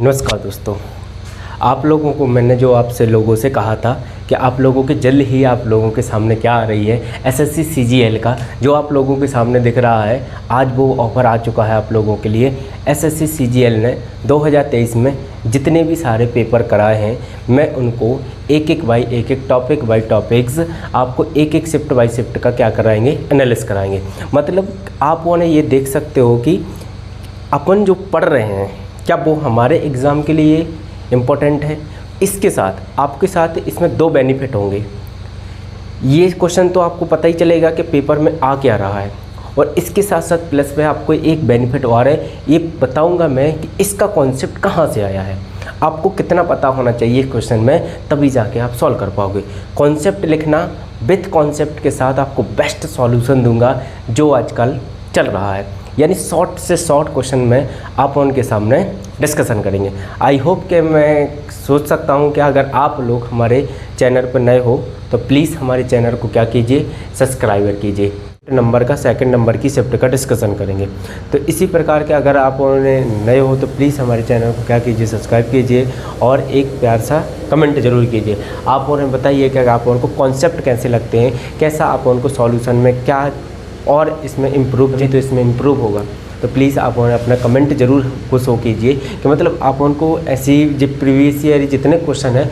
नमस्कार दोस्तों, आप लोगों को मैंने जो आपसे लोगों से कहा था कि आप लोगों के जल्द ही आप लोगों के सामने क्या आ रही है एसएससी सीजीएल का जो आप लोगों के सामने दिख रहा है। आज वो ऑफ़र आ चुका है आप लोगों के लिए। एसएससी सीजीएल ने 2023 में जितने भी सारे पेपर कराए हैं मैं उनको एक एक टॉपिक बाई टॉपिक्स आपको एक शिफ्ट बाई शिफ्ट का क्या कराएंगे, एनालिसिस कराएंगे। मतलब आप वो ये देख सकते हो कि अपन जो पढ़ रहे हैं क्या वो हमारे एग्ज़ाम के लिए इम्पोर्टेंट है। इसके साथ आपके साथ इसमें दो बेनिफिट होंगे। ये क्वेश्चन तो आपको पता ही चलेगा कि पेपर में आ क्या रहा है, और इसके साथ साथ प्लस में आपको एक बेनिफिट और है, ये बताऊंगा मैं कि इसका कॉन्सेप्ट कहाँ से आया है। आपको कितना पता होना चाहिए क्वेश्चन में, तभी जाके आप सॉल्व कर पाओगे। कॉन्सेप्ट लिखना विथ कॉन्सेप्ट के साथ आपको बेस्ट सॉल्यूशन दूंगा जो आजकल चल रहा है, यानी शॉर्ट से शॉर्ट क्वेश्चन में आप उनके सामने डिस्कशन करेंगे। आई होप कि मैं सोच सकता हूं कि अगर आप लोग हमारे चैनल पर नए हो तो प्लीज़ हमारे चैनल को क्या कीजिए, सब्सक्राइबर कीजिए। नंबर का सेकंड नंबर की शिफ्ट का डिस्कशन करेंगे। तो इसी प्रकार के अगर आप नए हो तो प्लीज़ हमारे चैनल को क्या कीजिए, सब्सक्राइब कीजिए और एक प्यार सा कमेंट जरूर कीजिए। आप उन्हें बताइए कि आप उनको कॉन्सेप्ट कैसे लगते हैं, कैसा आप उनको सॉल्यूशन में क्या और इसमें इम्प्रूव जी तो इसमें इम्प्रूव होगा। तो प्लीज़ आप उन्हें अपना कमेंट ज़रूर को शो कीजिए कि मतलब आप उनको ऐसी जो प्रीवियस ईयर जितने क्वेश्चन हैं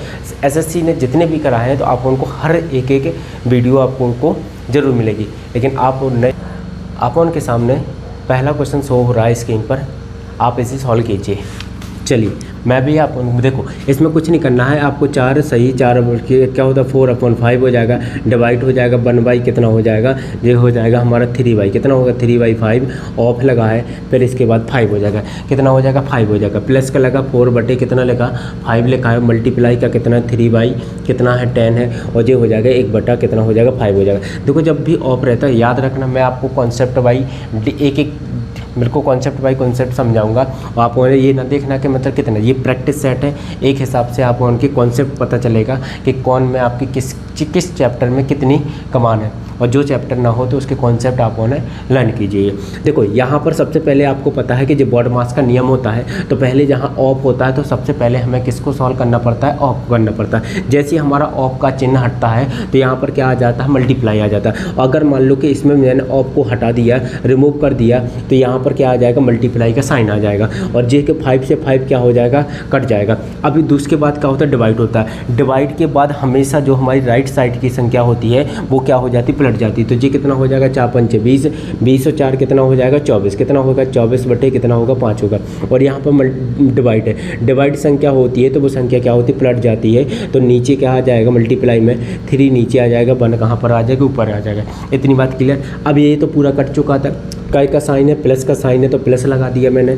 एसएससी ने जितने भी कराए हैं तो आप उनको हर एक वीडियो आपको उनको ज़रूर मिलेगी। लेकिन आप उनके सामने पहला क्वेश्चन शो हो रहा है स्क्रीन पर, आप इसे सॉल्व कीजिए। चलिए मैं भी आप देखो, इसमें कुछ नहीं करना है आपको। 4 सही 4 क्या होता है 4/5 हो जाएगा, डिवाइड हो जाएगा 1/, कितना हो जाएगा, ये हो जाएगा हमारा 3/, कितना होगा 3/5 ऑफ लगा है, फिर इसके बाद 5 हो जाएगा, कितना हो जाएगा 5 हो जाएगा, प्लस का लगा 4 कितना लगा 5 लिखा है, मल्टीप्लाई का कितना 3 कितना है 10 है, और ये हो जाएगा 1 कितना हो जाएगा 5 हो जाएगा। देखो जब भी ऑफ रहता है याद रखना मैं आपको कॉन्सेप्ट बाई एक मेरे को कॉन्सेप्ट बाई कॉन्सेप्ट समझाऊंगा, और आप उन्हें ये ना देखना कि मतलब कितना ये प्रैक्टिस सेट है। एक हिसाब से आपको उनके कॉन्सेप्ट पता चलेगा कि कौन में आपकी किस चैप्टर में कितनी कमान है, और जो चैप्टर ना हो तो उसके कॉन्सेप्ट आप उन्हें लर्न कीजिए। देखो यहाँ पर सबसे पहले आपको पता है कि जो बॉड मास का नियम होता है तो पहले जहाँ ऑफ होता है तो सबसे पहले हमें किसको सॉल्व करना पड़ता है, ऑफ करना पड़ता है। जैसे ही हमारा ऑफ का चिन्ह हटता है तो यहाँ पर क्या आ जाता है, मल्टीप्लाई आ जाता है। अगर मान लो कि इसमें मैंने ऑफ को हटा दिया, रिमूव कर दिया, तो यहाँ पर क्या आ जाएगा, मल्टीप्लाई का साइन आ जाएगा, और जे के 5 से 5 क्या हो जाएगा, कट जाएगा। अभी दूसरे बाद क्या होता है, डिवाइड होता है। डिवाइड के बाद हमेशा जो हमारी राइट साइड की संख्या होती है वो क्या हो जाती, पलट जाती। तो जी कितना हो जाएगा 4×5 20, 20 और 4 कितना हो जाएगा 24, कितना होगा 24 बटे कितना होगा 5 होगा। और यहाँ पर डिवाइड है, डिवाइड संख्या होती है तो वो संख्या क्या होती है, पलट जाती है। तो नीचे क्या आ जाएगा, मल्टीप्लाई में 3 नीचे आ जाएगा, 1 कहाँ पर आ जाएगा, ऊपर आ जाएगा। इतनी बात क्लियर। अब ये तो पूरा कट चुका था, काय का साइन है, प्लस का साइन है तो प्लस लगा दिया मैंने।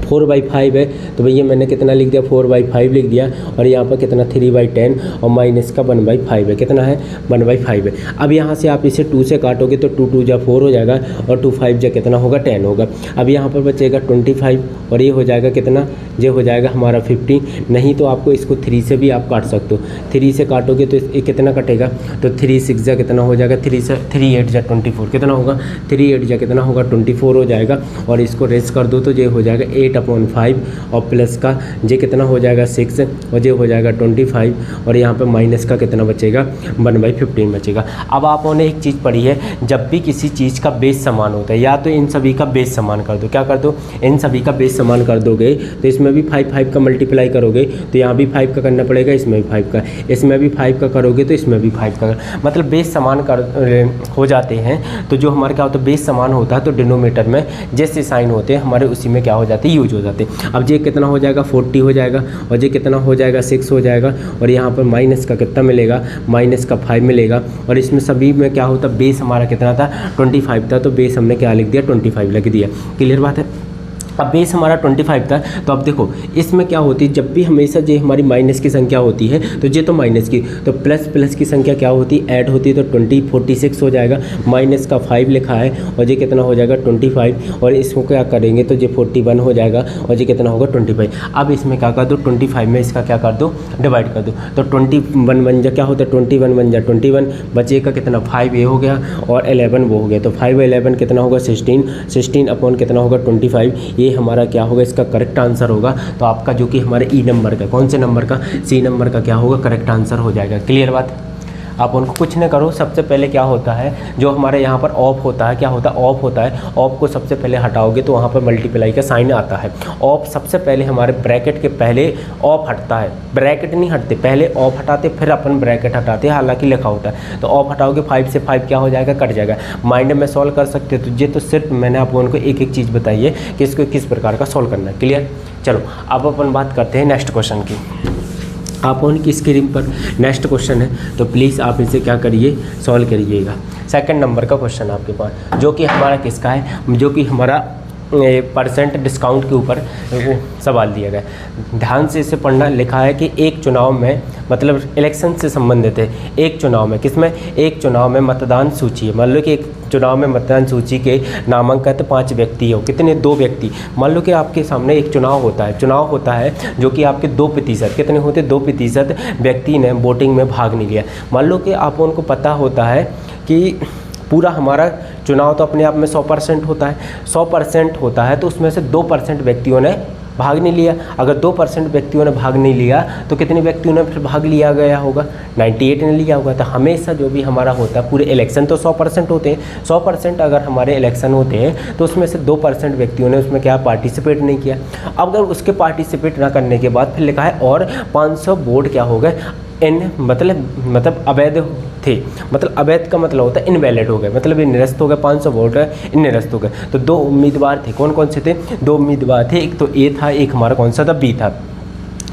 4/5 है तो भैया मैंने कितना लिख दिया, 4/5 लिख दिया, और यहाँ पर कितना 3/10 और माइनस का 1/5 है, कितना है 1/5 है। अब यहाँ से आप इसे 2 से काटोगे तो 2 2 जा 4 हो जाएगा, और 2 5 जा कितना होगा 10 होगा। अब यहाँ पर बचेगा 25, और ये हो जाएगा कितना, ये हो जाएगा हमारा 50। नहीं तो आपको इसको 3 से भी आप काट सकते हो, 3 से काटोगे तो ये कितना कटेगा, तो 3 6 जा कितना हो जाएगा, 3 8 जा 24 कितना होगा, 3 8 जा कितना होगा 24 हो जाएगा। और इसको रेस कर दो तो ये हो जाएगा 8/5, और प्लस का जे कितना हो जाएगा 6, और जे हो जाएगा 25, और यहाँ पे माइनस का कितना बचेगा 1/15 बचेगा। अब आपने एक चीज़ पढ़ी है, जब भी किसी चीज़ का बेस समान होता है या तो इन सभी का बेस समान कर दो, क्या कर दो, इन सभी का बेस समान कर दोगे तो इसमें भी 5 का मल्टीप्लाई करोगे तो यहाँ भी 5 का करना पड़ेगा, इसमें भी 5 का, इसमें भी 5 का करोगे तो इसमें भी 5 का, मतलब बेस समान हो जाते हैं। तो जो हमारे क्या होता है, बेस समान होता है तो डिनोमीटर में जैसे साइन होते हैं हमारे उसी में क्या हो जाते हैं, यूज हो जाते हैं। अब ये कितना हो जाएगा 40 हो जाएगा, और ये कितना हो जाएगा 6 हो जाएगा, और यहाँ पर माइनस का कितना मिलेगा, माइनस का 5 मिलेगा। और इसमें सभी में क्या होता है, बेस हमारा कितना था 25 था, तो बेस हमने क्या लिख दिया 25 लिख दिया। क्लियर बात है। अब बेस हमारा 25 था, तो अब देखो इसमें क्या होती है, जब भी हमेशा जो हमारी माइनस की संख्या होती है तो ये तो माइनस की, तो प्लस की संख्या क्या होती है, ऐड होती है, तो 46 हो जाएगा। माइनस का 5 लिखा है और ये कितना हो जाएगा 25, और इसको क्या करेंगे तो ये 41 हो जाएगा, और ये कितना होगा 25। अब इसमें क्या कर दो, 25 में इसका क्या कर दो, डिवाइड कर दो, तो 21 बन जा क्या होता है 21 बन जा 21, बचेगा कितना 5 ये हो गया, और 11 वो हो गया, तो 5 11 कितना होगा 16 अपॉन कितना होगा 25। ये हमारा क्या होगा, इसका करेक्ट आंसर होगा। तो आपका जो कि हमारे ई नंबर का, कौन से नंबर का, सी नंबर का क्या होगा, करेक्ट आंसर हो जाएगा। क्लियर बात। आप उनको कुछ नहीं करो, सबसे पहले क्या होता है, जो हमारे यहाँ पर ऑफ होता है, क्या होता है, ऑफ होता है। ऑफ को सबसे पहले हटाओगे तो वहाँ पर मल्टीप्लाई का साइन आता है। ऑफ सबसे पहले हमारे ब्रैकेट के पहले ऑफ हटता है, ब्रैकेट नहीं हटते, पहले ऑफ हटाते फिर अपन ब्रैकेट हटाते हैं, हालांकि लिखा होता है। तो ऑफ हटाओगे 5 से 5 क्या हो जाएगा, कट जाएगा। माइंड में सॉल्व कर सकते हो। तो ये तो सिर्फ मैंने आप लोगों को एक एक चीज़ बताई है कि इसको किस प्रकार का सॉल्व करना है। क्लियर। चलो अब अपन बात करते हैं नेक्स्ट क्वेश्चन की। आप उनकी स्क्रीन पर नेक्स्ट क्वेश्चन है, तो प्लीज़ आप इसे क्या करिए, सॉल्व करिएगा। सेकंड नंबर का क्वेश्चन आपके पास, जो कि हमारा किसका है, जो कि हमारा परसेंट डिस्काउंट के ऊपर सवाल दिया गया। ध्यान से इसे पढ़ना। लिखा है कि एक चुनाव में, मतलब इलेक्शन से संबंधित है, एक चुनाव में, किसमें, एक चुनाव में मतदान सूची है। मान लो कि एक चुनाव में मतदान सूची के नामांकित 5 व्यक्ति हो, कितने, 2 व्यक्ति। मान लो कि आपके सामने एक चुनाव होता है जो कि आपके 2%, कितने होते, 2% व्यक्ति ने वोटिंग में भाग नहीं लिया। मान लो कि आप उनको पता होता है कि पूरा हमारा चुनाव तो अपने आप में 100% होता है, 100% होता है, तो उसमें से 2% व्यक्तियों ने भाग नहीं लिया। अगर 2% व्यक्तियों ने भाग नहीं लिया तो कितने व्यक्तियों ने फिर भाग लिया गया होगा, 98 ने लिया होगा। तो हमेशा जो भी हमारा होता है, पूरे इलेक्शन तो 100% होते हैं, 100% अगर हमारे इलेक्शन होते हैं तो उसमें से 2% व्यक्तियों ने उसमें क्या पार्टिसिपेट नहीं किया। अब अगर उसके पार्टिसिपेट ना करने के बाद फिर लिखा है और 500 वोट क्या हो गए, मतलब अवैध थे, मतलब अवैध का मतलब होता है इनवैलिड हो गए, मतलब ये निरस्त हो गए, 500 वोट निरस्त हो गए। तो 2 उम्मीदवार थे, कौन कौन से थे, 2 उम्मीदवार थे, एक तो ए था, एक हमारा कौन सा था, बी था,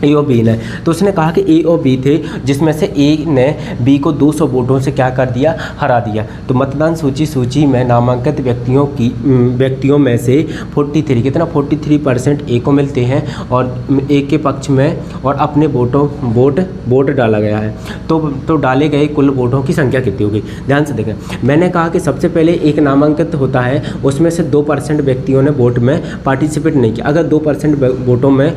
ए और बी ने। तो उसने कहा कि ए और बी थे, जिसमें से ए ने बी को 200 वोटों से क्या कर दिया, हरा दिया। तो मतदान सूची में नामांकित व्यक्तियों में से 43, कितना, 43% ए को मिलते हैं और ए के पक्ष में और अपने वोट डाला गया है। तो डाले गए कुल वोटों की संख्या कितनी होगी। ध्यान से देखें, मैंने कहा कि सबसे पहले एक नामांकित होता है, उसमें से 2% व्यक्तियों ने वोट में पार्टिसिपेट नहीं किया। अगर 2% वोटों में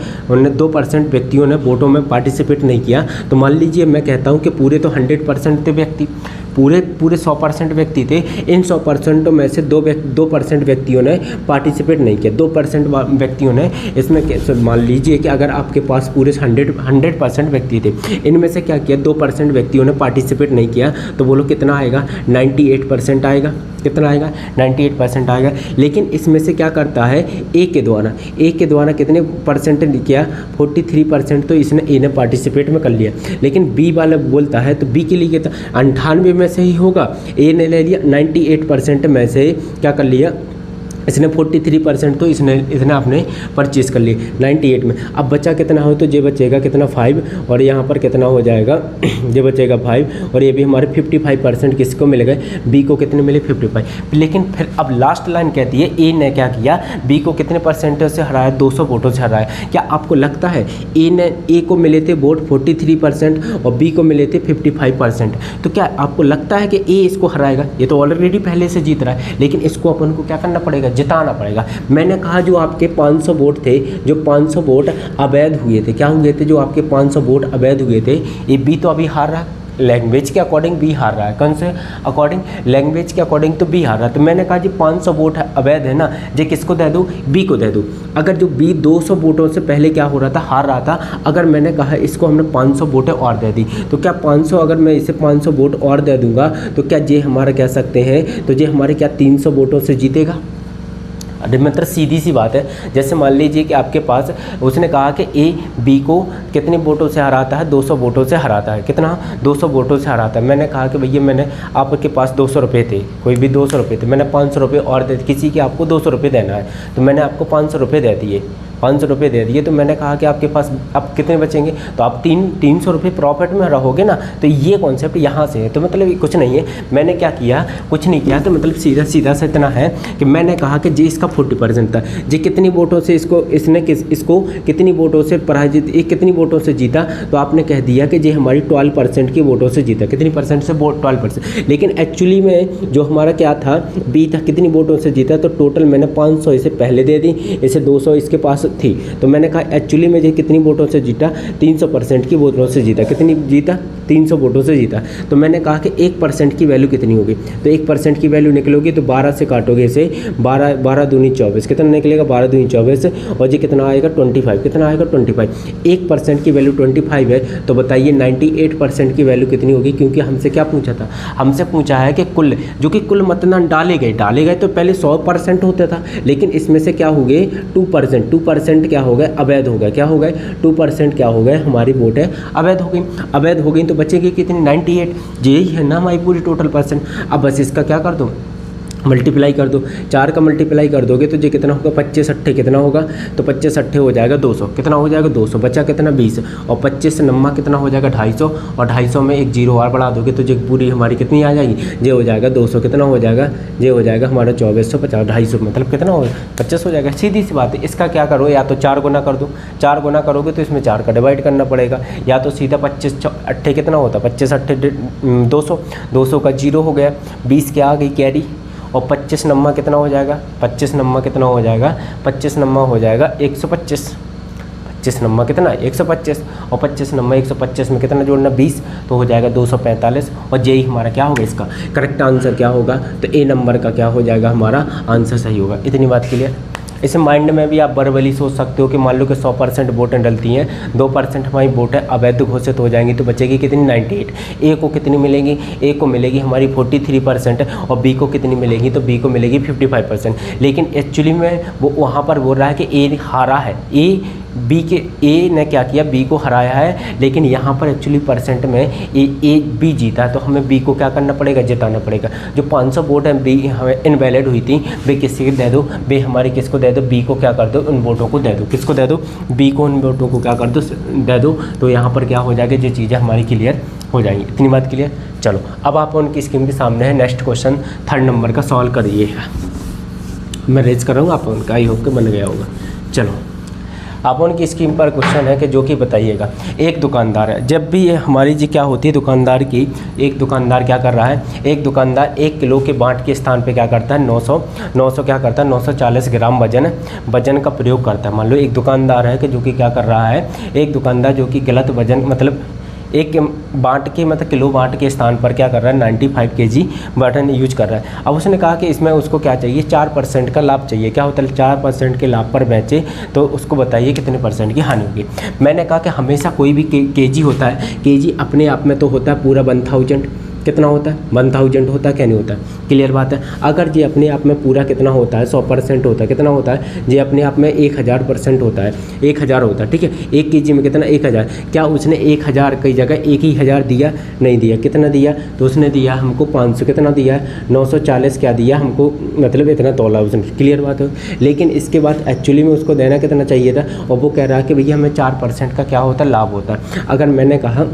2% व्यक्तियों ने वोटों में पार्टिसिपेट नहीं किया, तो मान लीजिए मैं कहता हूं कि पूरे तो 100% थे व्यक्ति, पूरे 100% व्यक्ति थे। इन 100% में से 2% व्यक्तियों ने पार्टिसिपेट नहीं किया, 2% व्यक्तियों ने इसमें, मान लीजिए कि अगर आपके पास पूरे 100% व्यक्ति थे, इनमें से क्या किया, 2% व्यक्तियों ने पार्टिसिपेट नहीं किया, तो बोलो कितना आएगा, 98% आएगा। कितना आएगा, 98% आएगा। लेकिन इसमें से क्या करता है, ए के द्वारा कितने परसेंट किया, 43%, तो इसने ए ने पार्टिसिपेट में कर लिया। लेकिन बी वाला बोलता है, तो बी के लिए कितना, 98 में से ही होगा, ए ने ले लिया 98% में से क्या कर लिया, इसने 43%, तो इसने आपने परचेज कर ली 98 में। अब बचा कितना हो, तो ये बचेगा कितना, 5, और यहाँ पर कितना हो जाएगा, ये बचेगा 5, और ये भी हमारे 55% किसको मिल गए, बी को कितने मिले, 55। लेकिन फिर अब लास्ट लाइन कहती है ए ने क्या किया, बी को कितने परसेंटेज से हराया, 200 वोटों से हराया। क्या आपको लगता है ए को मिले थे वोट 43% और बी को मिले थे 55%, तो क्या आपको लगता है कि ए इसको हराएगा? ये तो ऑलरेडी पहले से जीत रहा है, लेकिन इसको अपन को क्या करना पड़ेगा, जिताना पड़ेगा। मैंने कहा जो आपके 500 वोट थे, जो 500 वोट अवैध हुए थे, क्या हुए थे, जो आपके 500 वोट अवैध हुए थे, ये बी तो अभी हार रहा है, लैंग्वेज के अकॉर्डिंग बी हार रहा है। कौन से अकॉर्डिंग, लैंग्वेज के अकॉर्डिंग तो बी हार रहा है। तो मैंने कहा जी 500 वोट अवैध है ना, जे किसको दे दूँ, बी को दे दूँ। अगर जो बी 200 वोटों से पहले क्या हो रहा था, हार रहा था, अगर मैंने कहा इसको हमने 500 वोटें और दे दी, तो क्या 500, अगर मैं इसे 500 वोट और दे दूँगा, तो क्या जे हमारा कह सकते हैं, तो जे हमारे क्या 300 वोटों से जीतेगा। मतलब सीधी सी बात है। जैसे मान लीजिए कि आपके पास, उसने कहा कि ए बी को कितने वोटों से हराता है, 200 वोटों से हराता है। कितना, 200 वोटों से हराता है। मैंने कहा कि भैया मैंने आपके पास 200 रुपये थे, कोई भी 200 रुपये थे, मैंने 500 रुपये और दे, किसी की आपको 200 रुपये देना है, तो मैंने आपको 500 रुपये दे दिए, 500 रुपये दे दिए। तो मैंने कहा कि आपके पास अब कितने बचेंगे, तो आप 300 रुपये प्रॉफिट में रहोगे ना। तो ये कॉन्सेप्ट यहाँ से है। तो मतलब कुछ नहीं है, मैंने क्या किया, कुछ नहीं किया। तो मतलब सीधा सा इतना है कि मैंने कहा कि जी इसका 40% था, जी कितनी वोटों से इसको कितनी वोटों से पराजित, एक कितनी वोटों से जीता, तो आपने कह दिया कि जी हमारी 12% की वोटों से जीता। कितनी परसेंट से, 12%। लेकिन एक्चुअली में जो हमारा क्या था, बी था, कितनी वोटों से जीता, तो टोटल मैंने 500 इसे पहले दे दी, इसे 200 इसके पास थी। तो मैंने कहा एक्चुअली में ये कितनी वोटों से जीता, 300% की वोटों से जीता। कितनी जीता, 300 वोटों से जीता। तो मैंने कहा कि 1% की वैल्यू कितनी होगी, तो 1% की वैल्यू निकलोगी तो 12 से काटोगे इसे, 12 दूनी 24, कितना निकलेगा 12 दूनी 24, और ये कितना आएगा 25, कितना आएगा 25। 1% की वैल्यू 25 है, तो बताइए 98% की वैल्यू कितनी होगी, क्योंकि हमसे क्या पूछा था, हमसे पूछा है कि कुल, जो कि कुल मतदान डाले गए तो पहले 100% होता था, लेकिन इसमें से क्या हो गए 2% क्या हो गए, अवैध हो गए, क्या हो गए 2% क्या हो गए, हमारी वोट है अवैध हो गई, तो बचेगी कितनी 98। यही है ना हमारी पूरी टोटल परसेंट। अब बस इसका क्या कर दो, मल्टीप्लाई कर दो, 4 का मल्टीप्लाई कर दोगे तो ये कितना होगा 25 अट्ठे कितना होगा, तो 25 अट्ठे हो जाएगा 200, कितना हो जाएगा 200, बचा कितना 20, और 25 नम्मा कितना हो जाएगा 250, और 250 में एक जीरो और बढ़ा दोगे तो ये पूरी हमारी कितनी आ जाएगी, ये हो जाएगा 200, कितना हो जाएगा, ये हो जाएगा हमारा 2450, 250 मतलब कितना होगा 50 हो जाएगा। सीधी सी बात है। इसका क्या करो, या तो 4 गुना कर दो, 4 गुना करोगे तो इसमें 4 का डिवाइड करना पड़ेगा, या तो सीधा 25 अट्ठे कितना होता है, 25 अट्ठे 200, 200 का जीरो हो गया, 20 क्या आ गई कैरी, और 25 नम्मा कितना हो जाएगा, 25 नम्मा कितना हो जाएगा, 25 नम्मा हो जाएगा 125, 25 नम्मा कितना 125, और 25 नम्मा 125 में कितना जोड़ना 20, तो हो जाएगा 245, और यही हमारा क्या होगा, इसका करेक्ट आंसर क्या होगा, तो ए नंबर का क्या हो जाएगा, हमारा आंसर सही होगा। इतनी बात क्लियर। इसे माइंड में भी आप वर्बली सोच सकते हो कि मान लो कि 100% वोटें डलती हैं, 2% हमारी वोटें अवैध घोषित हो जाएंगी, तो बचेगी कितनी 98। ए को कितनी मिलेगी, ए को मिलेगी हमारी 43%, और बी को कितनी मिलेगी, तो बी को मिलेगी 55%। लेकिन एक्चुअली में वो वहाँ पर बोल रहा है कि ए हारा है, ए ने क्या किया, बी को हराया है, लेकिन यहाँ पर एक्चुअली परसेंट में ए बी जीता, तो हमें बी को क्या करना पड़ेगा, जिताना पड़ेगा। जो 500 वोट है बी हमें इनवैलिड हुई थी, बी किसी को दे दो, बी हमारी किसको दे दो, बी को क्या कर दो, उन वोटों को दे दो, किसको दे दो, बी को उन वोटों को क्या कर दो, दे दो। तो यहाँ पर क्या हो जाएगा, ये चीज़ें हमारी क्लियर हो जाएंगी। इतनी बात क्लियर। चलो अब आप उनकी स्कीम के सामने है, नेक्स्ट क्वेश्चन 3rd नंबर का सॉल्व करिएगा। मैं रेज कर रहा हूँ, आप उनका आई होप के बन गया होगा। चलो आप उनकी स्कीम पर क्वेश्चन है कि जो कि बताइएगा, एक दुकानदार है, जब भी ये हमारी जी क्या होती है दुकानदार की, एक दुकानदार क्या कर रहा है, एक दुकानदार 1 किलो के बाट के स्थान पे क्या करता है 900 क्या करता है 940 ग्राम वजन का प्रयोग करता है। मान लो एक दुकानदार है कि जो कि क्या कर रहा है, एक दुकानदार जो कि गलत वजन मतलब एक बाट के मतलब किलो बाट के स्थान पर क्या कर रहा है 95 kg बटन यूज कर रहा है। अब उसने कहा कि इसमें उसको क्या चाहिए 4% का लाभ चाहिए। क्या होता है 4% के लाभ पर बेचे, तो उसको बताइए कितने % की हानि होगी। मैंने कहा कि हमेशा कोई भी केजी होता है, केजी अपने आप में तो होता है पूरा 1000, कितना होता है 1000 होता है, क्या नहीं होता है, क्लियर बात है। अगर ये अपने आप में पूरा कितना होता है 100% होता है, कितना होता है, ये अपने आप में 1000% होता है, 1000 होता है, ठीक है। 1 केजी में कितना 1000, क्या उसने 1000 की जगह 1 ही हज़ार दिया, नहीं दिया, कितना दिया, तो उसने दिया हमको 500, कितना दिया 940 क्या दिया हमको, मतलब इतना तोला उसने, क्लियर बात है। लेकिन इसके बाद एक्चुअली में उसको देना कितना चाहिए था, और वो कह रहा है कि भैया हमें 4% का क्या होता है लाभ होता है। अगर मैंने कहा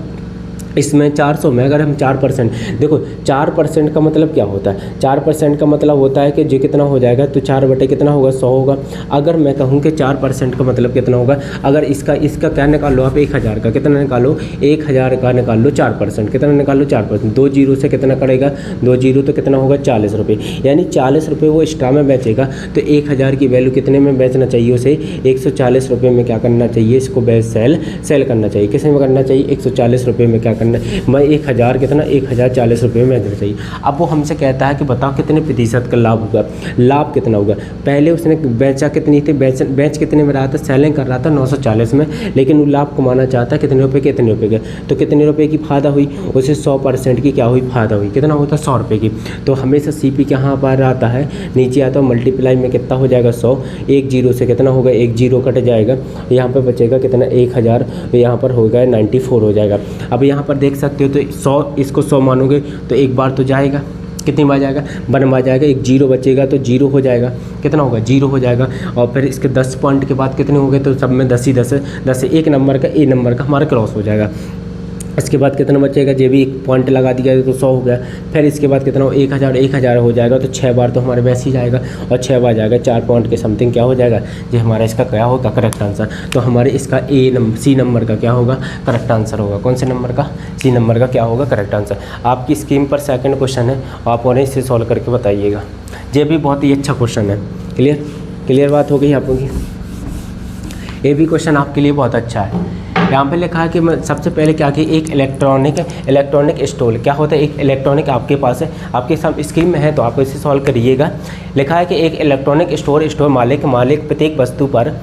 इसमें 400 में अगर हम 4%, देखो 4% का मतलब क्या होता है, 4% का मतलब होता है कि जो कितना हो जाएगा, तो 4 बटे कितना होगा 100 होगा। अगर मैं कहूँ कि 4% का मतलब कितना होगा, अगर इसका क्या निकाल लो आप 1000 का, कितना निकालो 1000 का निकाल लो 4%, कितना निकाल लो 4%, 2 जीरो से कितना करेगा 2 जीरो तो कितना होगा 40 रुपये, यानी 40 रुपये वो एक्स्ट्रा में बेचेगा। तो 1000 की वैल्यू कितने में बेचना चाहिए उसे, 140 रुपये में क्या करना चाहिए, इसको सेल करना चाहिए। किस में करना चाहिए 140 रुपये में क्या करना, मैं 1000 कितना 1040 रुपये में बेचना चाहिए। अब वो हमसे कहता है कि बताओ कितने प्रतिशत का लाभ होगा, लाभ कितना होगा। पहले उसने बेचा कितनी थी, बेच कितने में रहा था, सेलिंग कर रहा था 940 में, लेकिन वो लाभ कमाना चाहता है कितने रुपये के, इतने रुपये के। तो कितने रुपये की फायदा हुई, उसे 100% की क्या हुई फायदा हुई, कितना होता है 100 रुपये की। तो हमेशा CP कहाँ पर आता है, नीचे आता है, मल्टीप्लाई में कितना हो जाएगा 100, 1 जीरो से कितना होगा 1 जीरो कट जाएगा, यहाँ पर बचेगा कितना 1000, यहाँ पर होगा 94 हो जाएगा। अब यहाँ पर देख सकते हो तो 100 इसको 100 मानोगे तो एक बार तो जाएगा, कितनी बार जाएगा 1 बार जाएगा, 1 जीरो बचेगा तो जीरो हो जाएगा, कितना होगा 0 हो जाएगा। और फिर इसके 10 पॉइंट के बाद कितने हो गए, तो सब में 10 ही 10 एक नंबर का ए नंबर का हमारा क्रॉस हो जाएगा। इसके बाद कितना बचेगा, जे भी 1 पॉइंट लगा दिया तो 100 हो गया। फिर इसके बाद कितना हो 1000 हो जाएगा, तो 6 बार तो हमारे वैसे ही जाएगा, और 6 बार जाएगा 4 पॉइंट के समथिंग क्या हो जाएगा, ये हमारा इसका क्या होगा करेक्ट आंसर। तो हमारे इसका C नंबर का क्या होगा करेक्ट आंसर होगा। कौन से नंबर का, C नंबर का क्या होगा करेक्ट आंसर। आपकी स्कीम पर 2nd क्वेश्चन है, आप उन्हें इसे सॉल्व करके बताइएगा। ये भी बहुत ही अच्छा क्वेश्चन है। क्लियर बात हो गई आप लोगों की। ये भी क्वेश्चन आपके लिए बहुत अच्छा है। यहाँ पे लिखा है कि मैं सबसे पहले क्या कि एक इलेक्ट्रॉनिक स्टोर क्या होता है। एक इलेक्ट्रॉनिक आपके पास है, आपके सामने स्क्रीन में है, तो आप इसे सॉल्व करिएगा। लिखा है कि एक इलेक्ट्रॉनिक स्टोर मालिक प्रत्येक वस्तु पर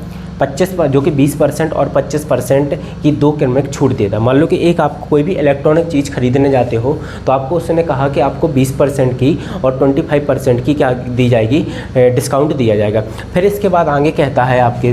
25 जो कि 20% और 25% की 2 क्रमिक छूट देता है। मान लो कि एक आप कोई भी इलेक्ट्रॉनिक चीज़ खरीदने जाते हो तो आपको उसने कहा कि आपको 20% की और 25% की क्या दी जाएगी, डिस्काउंट दिया जाएगा। फिर इसके बाद आगे कहता है आपके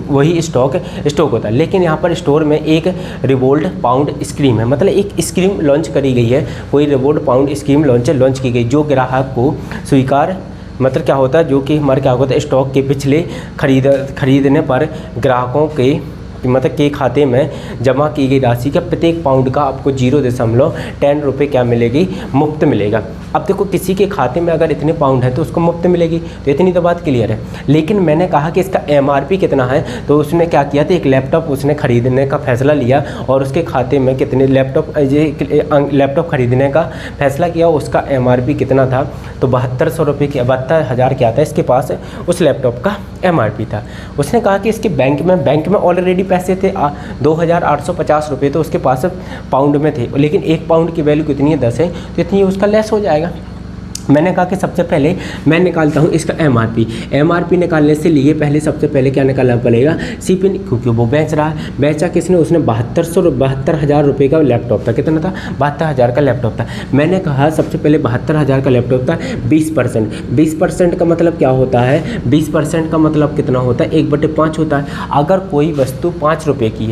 वही स्टॉक होता है, लेकिन यहाँ पर स्टोर में एक रिवोल्ट पाउंड स्कीम है, मतलब एक स्कीम लॉन्च करी गई है, कोई रिवोल्ट पाउंड स्कीम लॉन्च की गई जो ग्राहक को स्वीकार, मतलब क्या होता है, जो कि हमारे क्या होता है स्टॉक के पिछले खरीदने पर ग्राहकों के मतलब के खाते में जमा की गई राशि का प्रत्येक पाउंड का आपको 0.10 रुपये क्या मिलेगी, मुफ्त मिलेगा। अब देखो किसी के खाते में अगर इतने पाउंड है तो उसको मुफ्त मिलेगी, तो इतनी तो बात क्लियर है। लेकिन मैंने कहा कि इसका MRP कितना है, तो उसने क्या किया था, एक लैपटॉप उसने खरीदने का फैसला लिया और उसके खाते में कितने लैपटॉप खरीदने का फैसला किया, उसका MRP कितना था, तो 7200 रुपये की 72,000 क्या था इसके पास उस लैपटॉप का MRP था। उसने कहा कि इसके बैंक में ऑलरेडी पैसे थे 2,850 रुपये, तो उसके पास पाउंड में थे, लेकिन एक पाउंड की वैल्यू कितनी है, 10 है, तो इतनी उसका लेस हो जाएगा। मैंने कहा कि सबसे पहले मैं निकालता हूँ इसका MRP निकालने से लिए पहले सबसे पहले क्या निकालना पड़ेगा, CP, क्योंकि वो बेच रहा है। बेचा किसने, उसने 72,000 रुपये का लैपटॉप था, कितना था, 72,000 का लैपटॉप था। मैंने कहा सबसे पहले 72,000 का लैपटॉप था, 20% का मतलब क्या होता है, 20% का मतलब कितना होता है, 1/5 होता है। अगर कोई वस्तु 5 रुपये की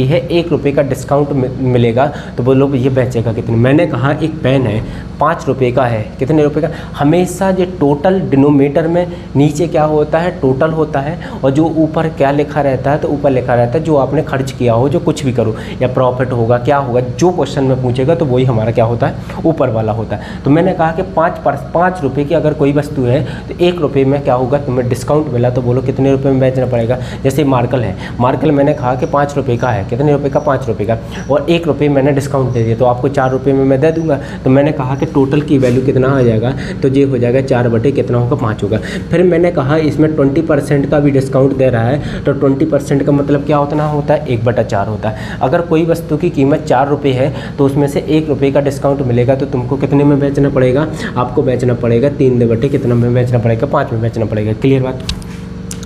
है, 1 रुपये का डिस्काउंट मिलेगा, तो बोलो ये बेचेगा कितने। मैंने कहा एक पेन है 5 रुपये का है, कितने रुपए का, हमेशा जो टोटल डिनोमीटर में नीचे क्या होता है, टोटल होता है, और जो ऊपर क्या लिखा रहता है, तो ऊपर लिखा रहता है जो आपने खर्च किया हो, जो कुछ भी करो या प्रॉफिट होगा क्या होगा, जो क्वेश्चन में पूछेगा तो वही हमारा क्या होता है, ऊपर वाला होता है। तो मैंने कहा कि 5 रुपये की अगर कोई वस्तु है तो 1 रुपये में क्या होगा, तुम्हें डिस्काउंट मिला, तो बोलो कितने रुपये में बेचना पड़ेगा। जैसे मार्कल है, मार्कल मैंने कहा कि 5 रुपये का है, कितने रुपये का, 5 रुपये का, और 1 रुपये मैंने डिस्काउंट दे दिया, तो आपको 4 रुपये में मैं दे दूँगा। तो मैंने कहा कि टोटल की वैल्यू कितना आ जाएगा, तो ये हो जाएगा 4 बटे कितना होगा, 5 होगा। फिर मैंने कहा इसमें 20% का भी डिस्काउंट दे रहा है, तो 20% का मतलब क्या उतना होता है, 1/4 होता है। अगर कोई वस्तु की कीमत 4 रुपये है तो उसमें से 1 रुपये का डिस्काउंट मिलेगा, तो तुमको कितने में बेचना पड़ेगा, आपको बेचना पड़ेगा 3 बटे कितना में बेचना पड़ेगा, 5 में बेचना पड़ेगा। क्लियर बात।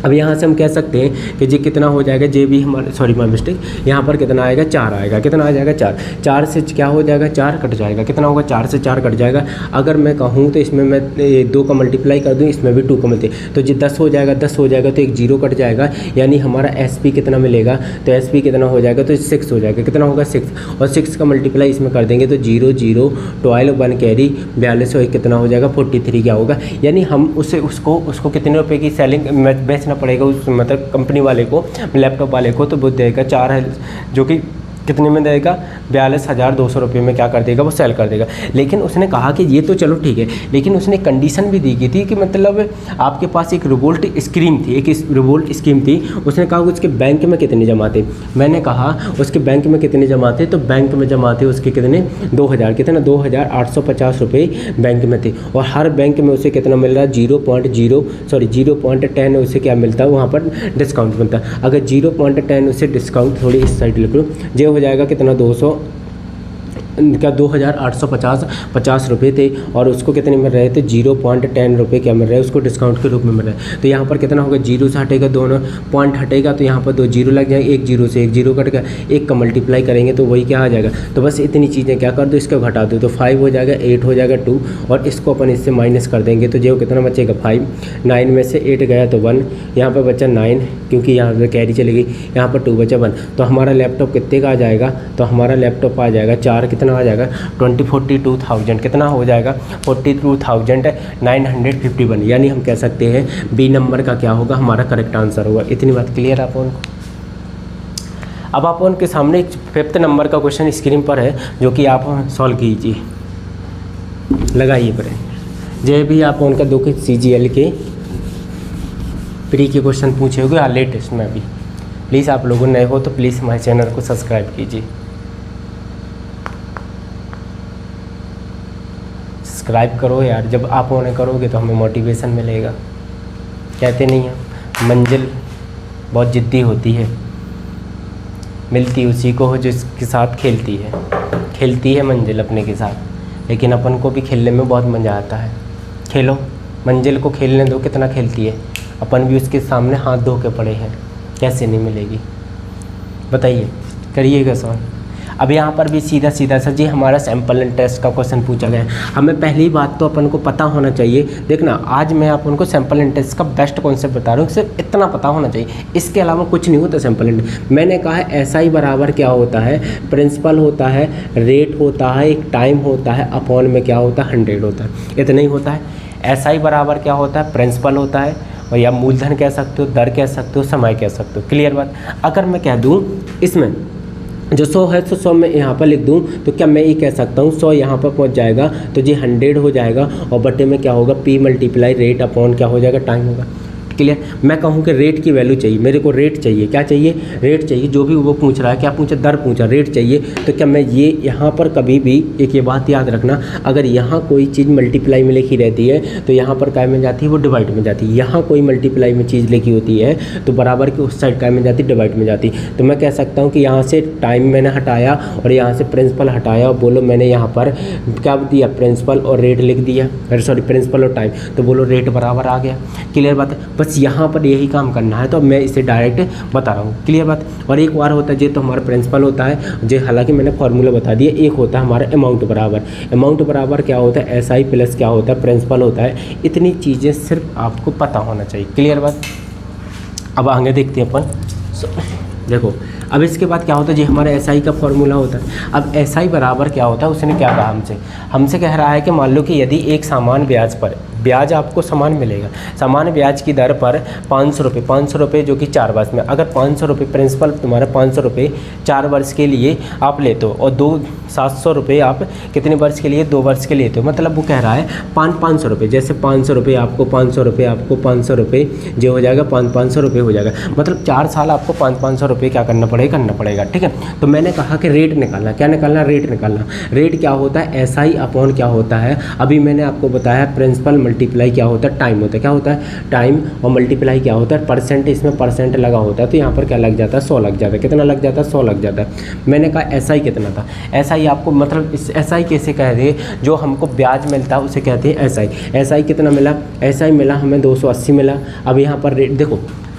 अब यहाँ से हम कह सकते हैं कि जी कितना हो जाएगा, जे भी हमारे सॉरी माय मिस्टेक, यहाँ पर कितना आएगा, 4 आएगा, कितना आ जाएगा, 4 से क्या हो जाएगा, 4 कट जाएगा, कितना होगा, 4 से 4 कट जाएगा। अगर मैं कहूँ तो इसमें मैं 2 का मल्टीप्लाई कर दूँ, इसमें भी 2 का मल्टीप्लाई, तो जी 10 हो जाएगा, 10 हो जाएगा तो एक 0 कट जाएगा, यानी हमारा SP कितना मिलेगा, तो SP कितना हो जाएगा, तो 6 हो जाएगा, कितना होगा 6, और 6 का मल्टीप्लाई इसमें कर देंगे तो 0 0 12 1 कैरी 42 और कितना हो जाएगा 43 क्या होगा। यानी हम उसको कितने रुपए की सेलिंग बेचना पड़ेगा उस मतलब कंपनी वाले को, लैपटॉप वाले को, तो वो देगा 4 है, जो कि कितने में देगा, 42,200 रुपये में क्या कर देगा, वो सेल कर देगा। लेकिन उसने कहा कि ये तो चलो ठीक है, लेकिन उसने कंडीशन भी दी गई थी कि मतलब आपके पास एक रिवोल्ट स्कीम थी, उसने कहा उसके बैंक में कितने जमा थे। मैंने कहा उसके बैंक में कितने जमा थे, तो बैंक में जमा थे उसके कितने 2,000, कितना 2,850 रुपये बैंक में थे, और हर बैंक में उसे कितना मिल रहा है 0.10 उसे क्या मिलता है, वहाँ पर डिस्काउंट मिलता है। अगर 0.10 उसे डिस्काउंट थोड़ी इस साइड लिख लो, जो हो जाएगा कितना 2,850 रुपये थे, और उसको कितने मिल रहे थे 0.10 रुपये क्या मिल रहा है, उसको डिस्काउंट के रूप में मिल रहा है। तो यहाँ पर कितना होगा, 0 से हटेगा, दोनों पॉइंट हटेगा, तो यहाँ पर 2 0 लग जाएंगे, एक 0 से एक 0 कट गया, एक का मल्टीप्लाई करेंगे तो वही क्या आ जाएगा। तो बस इतनी चीज़ें क्या कर दो, इसको घटा दो, तो 5 हो जाएगा, 8 हो जाएगा 2, और इसको अपन इससे माइनस कर देंगे तो जो कितना बचेगा 5, 9 में से 8 गया तो 1, यहाँ पर बचा 9, क्योंकि यहाँ पर कैरी चली गई, यहाँ पर 2 बचा 1, तो हमारा लैपटॉप कितने का आ जाएगा, तो हमारा लैपटॉप आ जाएगा 4 कितना आ जाएगा 42,000, कितना हो जाएगा 42,951, यानी हम कह सकते हैं बी नंबर का क्या होगा, हमारा करेक्ट आंसर होगा। इतनी बात क्लियर आप उनको। अब आप उनके सामने एक 5th नंबर का क्वेश्चन स्क्रीन पर है, जो कि आप सॉल्व कीजिए, लगाइए पर जो भी आप उनका 2 के CGL के प्री के क्वेश्चन पूछे होंगे लेटेस्ट में भी। प्लीज़ आप लोगों नए हो तो प्लीज़ हमारे चैनल को सब्सक्राइब कीजिए, सब्सक्राइब करो यार, जब आप उन्हें करोगे तो हमें मोटिवेशन मिलेगा। कहते नहीं हैं मंजिल बहुत ज़िद्दी होती है, मिलती उसी को हो जिसके साथ खेलती है मंजिल अपने के साथ। लेकिन अपन को भी खेलने में बहुत मज़ा आता है। खेलो, मंजिल को खेलने दो, कितना खेलती है। अपन भी उसके सामने हाथ धो के पड़े हैं, कैसे नहीं मिलेगी बताइए, करिएगा सवाल। अब यहाँ पर भी सीधा सीधा सर जी हमारा सैम्पल एंड टेस्ट का क्वेश्चन पूछा गया है। हमें पहली बात तो अपन को पता होना चाहिए, देखना आज मैं अपन को सैम्पल एंड टेस्ट का बेस्ट कॉन्सेप्ट बता रहा हूँ, सिर्फ इतना पता होना चाहिए, इसके अलावा कुछ नहीं होता सैम्पल एंड। मैंने कहा है SI बराबर क्या होता है, प्रिंसिपल होता है, रेट होता है, एक टाइम होता है, अपॉन में क्या होता है 100 होता है, इतना ही होता है। SI बराबर क्या होता है, प्रिंसिपल होता है, और या मूलधन कह सकते हो, दर कह सकते हो, समय कह सकते हो। क्लियर बात। अगर मैं कह दूँ इसमें जो 100 है तो 100 में यहाँ पर लिख दूँ तो क्या मैं ये कह सकता हूँ 100 यहाँ पर पहुँच जाएगा तो जी 100 हो जाएगा, और बटे में क्या होगा P मल्टीप्लाई रेट अपॉन क्या हो जाएगा, टाइम होगा। क्लियर। मैं कहूँ कि रेट की वैल्यू चाहिए, मेरे को रेट चाहिए, क्या चाहिए, रेट चाहिए। जो भी वो पूछ रहा है, क्या पूछा, दर पूछा, रेट चाहिए। तो क्या मैं ये यहाँ पर कभी भी एक ये बात याद रखना, अगर यहाँ कोई चीज़ मल्टीप्लाई में लिखी रहती है तो यहाँ पर काय में जाती है, वो डिवाइड में जाती है। यहाँ कोई मल्टीप्लाई में चीज़ लिखी होती है तो बराबर की उस साइड काय में जाती है, डिवाइड में जाती। तो मैं कह सकता हूँ कि यहाँ से टाइम मैंने हटाया और यहाँ से प्रिंसिपल हटाया, और बोलो मैंने यहाँ पर क्या दिया, प्रिंसिपल और रेट लिख दिया, सॉरी प्रिंसिपल और टाइम, तो बोलो रेट बराबर आ गया। क्लियर बात है। बस यहाँ पर यही काम करना है, तो मैं इसे डायरेक्ट बता रहा हूँ। क्लियर बात। और एक बार होता है जे तो हमारा प्रिंसिपल होता है, जो हालांकि मैंने फार्मूला बता दिया। एक होता है हमारा अमाउंट बराबर, अमाउंट बराबर क्या होता है, SI प्लस क्या होता है, प्रिंसिपल होता है। इतनी चीज़ें सिर्फ आपको पता होना चाहिए। क्लियर बात। अब आगे देखते हैं अपन। देखो अब इसके बाद क्या होता है जी, हमारा SI का फॉर्मूला होता है। अब SI बराबर क्या होता है, उसने क्या कहा हमसे कह रहा है कि मान लो कि यदि एक समान ब्याज पर, ब्याज आपको समान मिलेगा, समान ब्याज की दर पर 500 रुपये जो कि 4 वर्ष में, अगर 500 रुपये प्रिंसिपल तुम्हारा 500 रुपये 4 वर्ष के लिए आप लेते हो, और 700 रुपये आप कितने वर्ष के लिए, 2 वर्ष के लिए लेते हो। मतलब वो कह रहा है 500 रुपये, जैसे 500 रुपये आपको, 500 रुपये आपको, 500 रुपये जो हो जाएगा 500 रुपये हो जाएगा। मतलब 4 साल आपको 500 रुपये क्या करना पड़ेगा। ठीक है। तो मैंने कहा कि रेट निकालना, क्या निकालना, रेट निकालना। रेट क्या होता है, SI अपॉन क्या होता है, अभी मैंने आपको बताया प्रिंसिपल मल्टीप्लाई क्या होता है, टाइम होता है। क्या होता है, टाइम, और मल्टीप्लाई क्या होता है, परसेंट, इसमें परसेंट लगा होता है। तो यहाँ पर क्या लग जाता है, 100 लग जाता है। कितना लग जाता है, 100 लग जाता है। मैंने कहा SI कितना था, SI आपको मतलब इस SI कैसे कह रहे, जो हमको ब्याज मिलता है उसे कहते हैं SI। SI कितना मिला, SI मिला हमें 280 मिला। अब यहाँ पर रेट देखो,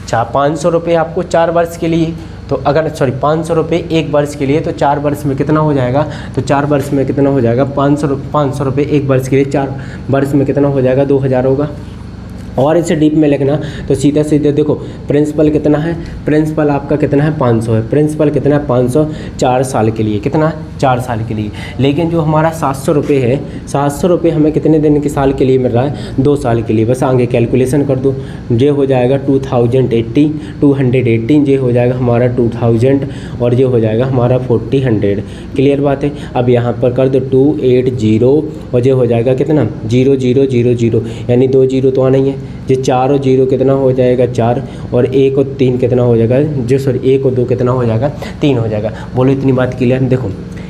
500 रुपये आपको 4 वर्ष के लिए, तो अगर 500 रुपये 1 वर्ष के लिए, तो 4 वर्ष में कितना हो जाएगा, तो 4 वर्ष में कितना हो जाएगा, 500 रुपये 1 वर्ष के लिए, 4 वर्ष में कितना हो जाएगा, 2000 होगा। और इसे डीप में लिखना तो सीधा सीधे देखो, प्रिंसिपल कितना है, प्रिंसिपल आपका कितना है, 500 है। प्रिंसिपल कितना है, 500, 4 साल के लिए, कितना, 4 साल के लिए। लेकिन जो हमारा 700 रुपये है, 700 रुपये हमें कितने दिन के साल के लिए मिल रहा है, 2 साल के लिए। बस आगे कैलकुलेशन कर दो, ये हो जाएगा 218 ये हो जाएगा हमारा 2000, और ये हो जाएगा हमारा 4000। क्लियर बात है। अब यहाँ पर कर दो 280, और ये हो जाएगा कितना, 0000, यानी 2 जीरो तो आना ही है। ये 4 और 0 कितना हो जाएगा, 4, और 1 और 3 कितना हो जाएगा, जो सॉरी 1 और 2 कितना हो जाएगा, 3 हो जाएगा। बोलो इतनी बात क्लियर। देखो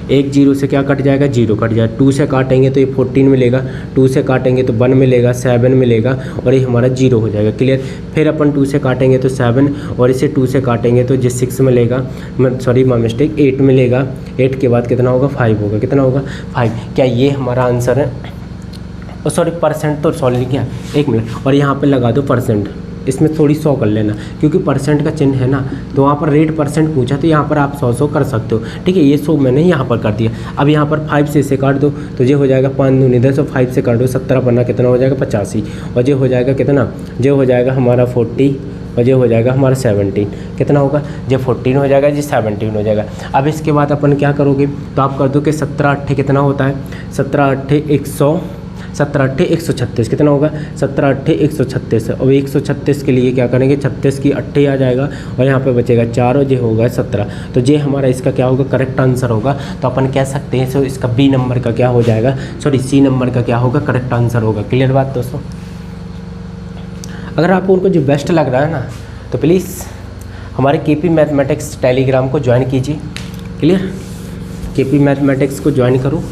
1 0 से क्या कट जाएगा, 0 कट जाएगा। 2 से काटेंगे तो ये 14 मिलेगा, 2 से काटेंगे तो 1 मिलेगा, 7 मिलेगा, और ये हमारा 0 हो जाएगा। क्लियर। फिर अपन 2 से काटेंगे तो 7, और इसे 2 से काटेंगे तो ये 6 मिलेगा, सॉरी माय मिस्टेक, 8 मिलेगा। 8 के बाद कितना होगा, 5 होगा। कितना होगा, 5। क्या ये हमारा आंसर है, सॉरी परसेंट तो सॉल्व किया, 1 मिनट, और यहाँ पे लगा दो परसेंट। इसमें थोड़ी 100 कर लेना, क्योंकि परसेंट का चिन्ह है ना, तो वहाँ पर रेट परसेंट पूछा, तो यहाँ पर आप 100 कर सकते हो। ठीक है, ये 100 मैंने यहाँ पर कर दिया। अब यहाँ पर 5 से इसे काट दो, तो ये हो जाएगा 5 दूनी 10, और 5 से काट दो 17 पन्ना कितना हो जाएगा, 85, और ये हो जाएगा कितना, ये हो जाएगा हमारा 40, और ये हो जाएगा हमारा 17। कितना होगा, ये 14 हो जाएगा, ये 17 हो जाएगा। अब इसके बाद अपन क्या करोगे, तो आप कर दो कि 17 8 कितना होता है, 17 8 100, 17 8 136 कितना होगा, 17 8 136। और 136 के लिए क्या करेंगे, 36 की 8 आ जाएगा, और यहाँ पे बचेगा 4, और ये होगा 17। तो ये हमारा इसका क्या होगा, करेक्ट आंसर होगा। तो अपन कह सकते हैं सो इसका बी नंबर का क्या हो जाएगा, सॉरी सी नंबर का क्या होगा, करेक्ट आंसर होगा। क्लियर बात दोस्तों। अगर आपको उनको जो बेस्ट लग रहा है ना, तो प्लीज़ हमारे KP मैथमेटिक्स टेलीग्राम को ज्वाइन कीजिए। क्लियर, KP मैथमेटिक्स को ज्वाइन करो।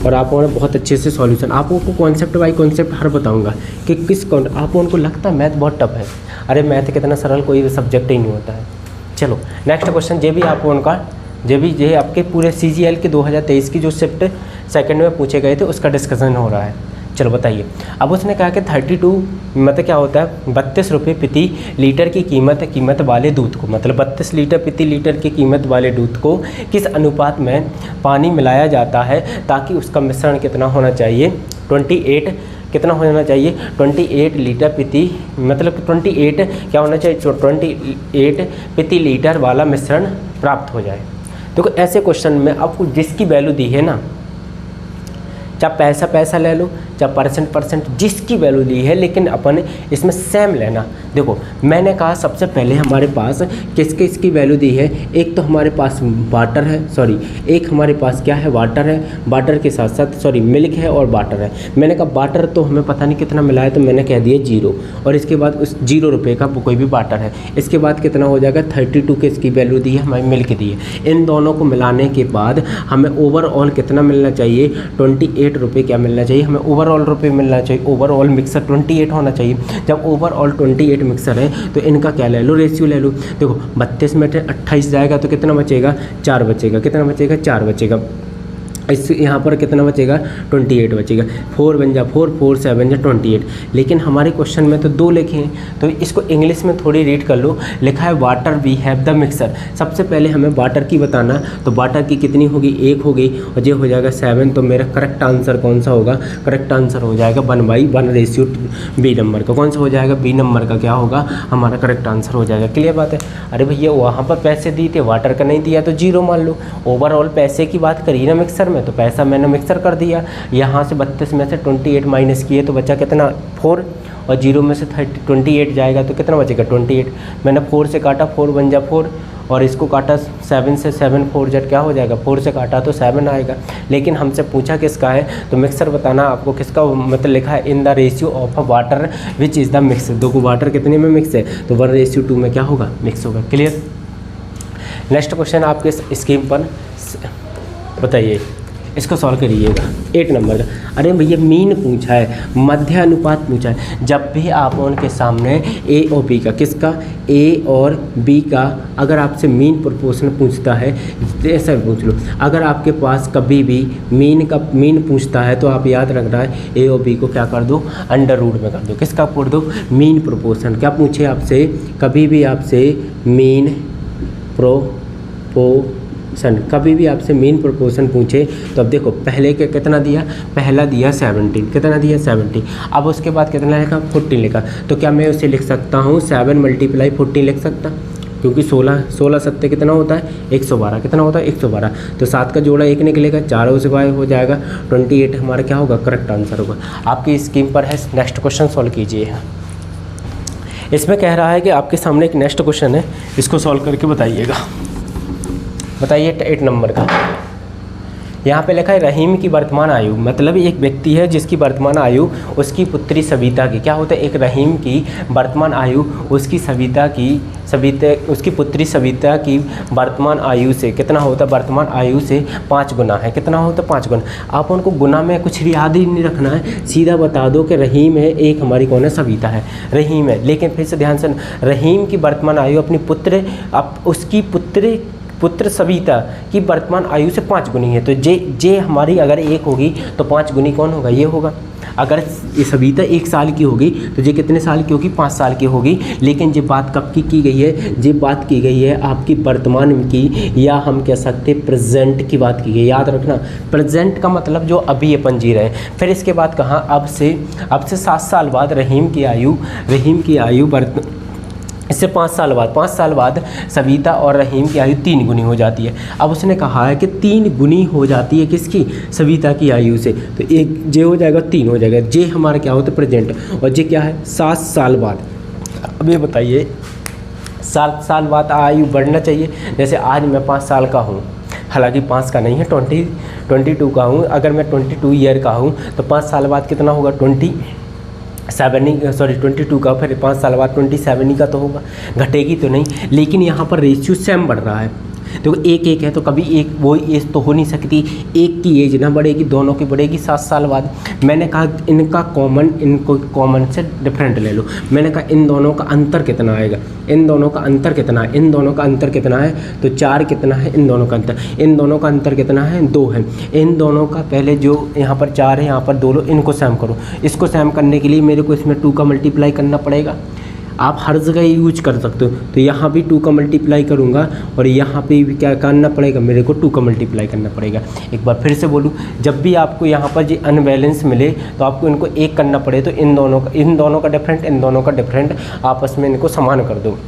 और आप उन्हें बहुत अच्छे से सॉल्यूशन, आप उनको कॉन्सेप्ट बाई कॉन्सेप्ट हर बताऊंगा कि किस आप उनको लगता है मैथ बहुत टफ है, अरे मैथ कितना सरल कोई सब्जेक्ट ही नहीं होता है। चलो नेक्स्ट क्वेश्चन, ये भी आप उनका ये आपके पूरे CGL के 2023 की जो शिफ्ट सेकंड में पूछे गए थे उसका डिस्कशन हो रहा है। चलो बताइए, अब उसने कहा कि 32 मतलब क्या होता है, 32 रुपये प्रति लीटर की कीमत वाले दूध को, मतलब 32 लीटर प्रति लीटर की कीमत वाले दूध को किस अनुपात में पानी मिलाया जाता है ताकि उसका मिश्रण कितना होना चाहिए, 28 कितना होना चाहिए, 28 लीटर प्रति, मतलब 28 क्या होना चाहिए, 28 प्रति लीटर वाला मिश्रण प्राप्त हो जाए। देखो ऐसे क्वेश्चन में आपको जिसकी वैल्यू दी है ना, चाहे पैसा ले लो, चाहे परसेंट जिसकी वैल्यू दी है, लेकिन अपन इसमें सेम लेना। देखो मैंने कहा सबसे पहले हमारे पास किसकी वैल्यू दी है, एक तो हमारे पास वाटर है, एक हमारे पास क्या है, वाटर है, वाटर के साथ साथ मिल्क है और वाटर है। मैंने कहा वाटर तो हमें पता नहीं कितना मिला है, तो मैंने कह दिया 0, और इसके बाद उस 0 रुपये का कोई भी वाटर है। इसके बाद कितना हो जाएगा, 32 की इसकी वैल्यू दी है, हमारी मिल्क दी है। इन दोनों को मिलाने के बाद हमें ओवरऑल कितना मिलना चाहिए, 28 रुपये क्या मिलना चाहिए, हमें ओवरऑल रुपये मिलना चाहिए। ओवरऑल मिक्सर 28 होना चाहिए। जब ओवरऑल 28 मिक्सर है तो इनका क्या ले लो, रेशियो ले लो। देखो 32 में 28 जाएगा तो कितना बचेगा, 4 बचेगा, कितना बचेगा, 4 बचेगा। इस यहाँ पर कितना बचेगा, 28 बचेगा। 4 बन जा 4, 4 7 जा 28। लेकिन हमारे क्वेश्चन में तो 2 लिखे हैं, तो इसको इंग्लिश में थोड़ी रीड कर लो। लिखा है water we have the mixer. सबसे पहले हमें वाटर की बताना, तो वाटर की कितनी होगी, 1 होगी, और ये हो जाएगा 7। तो मेरा करेक्ट आंसर कौन सा होगा, करेक्ट आंसर हो जाएगा 1/1 रेशियो बी नंबर का। कौन सा हो जाएगा, बी नंबर का क्या होगा, हमारा करेक्ट आंसर हो जाएगा। क्लियर बात है। अरे भैया वहाँ पर पैसे दिए थे, वाटर का नहीं दिया तो 0 मान लो। ओवरऑल पैसे की बात करी ना मिक्सर में, तो पैसा मैंने मिक्सर कर दिया। यहाँ से 32 में से 28 माइनस किए तो बचा कितना, 4, और 0 में से 28 जाएगा तो कितना बचेगा, 28। मैंने 4 से काटा, 4 बन जा 4, और इसको काटा 7 से, 7 4 जेड क्या हो जाएगा, 4 से काटा तो 7 आएगा। लेकिन हमसे पूछा किसका है, तो मिक्सर बताना आपको किसका, मतलब लिखा है in the ratio of a water which is the mix. देखो वाटर कितने में मिक्स है, तो 1:2 में क्या होगा, मिक्स होगा। क्लियर। नेक्स्ट क्वेश्चन आपके स्कीम पर बताइए, इसको सॉल्व करिएगा 8 नंबर का। अरे भैया मीन पूछा है, मध्य अनुपात पूछा है। जब भी आप उनके सामने ए और बी का, किसका, ए और बी का अगर आपसे मीन प्रोपोर्शन पूछता है, ऐसा पूछ लो। अगर आपके पास कभी भी मीन पूछता है तो आप याद रखना है ए और बी को क्या कर दो, अंडर रूट में कर दो। किसका कर दो, मीन प्रोपोर्शन। क्या पूछे आपसे, कभी भी आपसे मीन कभी भी आपसे मीन प्रोपोर्शन पूछे तो अब देखो पहले के कितना दिया, पहला दिया 17, कितना दिया 17। अब उसके बाद कितना लिखा, 14 लिखा। तो क्या मैं उसे लिख सकता हूँ 7 × 14 लिख सकता, क्योंकि 16 7 कितना होता है, 112, कितना होता है 112। तो 7 का जोड़ा 1 निकलेगा, 4 उसे हो जाएगा 28 हमारा क्या होगा, करेक्ट आंसर होगा। आपकी स्कीम पर है। नेक्स्ट क्वेश्चन सॉल्व कीजिए। इसमें कह रहा है कि आपके सामने एक नेक्स्ट क्वेश्चन है, इसको सॉल्व करके बताइएगा। बताइए 8 नंबर का। यहाँ पे लिखा है रहीम की वर्तमान आयु, मतलब एक व्यक्ति है जिसकी वर्तमान आयु उसकी पुत्री सविता की, क्या होता है, एक रहीम की वर्तमान आयु उसकी उसकी पुत्री सविता की वर्तमान आयु से कितना होता है, वर्तमान आयु से 5 गुना है। कितना होता है, 5 गुना। आप उनको गुना में कुछ भी याद ही नहीं रखना है, सीधा बता दो कि रहीम है, एक हमारी कौन है, सविता है, रहीम है। लेकिन फिर से ध्यान से, रहीम की वर्तमान आयु अपनी उसकी पुत्र सविता की वर्तमान आयु से 5 गुनी है। तो जे हमारी अगर 1 होगी तो 5 गुनी कौन होगा, ये होगा। अगर ये सविता 1 साल की होगी तो ये कितने साल की होगी, 5 साल की होगी। लेकिन ये बात कब की गई है, ये बात की गई है आपकी वर्तमान की, या हम कह सकते प्रेजेंट की बात की गई। याद रखना, प्रेजेंट का मतलब जो अभी अपन जी रहे हैं। फिर इसके बाद कहा अब से 7 साल बाद रहीम की आयु इससे 5 साल बाद सविता और रहीम की आयु 3 गुनी हो जाती है। अब उसने कहा है कि 3 गुनी हो जाती है किसकी, सविता की आयु से। तो एक जे हो जाएगा 3 हो जाएगा। जे हमारा क्या होता है, प्रेजेंट, और जे क्या है 7 साल बाद। अब ये बताइए 7 साल बाद आयु बढ़ना चाहिए। जैसे आज मैं 5 साल का हूँ, हालांकि 5 का नहीं है, 22 का हूँ। अगर मैं 22 ईयर का हूँ तो 5 साल बाद कितना होगा, 22 का। फिर 5 साल बाद 27 का तो होगा, घटेगी तो नहीं। लेकिन यहाँ पर रेशियो सेम बढ़ रहा है। देखो एक एक है तो कभी एक वो एज तो हो नहीं सकती, एक की एज ना बढ़ेगी, दोनों की बढ़ेगी 7 साल बाद। मैंने कहा इनको कॉमन से डिफरेंट ले लो। मैंने कहा इन दोनों का अंतर कितना आएगा, इन दोनों का अंतर कितना है, इन दोनों का अंतर कितना है, तो 4 कितना है इन दोनों का अंतर, इन दोनों का अंतर कितना है 2 है। इन दोनों का पहले जो यहाँ पर 4 है, यहाँ पर 2 लो, इनको सैम करो। इसको सैम करने के लिए मेरे को इसमें 2 का मल्टीप्लाई करना पड़ेगा। आप हर जगह यूज कर सकते हो, तो यहाँ भी 2 का मल्टीप्लाई करूँगा और यहाँ पे भी क्या करना पड़ेगा, मेरे को 2 का मल्टीप्लाई करना पड़ेगा। एक बार फिर से बोलूँ, जब भी आपको यहाँ पर ये अनबैलेंस मिले तो आपको इनको 1 करना पड़े, तो इन दोनों का डिफरेंट, इन दोनों का डिफरेंट आपस में इनको समान कर दो।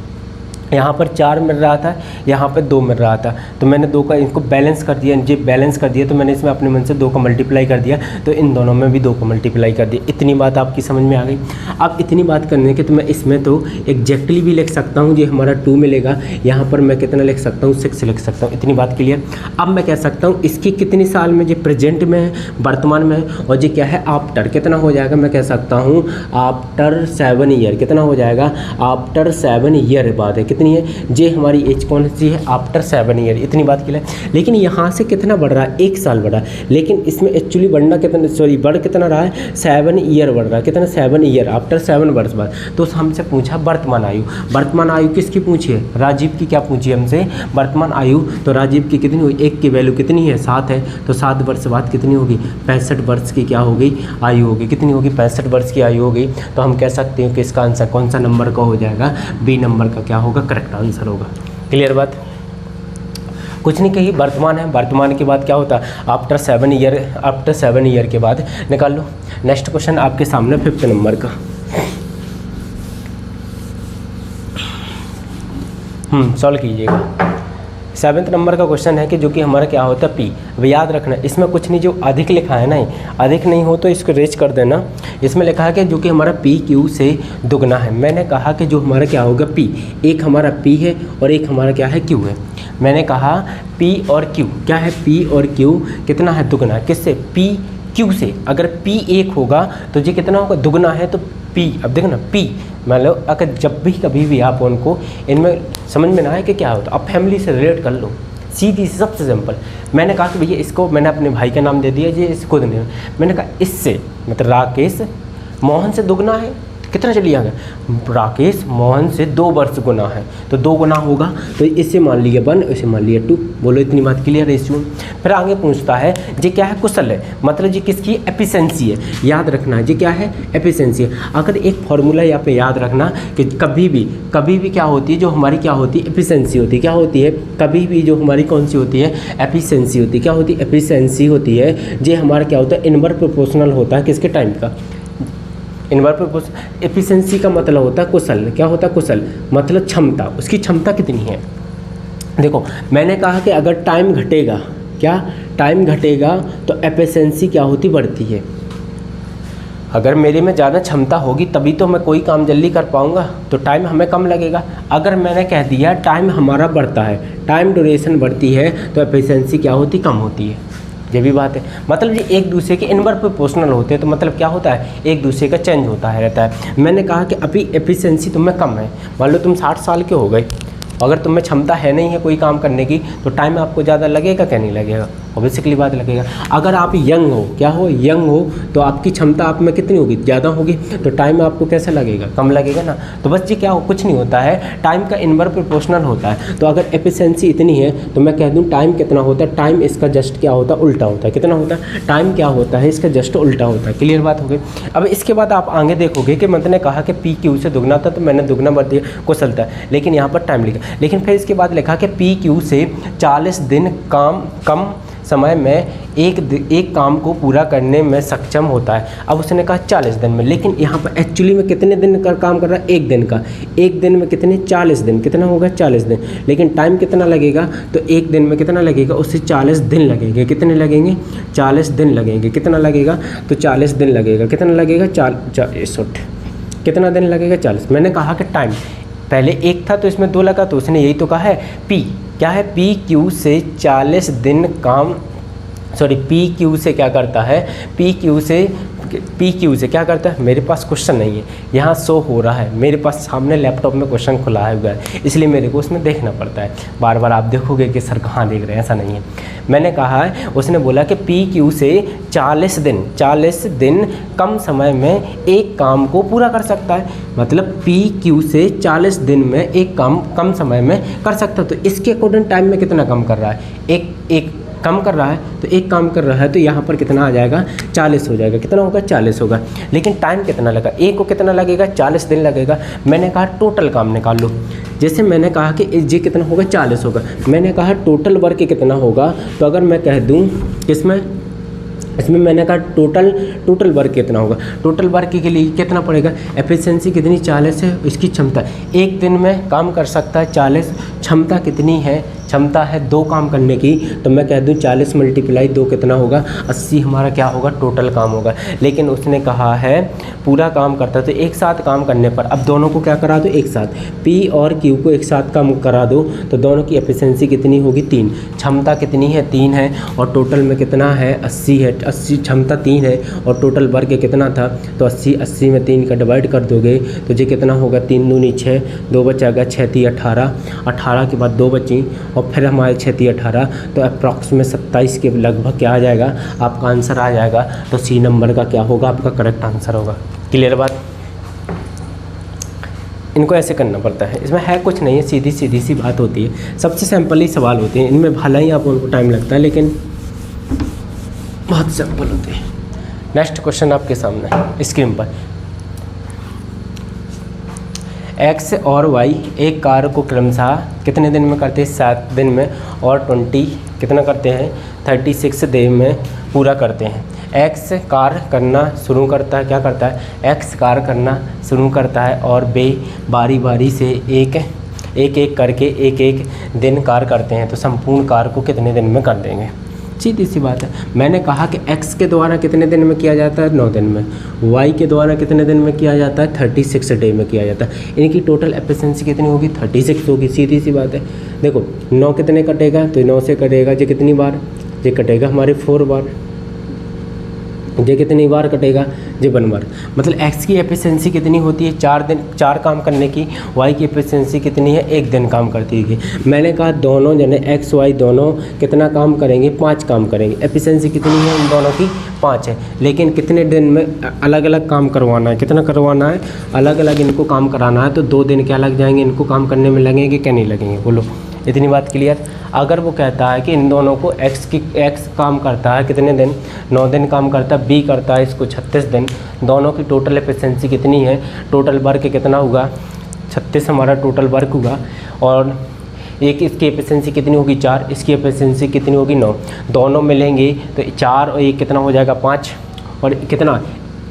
यहाँ पर 4 मिल रहा था, यहाँ पे 2 मिल रहा था, तो मैंने 2 का इनको बैलेंस कर दिया, जी बैलेंस कर दिया, तो मैंने इसमें अपने मन से 2 का मल्टीप्लाई कर दिया, तो इन दोनों में भी 2 का मल्टीप्लाई कर दिया। इतनी बात आपकी समझ में आ गई। अब इतनी बात करने के तो मैं इसमें तो एग्जैक्टली भी लिख सकता हूँ, जो हमारा 2 मिलेगा, यहाँ पर मैं कितना लिख सकता हूँ 6 लिख सकता हूँ। इतनी बात क्लियर। अब मैं कह सकता हूँ इसकी कितनी साल में, जो प्रेजेंट में है, वर्तमान में है, और जो क्या है आफ्टर कितना हो जाएगा, मैं कह सकता हूँ आफ्टर 7 ईयर कितना हो जाएगा, आफ्टर 7 ईयर बात है कितनी है, जे हमारी एज कौन सी है, आफ्टर 7 ईयर। इतनी बात क्लियर। लेकिन यहाँ से कितना बढ़ रहा है, 1 साल बढ़ा, लेकिन इसमें एक्चुअली बढ़ना कितना, सॉरी बढ़ कितना रहा है, 7 ईयर बढ़ रहा है, कितना 7 ईयर आफ्टर 7 वर्ष बाद। तो हमसे पूछा वर्तमान आयु, वर्तमान आयु किसकी पूछी है, राजीव की क्या पूछी है हमसे, वर्तमान आयु। तो राजीव की कितनी हुई, 1 की वैल्यू कितनी है 7 है, तो 7 वर्ष बाद कितनी होगी, 65 वर्ष की क्या होगी आयु होगी, कितनी होगी 65 वर्ष की आयु होगी। तो हम कह सकते हैं कि इसका आंसर कौन सा नंबर का हो जाएगा, बी नंबर का क्या होगा करेक्ट आंसर होगा। क्लियर बात, कुछ नहीं कही, वर्तमान है, वर्तमान के बाद क्या होता है आफ्टर 7 ईयर, आफ्टर 7 ईयर के बाद निकाल लो। नेक्स्ट क्वेश्चन आपके सामने 5th नंबर का, सॉल्व कीजिएगा। 7th नंबर का क्वेश्चन है कि जो कि हमारा क्या होता है पी। अब याद रखना इसमें कुछ नहीं, जो अधिक लिखा है ना, अधिक नहीं हो तो इसको रेज कर देना। इसमें लिखा है कि जो कि हमारा पी क्यू से दुगना है। मैंने कहा कि जो हमारा क्या होगा पी, एक हमारा पी है और एक हमारा क्या है क्यू है। मैंने कहा पी और क्यू क्या है, पी और क्यू कितना है दुगना, किससे, पी क्यू से। अगर पी 1 होगा तो ये कितना होगा दुगना है, तो पी, अब देखो ना पी मतलब अगर जब भी कभी भी आप उनको इनमें समझ में ना आए कि क्या होता है, अब फैमिली से रिलेट कर लो, सीधी सबसे सिंपल। मैंने कहा कि भैया इसको, मैंने अपने भाई का नाम दे दिया, ये इसको देने, मैंने कहा इससे मतलब राकेश मोहन से दुगना है, कितना चलिए आ गया, राकेश मोहन से 2 वर्ष गुना है, तो 2 गुना होगा, तो इससे मान लिया 1, इसे मान लिया 2। बोलो इतनी बात क्लियर है इसमें। फिर आगे पूछता है ये क्या है, कुशल है, मतलब ये किसकी एफिशिएंसी है। याद रखना ये क्या है, एफिशिएंसी है। अगर एक फॉर्मूला यहाँ पे याद रखना कि कभी भी क्या होती है, जो हमारी क्या होती है एफिशिएंसी होती है, क्या होती है, कभी भी जो हमारी कौन सी होती है एफिशिएंसी होती है, क्या होती है एफिशिएंसी होती है, ये हमारा क्या होता है इनवर्स प्रोपोर्शनल होता है किसके टाइम का, इनवर्स प्रोपोर्शनल। एफिशिएंसी का मतलब होता है कुशल, क्या होता है कुशल मतलब क्षमता, उसकी क्षमता कितनी है। देखो मैंने कहा कि अगर टाइम घटेगा, क्या टाइम घटेगा तो एफिशिएंसी क्या होती बढ़ती है। अगर मेरे में ज़्यादा क्षमता होगी तभी तो मैं कोई काम जल्दी कर पाऊँगा, तो टाइम हमें कम लगेगा। अगर मैंने कह दिया टाइम हमारा बढ़ता है, टाइम ड्यूरेशन बढ़ती है, तो एफिशिएंसी क्या होती कम होती है। ये भी बात है, मतलब ये एक दूसरे के इनवर्स प्रोपोर्शनल होते हैं, तो मतलब क्या होता है एक दूसरे का चेंज होता है रहता है। मैंने कहा कि अभी एफिशिएंसी तुम्हें कम है, मान लो तुम 60 साल के हो गए, अगर तुम्हें क्षमता है नहीं है कोई काम करने की, तो टाइम आपको ज़्यादा लगेगा क्या नहीं लगेगा, ऑब्वियसली बात लगेगा। अगर आप यंग हो, क्या हो यंग हो, तो आपकी क्षमता आप में कितनी होगी ज़्यादा होगी, तो टाइम आपको कैसा लगेगा कम लगेगा ना। तो बस ये क्या हो कुछ नहीं होता है, टाइम का इनवर्स प्रोपोर्शनल होता है। तो अगर एफिशिएंसी इतनी है तो मैं कह दूँ टाइम कितना होता है, टाइम इसका जस्ट क्या होता है उल्टा होता है। कितना होता है टाइम क्या होता है इसका जस्ट उल्टा होता है। क्लियर बात हो गई। अब इसके बाद आप आगे देखोगे कि मैंने कहा कि पी क्यू से दुगना था, तो मैंने दुगना बढ़ दिया कुशलता, लेकिन यहाँ पर टाइम लिखा, लेकिन फिर इसके बाद लिखा कि पी क्यू से 40 दिन कम समय में एक काम को पूरा करने में सक्षम होता है। अब उसने कहा 40 दिन में, लेकिन यहाँ पर एक्चुअली में कितने दिन का काम कर रहा है, 1 दिन का। 1 दिन में कितने 40 दिन, कितना होगा 40 दिन, लेकिन टाइम कितना लगेगा, तो 1 दिन में कितना लगेगा उससे 40 दिन लगेंगे। कितने लगेंगे 40 दिन लगेंगे। कितना लगेगा तो 40 दिन लगेगा। कितना लगेगा कितना दिन लगेगा 40। मैंने कहा कि टाइम पहले 1 था तो इसमें 2 लगा, तो उसने यही तो कहा है पी क्या है, पी क्यू से 40 दिन काम सॉरी पी क्यू से क्या करता है, पी क्यू से क्या करता है, मेरे पास क्वेश्चन नहीं है, यहाँ शो हो रहा है मेरे पास सामने लैपटॉप में क्वेश्चन खुला हुआ है, इसलिए मेरे को उसमें देखना पड़ता है। बार बार आप देखोगे कि सर कहाँ देख रहे हैं, ऐसा नहीं है। मैंने कहा है, उसने बोला कि पी क्यू से 40 दिन कम समय में एक काम को पूरा कर सकता है। मतलब पी क्यू से 40 दिन में एक काम कम समय में कर सकता है, तो इसके अकॉर्डिंग टाइम में कितना कम कर रहा है, एक कम कर रहा है, तो एक काम कर रहा है, तो यहाँ पर कितना आ जाएगा, 40 हो जाएगा। कितना होगा, 40 होगा। लेकिन टाइम कितना लगा, एक को कितना लगेगा, 40 दिन लगेगा। मैंने कहा टोटल काम निकाल लो। जैसे मैंने कहा कि ये कितना होगा, 40 होगा। मैंने कहा टोटल वर्क कितना होगा, तो अगर मैं कह दूँ इसमें मैंने कहा टोटल वर्क कितना होगा। टोटल वर्क के लिए कितना पड़ेगा, एफिशिएंसी कितनी, 40 है, इसकी क्षमता एक दिन में काम कर सकता है 40, क्षमता कितनी है, क्षमता है 2 काम करने की, तो मैं कह दूं 40 × 2 कितना होगा, 80 हमारा क्या होगा, टोटल काम होगा। लेकिन उसने कहा है पूरा काम करता है, तो एक साथ काम करने पर अब दोनों को क्या करा दो, एक साथ पी और क्यू को एक साथ काम करा दो, तो दोनों की एफिशिएंसी कितनी होगी, 3, क्षमता कितनी है, 3 है, और टोटल में कितना है, 80 है। 80 क्षमता 3 है और टोटल वर्क कितना था, तो 80 में 3 का डिवाइड कर दोगे तो ये कितना होगा, 3 दूनी 6, 2 बचाएगा, 6 × 18, 18 के बाद 2 बची और फिर हमारे 6 × 18, तो अप्रॉक्स में 27 के लगभग क्या आ जाएगा, आपका आंसर आ जाएगा। तो सी नंबर का क्या होगा, आपका करेक्ट आंसर होगा। क्लियर बात। इनको ऐसे करना पड़ता है, इसमें है कुछ नहीं है, सीधी सी बात होती है, सबसे सिंपल ही सवाल होते हैं। इनमें भला ही आप उनको टाइम लगता है, लेकिन बहुत सिंपल होते हैं। नेक्स्ट क्वेश्चन आपके सामने स्क्रीन पर, एक्स और वाई एक कार्य को क्रमशः कितने दिन में करते हैं, 7 दिन में, और 20 कितना करते हैं, 36 दिन में पूरा करते हैं। एक्स कार्य करना शुरू करता है, क्या करता है, एक्स कार्य करना शुरू करता है और वे बारी बारी से एक करके एक दिन कार्य करते हैं, तो संपूर्ण कार्य को कितने दिन में कर देंगे। सीधी सी बात है। मैंने कहा कि x के द्वारा कितने दिन में किया जाता है, 9 दिन में, y के द्वारा कितने दिन में किया जाता है, 36 डे में किया जाता है। इनकी टोटल एफिशिएंसी कितनी होगी, 36 होगी। सीधी सी बात है। देखो 9 कितने कटेगा, तो 9 से कटेगा, ये कितनी बार, ये कटेगा हमारे 4 बार, ये कितनी बार कटेगा, ये 1 बार। मतलब x की एफिशिएंसी कितनी होती है, 4 काम करने की, y की एफिशिएंसी कितनी है, 1 दिन काम करती है। मैंने कहा दोनों जने x y दोनों कितना काम करेंगे, 5 काम करेंगे। एफिशिएंसी कितनी है इन दोनों की, 5 है। लेकिन कितने दिन में अलग अलग काम करवाना है, कितना करवाना है, अलग अलग इनको काम कराना है, तो 2 दिन क्या लग जाएंगे, इनको काम करने में लगेंगे क्या नहीं लगेंगे, बोलो। इतनी बात क्लियर। अगर वो कहता है कि इन दोनों को x काम करता है कितने दिन, 9 दिन काम करता है, b करता है इसको 36 दिन, दोनों की टोटल एफिशिएंसी कितनी है, टोटल वर्क कितना होगा, 36 हमारा टोटल वर्क होगा, और एक इसकी एफिशिएंसी कितनी होगी, 4, इसकी एफिशिएंसी कितनी होगी, 9, दोनों मिलेंगे तो 4 और 1 कितना हो जाएगा, 5, और कितना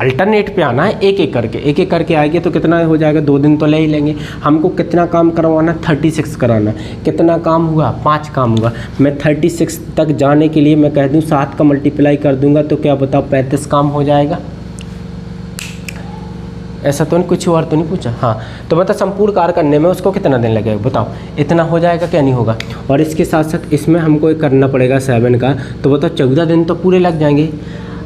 अल्टरनेट पे आना है, एक एक करके आएंगे तो कितना हो जाएगा, 2 दिन तो ले ही लेंगे। हमको कितना काम करवाना, 36 कराना। कितना काम हुआ, 5 काम हुआ। मैं 36 तक जाने के लिए मैं कह दूं 7 का मल्टीप्लाई कर दूंगा, तो क्या बताओ 35 काम हो जाएगा। ऐसा तो नहीं, कुछ और तो नहीं पूछा। हाँ, तो मतलब संपूर्ण कार्य करने में उसको कितना दिन लगेगा, बताओ, इतना हो जाएगा क्या नहीं होगा। और इसके साथ साथ इसमें हमको एक करना पड़ेगा 7 का, तो बताओ 14 दिन तो पूरे लग जाएंगे।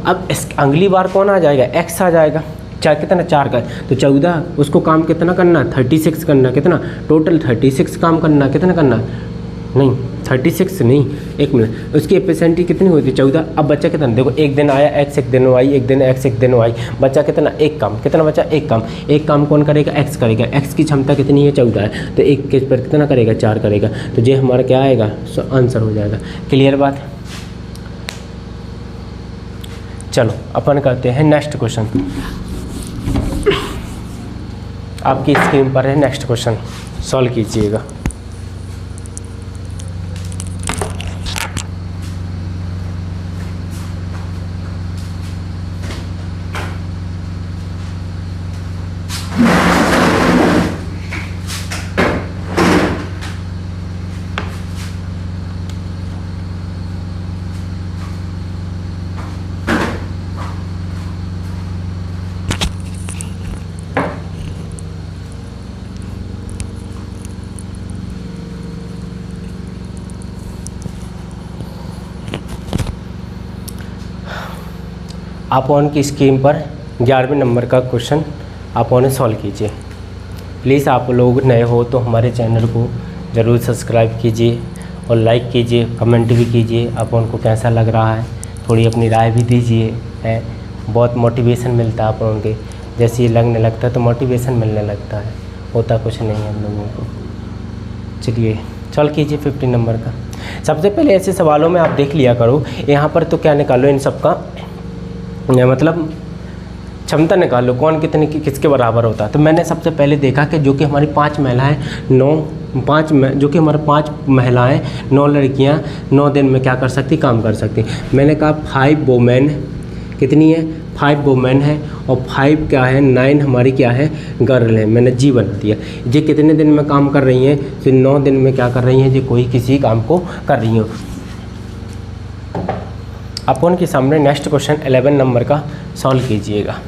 अब इस अगली बार कौन आ जाएगा, x आ जाएगा, कितना 4 का, तो 14, उसको काम कितना करना, 36 करना, कितना टोटल 36 काम करना, कितना करना, नहीं 36 नहीं, 1 मिनट, उसकी एफिशिएंसी कितनी होती है, 14। अब बच्चा कितना, देखो 1 दिन आया x, 1 दिन y, 1 दिन x, 1 दिन y, बच्चा कितना, 1 काम, कितना बचा, 1 काम। 1 काम कौन करेगा, x करेगा। x की क्षमता कितनी है, 14 है, तो 1 के पर कितना करेगा, 4 करेगा, तो ये हमारा क्या आएगा, आंसर हो जाएगा। क्लियर बात। चलो अपन करते हैं नेक्स्ट क्वेश्चन। आपकी स्क्रीन पर है नेक्स्ट क्वेश्चन, सॉल्व कीजिएगा। आप ऑन की स्क्रीन पर 11वें नंबर का क्वेश्चन आप उन्हें सॉल्व कीजिए। प्लीज़ आप लोग नए हो तो हमारे चैनल को ज़रूर सब्सक्राइब कीजिए और लाइक कीजिए, कमेंट भी कीजिए आप उनको कैसा लग रहा है, थोड़ी अपनी राय भी दीजिए। है बहुत मोटिवेशन मिलता है आप उनके, जैसे ये लगने लगता है तो मोटिवेशन मिलने लगता है, होता कुछ नहीं है हम लोगों को। चलिए सॉल्व कीजिए 15 नंबर का। सबसे पहले ऐसे सवालों में आप देख लिया करो, यहाँ पर तो क्या निकालो इन सब का मतलब क्षमता निकालो, कौन कितने किसके बराबर होता है। तो मैंने सबसे पहले देखा कि जो कि हमारी 5 महिलाएं जो कि हमारे 5 महिलाएं 9 लड़कियां 9 दिन में क्या कर सकती, काम कर सकती। मैंने कहा 5 वोमेन कितनी है, 5 वोमेन है और 5 क्या है 9 हमारी क्या है गर्ल है। मैंने जी बना दिया। ये कितने दिन में काम कर रही हैं, तो 9 दिन में क्या कर रही हैं, ये कोई किसी काम को कर रही हो। अपन के सामने नेक्स्ट क्वेश्चन 11 नंबर का सॉल्व कीजिएगा।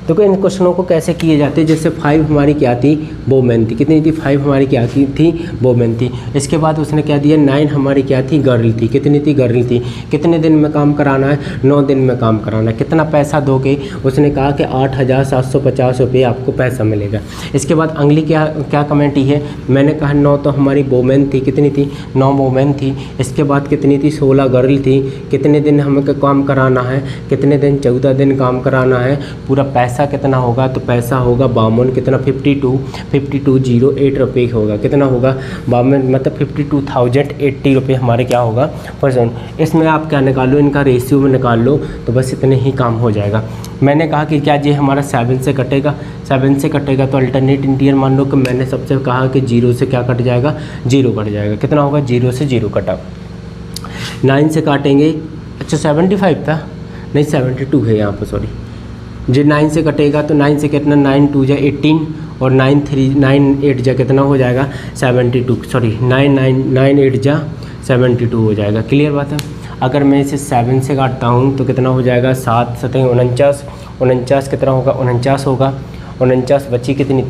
देखो इन क्वेश्चनों को कैसे किए जाते हैं। जैसे 5 हमारी क्या थी, वोमेन थी, कितनी थी 5 हमारी क्या थी, वोमेन थी। इसके बाद उसने क्या दिया 9 हमारी क्या थी, गर्ल थी, कितनी थी, गर्ल थी। कितने दिन में काम कराना है, 9 दिन में काम कराना है। कितना पैसा दोगे, उसने कहा कि 8,750 रुपये आपको पैसा मिलेगा। इसके बाद अगली क्या कमेंटी है, मैंने कहा 9 तो हमारी वोमेन थी, कितनी थी 9 वोमेन थी। इसके बाद कितनी थी 16 गर्ल थी। कितने दिन हमें काम कराना है, कितने दिन 14 दिन काम कराना है। पूरा पैसा कितना होगा, तो पैसा होगा 52 कितना 5208 रुपये होगा। कितना होगा 52 मतलब 52,080 रुपये हमारे क्या होगा परसेंट। इसमें आप क्या निकालो, इनका रेशियो में निकाल लो तो बस इतने ही काम हो जाएगा। मैंने कहा कि क्या ये हमारा 7 से कटेगा, 7 से कटेगा तो अल्टरनेट इंटीरियर मान लो कि मैंने सबसे कहा कि 0 से क्या कट जाएगा, 0 कट जाएगा। कितना होगा 0 से 0 कटा। 9 से काटेंगे, अच्छा 75 था नहीं 72 है यहाँ पर, सॉरी। जो 9 से कटेगा तो 9 से कितना 9 2 जा 18 और 9 8 जा कितना हो जाएगा 72, सॉरी 9 8 जा 72 हो जाएगा। क्लियर बात है। अगर मैं इसे 7 से काटता हूँ तो कितना हो जाएगा 7 7 49 कितना होगा 49 होगा। 49 बची कितनी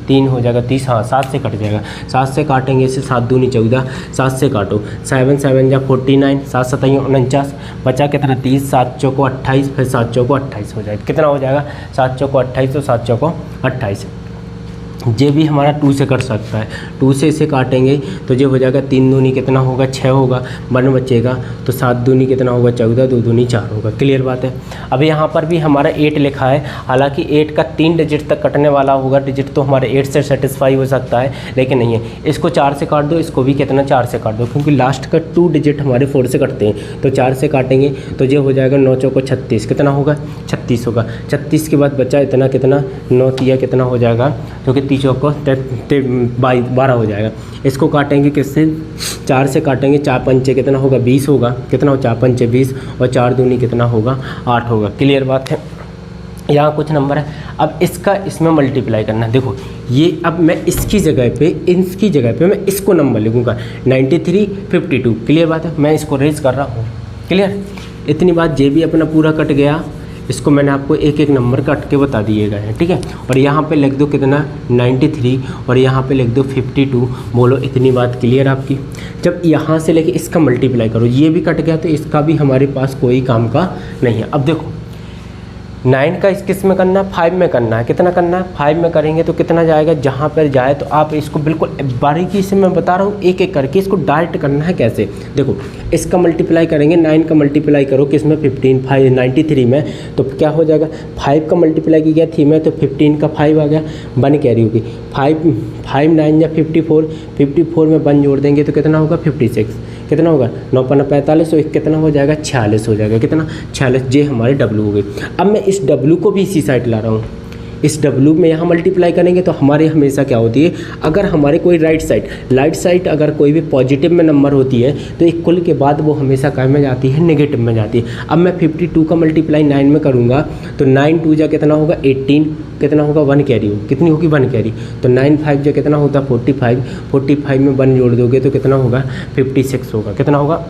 3 हो जाएगा 30, हाँ 7 से कट जाएगा। 7 से काटेंगे इसे 7 दूनी 14, 7 से काटो 7 7 जा 49, 7 7 49, बचा कितना 30, 7 चौको 28, फिर 7 चौको 28 हो जाएगा। कितना हो जाएगा 7 चौको 28 तो 7 चौको 28। ये भी हमारा 2 से कट सकता है। 2 से इसे काटेंगे तो ये हो जाएगा 3 दूनी कितना होगा 6 होगा, 1 बचेगा तो 7 दूनी कितना होगा 14, 2 दूनी 4 होगा। क्लियर बात है। अब यहाँ पर भी हमारा 8 लिखा है, हालांकि 8 का 3 डिजिट तक कटने वाला होगा। डिजिट तो हमारे 8 से सेटिस्फाई हो सकता है लेकिन नहीं है। इसको 4 से काट दो, इसको भी कितना 4 से काट दो, क्योंकि लास्ट का 2 डिजिट हमारे 4 से कटते हैं। तो 4 से काटेंगे तो ये हो जाएगा 9 चौको 36, कितना होगा 36 होगा। 36 के बाद बचा इतना कितना 9 तिया कितना हो जाएगा, तो कि 30 चौको 12 हो जाएगा। इसको काटेंगे किससे 4 से काटेंगे, 4 पंचे कितना होगा 20 होगा। कितना हो 4 पंचे 20 और 4 दूनी कितना होगा 8 होगा। क्लियर बात है। यहाँ कुछ नंबर है, अब इसका इसमें मल्टीप्लाई करना है। देखो ये अब मैं इसकी जगह पे मैं इसको नंबर लिखूँगा 93 52। क्लियर बात है। मैं इसको रेज कर रहा हूँ। क्लियर, इतनी बात ये भी अपना पूरा कट गया। इसको मैंने आपको एक एक नंबर कट के बता दिएगा है, ठीक है। और यहाँ पे लिख दो कितना 93 और यहाँ पे लिख दो 52। बोलो इतनी बात क्लियर आपकी। जब यहाँ से लेके इसका मल्टीप्लाई करो, ये भी कट गया तो इसका भी हमारे पास कोई काम का नहीं है। अब देखो 9 का किस में करना है, 5 में करना है। कितना करना है 5 में करेंगे तो कितना जाएगा, जहाँ पर जाए तो आप इसको बिल्कुल बारीकी से मैं बता रहा हूँ एक एक करके इसको डायरेक्ट करना है। कैसे, देखो इसका मल्टीप्लाई करेंगे, 9 का मल्टीप्लाई करो किस में 93 में, तो क्या हो जाएगा 5 का मल्टीप्लाई किया 3 में तो 15 का 5 आ गया, 1 कैरी होगी। 5 9 या 54 में 1 जोड़ देंगे तो कितना होगा 56। कितना होगा 9 5 45 तो कितना हो जाएगा 46 हो जाएगा। कितना 46, ये हमारे डब्लू हो गई। अब मैं इस डब्लू को भी इसी साइड ला रहा हूँ। इस डब्लू में यहाँ मल्टीप्लाई करेंगे तो हमारे हमेशा क्या होती है, अगर हमारे कोई राइट साइड अगर कोई भी पॉजिटिव में नंबर होती है तो एक कुल के बाद वो हमेशा क्या में जाती है, नेगेटिव में जाती है। अब मैं 52 का मल्टीप्लाई 9 में करूँगा तो 9 2 जा कितना होगा 18, कितना होगा 1 कैरी हो, कितनी होगी 1 कैरी। तो 9 5 जा कितना होता 45 में 1 जोड़ दोगे तो कितना होगा 56 होगा। कितना होगा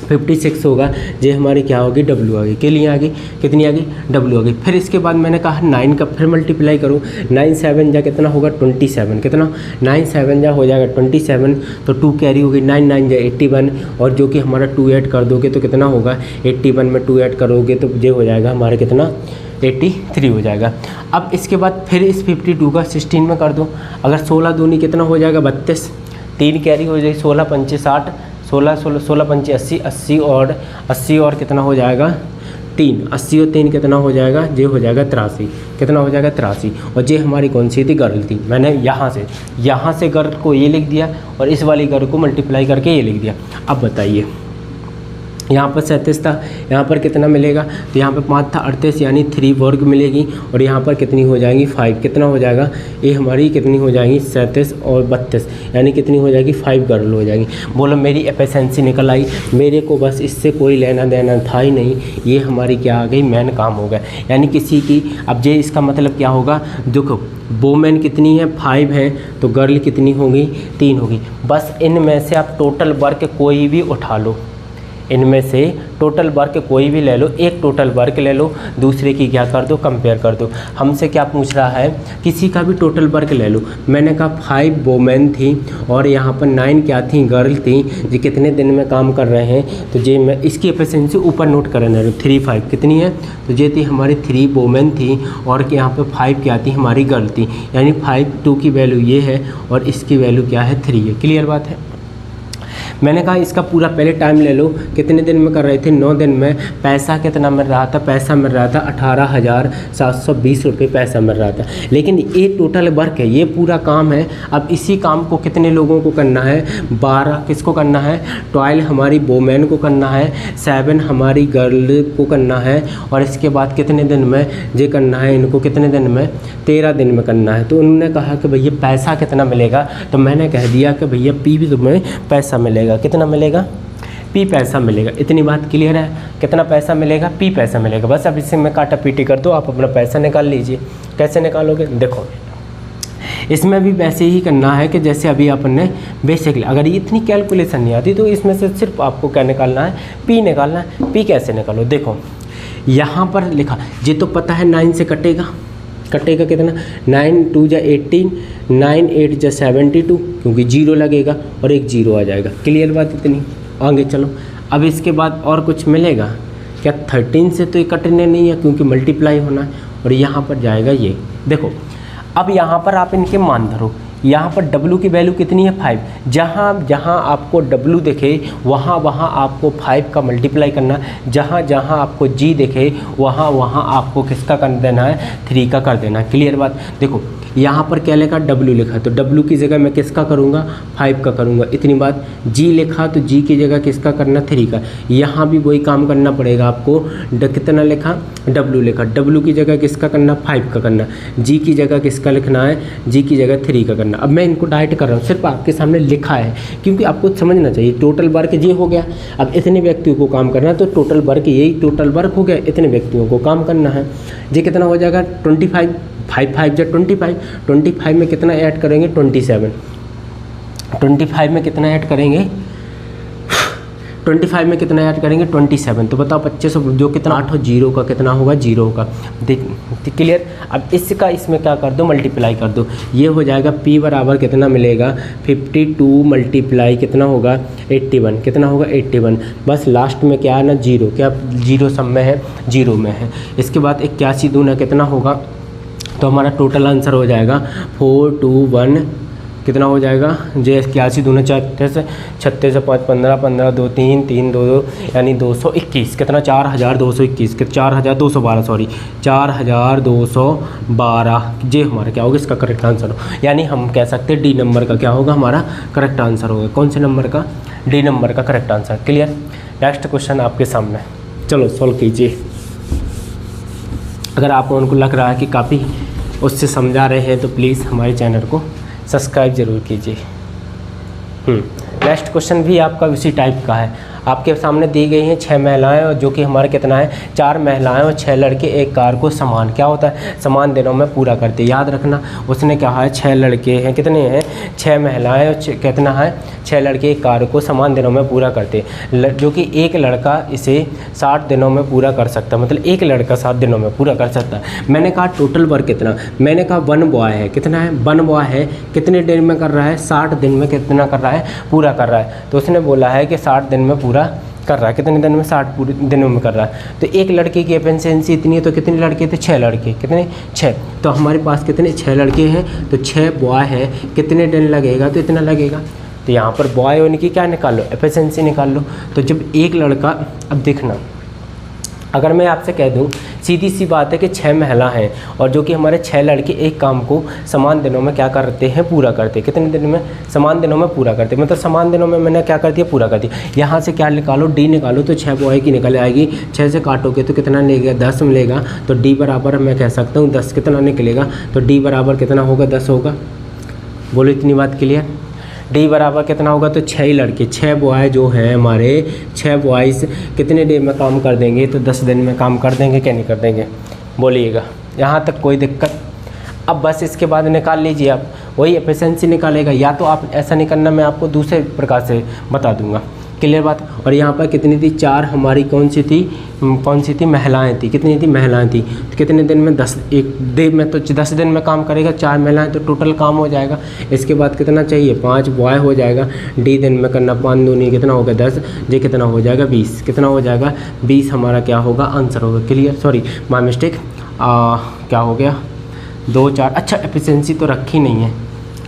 56 होगा, ये हमारी क्या होगी W आ गई, के लिए आ गई, कितनी आ गई W आ गई। फिर इसके बाद मैंने कहा 9 का फिर मल्टीप्लाई करूँ, 9 7 जा कितना होगा 27, कितना 9 7 जा हो जाएगा 27, तो 2 कैरी होगी, 9 9 जा 81, और जो कि हमारा 2 ऐड कर दोगे तो कितना होगा 81 में 2 ऐड करोगे तो ये हो जाएगा हमारे कितना 83 हो जाएगा। अब इसके बाद फिर इस 52 का 16 में कर दो, अगर 16 दूनी कितना हो जाएगा 32, 3 कैरी हो जाएगी, 16 पंचे 60, 16 पंचे 80, 80 और कितना हो जाएगा 3, 80 और 3 कितना हो जाएगा, ये हो जाएगा 83, कितना हो जाएगा 83, और ये हमारी कौन सी थी गर्ल थी। मैंने यहाँ से गर्ल को ये लिख दिया और इस वाली गर्ल को मल्टीप्लाई करके ये लिख दिया। अब बताइए यहाँ पर 37 था, यहाँ पर कितना मिलेगा, तो यहाँ पर 5 था 38 यानी 3 वर्ग मिलेगी, और यहाँ पर कितनी हो जाएंगी 5, कितना हो जाएगा ये हमारी कितनी हो जाएंगी 37 और 32 यानी कितनी हो जाएगी 5 गर्ल हो जाएगी। बोलो मेरी एफिशिएंसी निकल आई, मेरे को बस इससे कोई लेना देना था ही नहीं, ये हमारी क्या आ गई मैन काम हो गया। यानी किसी की अब ये इसका मतलब क्या होगा, देखो वोमेन कितनी है 5 है, तो गर्ल कितनी होगी 3 होगी। बस इनमें से आप टोटल वर्क कोई भी उठा लो, इनमें से टोटल वर्क कोई भी ले लो, एक टोटल वर्क ले लो, दूसरे की क्या कर दो कंपेयर कर दो। हमसे क्या पूछ रहा है, किसी का भी टोटल वर्क ले लो। मैंने कहा 5 वोमेन थी और यहाँ पर 9 क्या थी गर्ल थी, जी कितने दिन में काम कर रहे हैं, तो ये मैं इसकी एफिशिएंसी ऊपर नोट करना है। 3 5 कितनी है, तो ये थी हमारी 3 वोमेन थी और यहाँ पर 5 क्या थी हमारी गर्ल थी, यानी 5 2 की वैल्यू ये है और इसकी वैल्यू क्या है 3 है। क्लियर बात है। मैंने कहा इसका पूरा पहले टाइम ले लो, कितने दिन में कर रहे थे 9 दिन में। पैसा कितना मिल रहा था, पैसा मिल रहा था 18,720 रुपये पैसा मिल रहा था। लेकिन ये टोटल वर्क है, ये पूरा काम है। अब इसी काम को कितने लोगों को करना है, 12 किसको करना है, 12 हमारी वोमेन को करना है, 7 हमारी गर्ल को करना है, और इसके बाद कितने दिन में ये करना है, इनको कितने दिन में 13 दिन में करना है। तो उन्होंने कहा कि भैया पैसा कितना मिलेगा, तो मैंने कह दिया कि भैया पी भी तुम्हें पैसा मिलेगा, कितना मिलेगा पी पैसा मिलेगा। इतनी बात क्लियर है, कितना पैसा मिलेगा पी पैसा मिलेगा। बस अब इससे मैं काटा पीटी कर दो, आप अपना पैसा निकाल लीजिए। कैसे निकालोगे, देखो इसमें भी वैसे ही करना है कि जैसे अभी अपन ने बेसिकली, अगर इतनी कैलकुलेशन नहीं आती तो इसमें से सिर्फ आपको क्या निकालना है, पी निकालना है। पी कैसे निकालो, देखो यहाँ पर लिखा, ये तो पता है 9 से कटेगा कितना, 9 2 जा 18, 9 8 जा 72, क्योंकि 0 लगेगा और एक 0 आ जाएगा। क्लियर बात इतनी, आगे चलो। अब इसके बाद और कुछ मिलेगा क्या, 13 से तो ये कटने नहीं है क्योंकि मल्टीप्लाई होना है, और यहाँ पर जाएगा ये। देखो अब यहाँ पर आप इनके मान धरो, यहाँ पर W की वैल्यू कितनी है 5, जहाँ आपको W दिखे वहाँ आपको 5 का मल्टीप्लाई करना, जहाँ आपको G दिखे वहाँ आपको किसका कर देना है, 3 का कर देना है। क्लियर बात। देखो यहाँ पर क्या लिखा, W लिखा, तो W की जगह मैं किसका करूँगा, 5 का करूँगा। इतनी बात। G लिखा तो G की जगह किसका करना, 3 का। यहाँ भी वही काम करना पड़ेगा आपको। कितना लिखा, W लिखा, W की जगह किसका करना, 5 का करना। G की जगह किसका लिखना है, G की जगह 3 का करना। अब मैं इनको डायरेक्ट कर रहा हूँ, सिर्फ आपके सामने लिखा है क्योंकि आपको समझना चाहिए। टोटल वर्क ये हो गया, अब इतने व्यक्तियों को काम करना है तो टोटल वर्क, यही टोटल वर्क हो गया, इतने व्यक्तियों को काम करना है। ये कितना हो जाएगा 25, 5 5 जा 25, 25 में कितना ऐड करेंगे 27, 25 में कितना ऐड करेंगे 25 में कितना ऐड करेंगे 27। तो बताओ 25 जो कितना 8 और 0 का कितना होगा, 0 का। क्लियर। अब इसका इसमें क्या कर दो, मल्टीप्लाई कर दो। ये हो जाएगा P बराबर कितना मिलेगा 52 मल्टीप्लाई कितना होगा 81, कितना होगा 81। बस लास्ट में क्या है ना 0, क्या 0 सब में है, 0 में है। इसके बाद 81 दूना कितना होगा, तो हमारा टोटल आंसर हो जाएगा 421 कितना हो जाएगा, जे 81 दूना 36, 36 5 15 15 2 3 3 2 2 यानी 221, कितना 4221, 4212 सॉरी 4212। जे हमारा क्या होगा, इसका करेक्ट आंसर हो। यानी हम कह सकते हैं डी नंबर का क्या होगा, हमारा करेक्ट आंसर होगा। कौन से नंबर का, डी नंबर का correct answer. Clear. Next question आपके सामने, चलो सॉल्व कीजिए। अगर आपको उनको लग रहा है कि काफ़ी उससे समझा रहे हैं तो प्लीज़ हमारे चैनल को सब्सक्राइब ज़रूर कीजिए। नेक्स्ट क्वेश्चन भी आपका उसी टाइप का है। आपके सामने दी गई हैं 6 महिलाएं और जो कि हमारा कितना है 4 महिलाएं और 6 लड़के एक कार को समान क्या होता है समान दिनों में पूरा करते। याद रखना उसने कहा है 6 लड़के हैं, कितने हैं 6 महिलाएं और कितना है 6 लड़के एक कार को समान दिनों में पूरा करते, जो कि एक लड़का इसे 60 दिनों में पूरा कर सकता है, मतलब एक लड़का 60 दिनों में पूरा कर सकता है। मैंने कहा टोटल वर्क कितना, मैंने कहा 1 बॉय है, कितना है 1 बॉय है, कितने दिन में कर रहा है 60 दिन में कितना कर रहा है पूरा कर रहा है। तो उसने बोला है कि 60 दिन में पूरा कर रहा है, कितने दिन में 60 पूरे दिनों में कर रहा है। तो एक लड़के की एफिशिएंसी इतनी है, तो कितने लड़के थे 6 लड़के, कितने 6, तो हमारे पास कितने 6 लड़के हैं, तो 6 बॉय है, कितने दिन लगेगा तो इतना लगेगा। तो यहाँ पर बॉय होने की क्या निकाल लो एफिशिएंसी निकाल लो। तो जब एक लड़का, अब देखना अगर मैं आपसे कह दूं सीधी सी बात है कि 6 महिला हैं और जो कि हमारे 6 लड़के एक काम को समान दिनों में क्या करते हैं पूरा करते हैं, कितने दिन में समान दिनों में पूरा करते हैं, मतलब समान दिनों में मैंने क्या कर दिया पूरा कर दिया। यहाँ से क्या निकालो डी निकालो, तो 6 बॉय की निकल आएगी, 6 से काटोगे तो कितना निकलेगा 10 मिलेगा। तो डी बराबर मैं कह सकता हूँ 10 कितना निकलेगा, तो डी बराबर कितना होगा 10 होगा। बोलो इतनी बात क्लियर। डी बराबर कितना होगा, तो 6 लड़के 6 बॉय जो हैं हमारे 6 बॉयज़ कितने दिन में काम कर देंगे, तो 10 दिन में काम कर देंगे, क्या नहीं कर देंगे बोलिएगा। यहाँ तक कोई दिक्कत। अब बस इसके बाद निकाल लीजिए आप, वही एफिशिएंसी निकालेगा, या तो आप ऐसा नहीं करना, मैं आपको दूसरे प्रकार से बता दूंगा, क्लियर बात। और यहाँ पर कितनी थी 4 हमारी कौन सी थी महिलाएं थी, कितनी थी महिलाएं थी, तो कितने दिन में 10 एक दिन में, तो 10 दिन में काम करेगा 4 महिलाएं, तो टोटल काम हो जाएगा। इसके बाद कितना चाहिए 5 बॉय हो जाएगा, डी दिन में करना 5 दूनी कितना होगा 10, जे कितना हो जाएगा 20, कितना हो जाएगा 20 हमारा क्या होगा आंसर होगा। क्लियर, सॉरी माय मिस्टेक, क्या हो गया 2 4, अच्छा एफिशिएंसी तो रखी नहीं है,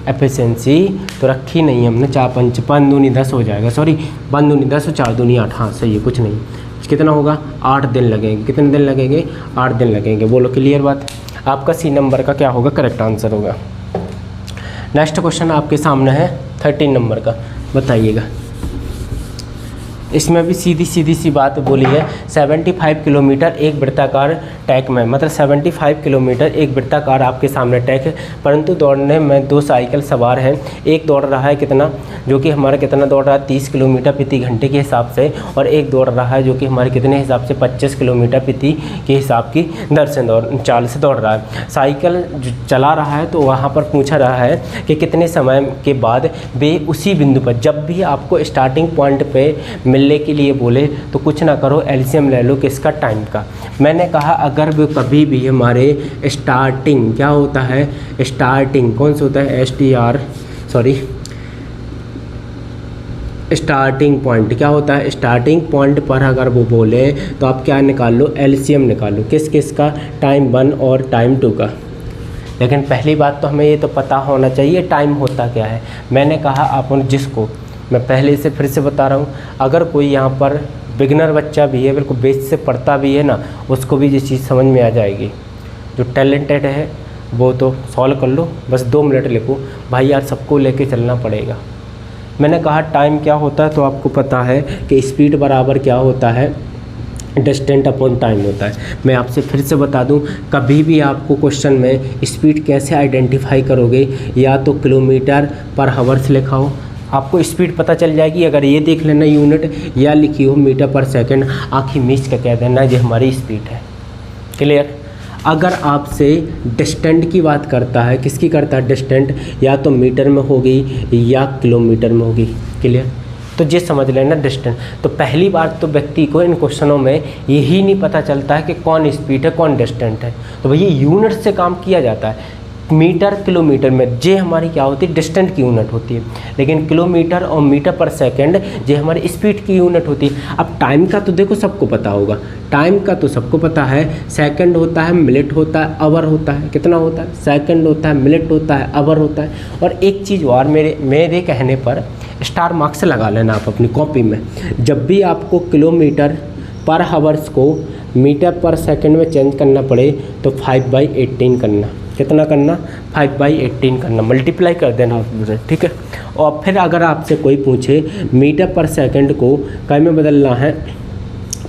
एफिशिएंसी तो रखी नहीं है हमने, 4 5 दूनी 10 हो जाएगा, सॉरी 5 दूनी 10 और 4 दूनी 8, हाँ सही है कुछ नहीं। कितना होगा 8 दिन लगेंगे, कितने दिन लगेंगे 8 दिन लगेंगे। बोलो क्लियर बात। आपका सी नंबर का क्या होगा करेक्ट आंसर होगा। नेक्स्ट क्वेश्चन आपके सामने है 13 नंबर का, बताइएगा। इसमें भी सीधी सी बात बोली है 75 किलोमीटर एक वृत्ताकार ट्रैक में, मतलब 75 किलोमीटर एक वृत्ताकार आपके सामने ट्रैक है, परंतु दौड़ने में 2 साइकिल सवार हैं। एक दौड़ रहा है कितना, जो कि हमारा कितना दौड़ रहा है 30 किलोमीटर प्रति घंटे के हिसाब से, और एक दौड़ रहा है जो कि हमारे कितने हिसाब से 25 किलोमीटर प्रति के हिसाब की दर से चाल से दौड़ रहा है। साइकिल चला रहा है, तो वहाँ पर पूछा रहा है कि कितने समय के बाद वे उसी बिंदु पर, जब भी आपको स्टार्टिंग पॉइंट पे मिलने के लिए बोले तो कुछ ना करो एलसीएम ले लो किसका टाइम का। मैंने कहा अगर वो कभी भी हमारे स्टार्टिंग क्या होता है, स्टार्टिंग कौन सा होता है स्टार्टिंग पॉइंट क्या होता है, स्टार्टिंग पॉइंट पर अगर वो बोले तो आप क्या निकाल लो एलसीएम निकालो, किस किस का, टाइम 1 और टाइम 2 का। लेकिन पहली बात तो हमें ये तो पता होना चाहिए टाइम होता क्या है। मैंने कहा अपन जिसको, मैं पहले से फिर से बता रहा हूँ, अगर कोई यहाँ पर बिगनर बच्चा भी है, बिल्कुल बेस से पढ़ता भी है ना, उसको भी ये चीज़ समझ में आ जाएगी। जो टैलेंटेड है वो तो सॉल्व कर लो, बस 2 मिनट लिखो भाई यार, सबको लेके चलना पड़ेगा। मैंने कहा टाइम क्या होता है, तो आपको पता है कि स्पीड बराबर क्या होता है, डिस्टेंस अपॉन टाइम होता है। मैं आपसे फिर से बता दूं, कभी भी आपको क्वेश्चन में स्पीड कैसे आइडेंटिफाई करोगे, या तो किलोमीटर पर हावर से लिखा हो, आपको स्पीड पता चल जाएगी। अगर ये देख लेना यूनिट, या लिखी हो मीटर पर सेकंड, आँखें मीच का कह देना ये हमारी स्पीड है। क्लियर। अगर आपसे डिस्टेंट की बात करता है, किसकी करता है डिस्टेंट, या तो मीटर में होगी या किलोमीटर में होगी। क्लियर। तो ये समझ लेना डिस्टेंस। तो पहली बार तो व्यक्ति को इन क्वेश्चनों में यही नहीं पता चलता है कि कौन स्पीड है कौन डिस्टेंट है, तो भैया यूनिट से काम किया जाता है। मीटर किलोमीटर में जे हमारी क्या होती है डिस्टेंस की यूनिट होती है, लेकिन किलोमीटर और मीटर पर सेकंड जे हमारी स्पीड की यूनिट होती है। अब टाइम का तो देखो सबको पता होगा, टाइम का तो सबको पता है, सेकंड होता है, मिनट होता है, आवर होता है। कितना होता है, सेकंड होता है, मिनट होता है, आवर होता है। और एक चीज़ और मेरे कहने पर स्टार मार्क्स लगा लेना आप अपनी कॉपी में। जब भी आपको किलोमीटर पर हावर्स को मीटर पर सेकंड में चेंज करना पड़े तो 5/18 करना। कितना करना, 5/18 करना, मल्टीप्लाई कर देना मुझे, ठीक है। और फिर अगर आपसे कोई पूछे मीटर पर सेकंड को क्या में बदलना है,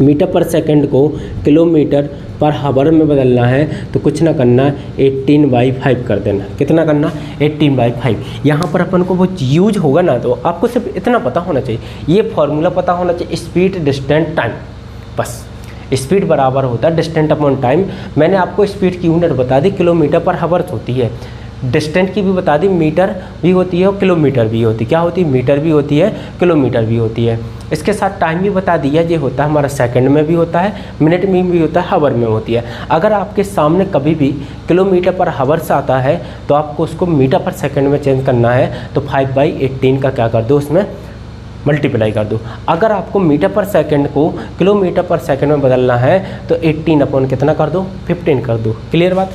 मीटर पर सेकंड को किलोमीटर पर हावर में बदलना है तो कुछ ना करना, 18/5 कर देना। कितना करना? 18/5। यहाँ पर अपन को वो यूज होगा ना, तो आपको सिर्फ इतना पता होना चाहिए, ये फॉर्मूला पता होना चाहिए, स्पीड डिस्टेंस टाइम। बस स्पीड बराबर होता है डिस्टेंस अपॉन टाइम। मैंने आपको स्पीड की यूनिट बता दी, किलोमीटर पर हावर्स होती है। डिस्टेंस की भी बता दी, मीटर भी होती है और किलोमीटर भी होती है। क्या होती है? मीटर भी होती है, किलोमीटर भी होती है। इसके साथ टाइम भी बता दिया, ये होता है हमारा सेकंड में भी होता है, मिनट में भी होता है, हावर में होती है। अगर आपके सामने कभी भी किलोमीटर पर हावर्स आता है तो आपको उसको मीटर पर सेकंड में चेंज करना है, तो 5/18 का क्या कर दो, उसमें मल्टीप्लाई कर दो। अगर आपको मीटर पर सेकंड को किलोमीटर पर सेकंड में बदलना है तो 18 अपॉन कितना कर दो, 15 कर दो। क्लियर बात?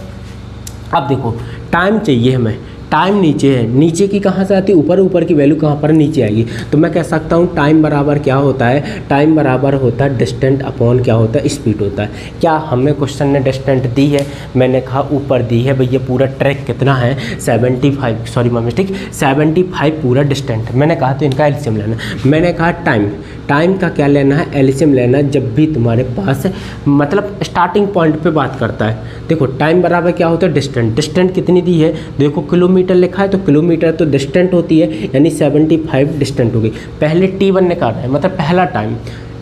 अब देखो टाइम चाहिए हमें, टाइम नीचे है, नीचे की कहाँ से आती है? ऊपर, ऊपर की वैल्यू कहाँ पर? नीचे आएगी। तो मैं कह सकता हूँ टाइम बराबर क्या होता है? टाइम बराबर होता है डिस्टेंस अपॉन क्या होता है? स्पीड होता है। क्या हमें क्वेश्चन ने डिस्टेंस दी है? मैंने कहा ऊपर दी है भैया, पूरा ट्रैक कितना है? 75, सॉरी माय मिस्टेक, 75 पूरा डिस्टेंस। मैंने कहा तो इनका एलसीएम लेना। मैंने कहा टाइम, टाइम का क्या लेना है? एलसीएम लेना है। जब भी तुम्हारे पास मतलब स्टार्टिंग पॉइंट पे बात करता है, देखो टाइम बराबर क्या होता है? डिस्टेंस। डिस्टेंस कितनी दी है? देखो किलोमीटर लिखा है तो किलोमीटर तो डिस्टेंस होती है, यानी 75 डिस्टेंस हो गई। पहले T1 निकालना है, मतलब पहला टाइम।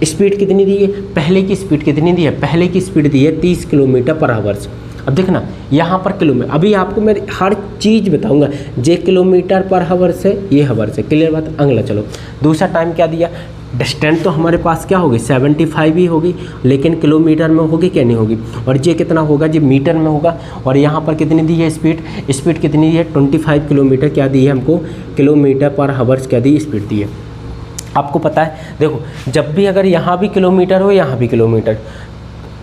स्पीड कितनी दी है? पहले की स्पीड कितनी दी है? पहले की स्पीड दी है 30 किलोमीटर पर आवर्स। अब देखना यहाँ पर किलोमीटर, अभी आपको मैं हर चीज़ बताऊंगा। जे किलोमीटर पर हावर से, ये हावर से। क्लियर बात? अगला चलो, दूसरा टाइम क्या दिया? डिस्टेंस तो हमारे पास क्या होगी? 75 ही होगी, लेकिन किलोमीटर में होगी क्या? नहीं होगी। और ये कितना होगा? ये मीटर में होगा। और यहाँ पर कितनी दी है स्पीड? स्पीड कितनी दी है? 25 किलोमीटर क्या दी है हमको? किलोमीटर पर हावर्स क्या दी? स्पीड दी है। आपको पता है, देखो जब भी अगर यहाँ भी किलोमीटर हो, यहाँ भी किलोमीटर,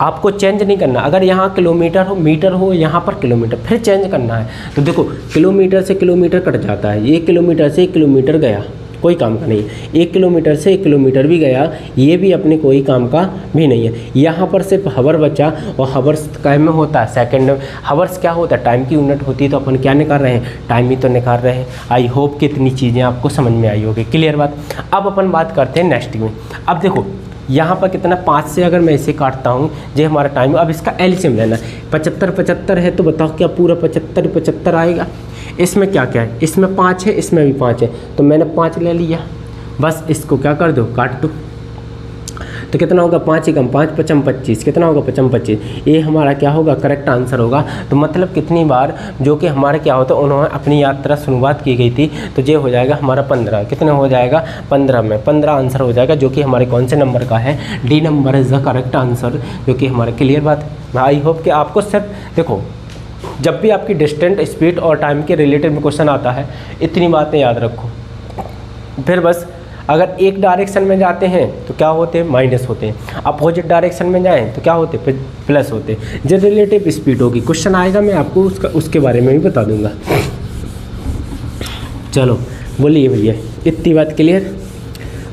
आपको चेंज नहीं करना। अगर यहाँ किलोमीटर हो, मीटर हो, यहाँ पर किलोमीटर, फिर चेंज करना है। तो देखो किलोमीटर से किलोमीटर कट जाता है, 1 किलोमीटर से 1 किलोमीटर गया, कोई काम का नहीं है। 1 किलोमीटर से 1 किलोमीटर भी गया, ये भी अपने कोई काम का भी नहीं है। यहाँ पर सिर्फ हावर बचा, और हावर्स काय में होता है? सेकंड में। हावर्स क्या होता है? टाइम की यूनिट होती है। तो अपन क्या निकाल रहे हैं? टाइम ही तो निकाल रहे हैं। आई होप कि इतनी चीज़ें आपको समझ में आई होगी। क्लियर बात? अब अपन बात करते हैं नेक्स्ट में। अब देखो यहाँ पर कितना, 5 से अगर मैं इसे काटता हूँ, ये हमारा टाइम। अब इसका एलसीएम लेना है। 75 है, तो बताओ क्या पूरा 75 आएगा? इसमें क्या क्या है? इसमें 5 है, इसमें भी 5 है, तो मैंने 5 ले लिया। बस इसको क्या कर दो? काट दो। तो कितना होगा? 5 एकम 5, 5 25। कितना होगा? 5 25। ये हमारा क्या होगा? करेक्ट आंसर होगा। तो मतलब कितनी बार जो कि हमारे क्या होता है, उन्होंने अपनी यात्रा शुरुआत की गई थी, तो ये हो जाएगा हमारा 15। कितने हो जाएगा? 15 में 15 आंसर हो जाएगा, जो कि हमारे कौन से नंबर का है? D number is the correct answer, जो कि हमारा। क्लियर बात? आई होप कि आपको सिर्फ देखो, जब भी आपकी डिस्टेंस, स्पीड और टाइम के रिलेटेड में क्वेश्चन आता है, इतनी बातें याद रखो। फिर बस अगर एक डायरेक्शन में जाते हैं तो क्या होते हैं? माइनस होते हैं। अपोजिट डायरेक्शन में जाएं तो क्या होते हैं? प्लस होते हैं। जो रिलेटिव स्पीड होगी, क्वेश्चन आएगा, मैं आपको उसके बारे में भी बता दूंगा। चलो बोलिए भैया, इतनी बात क्लियर?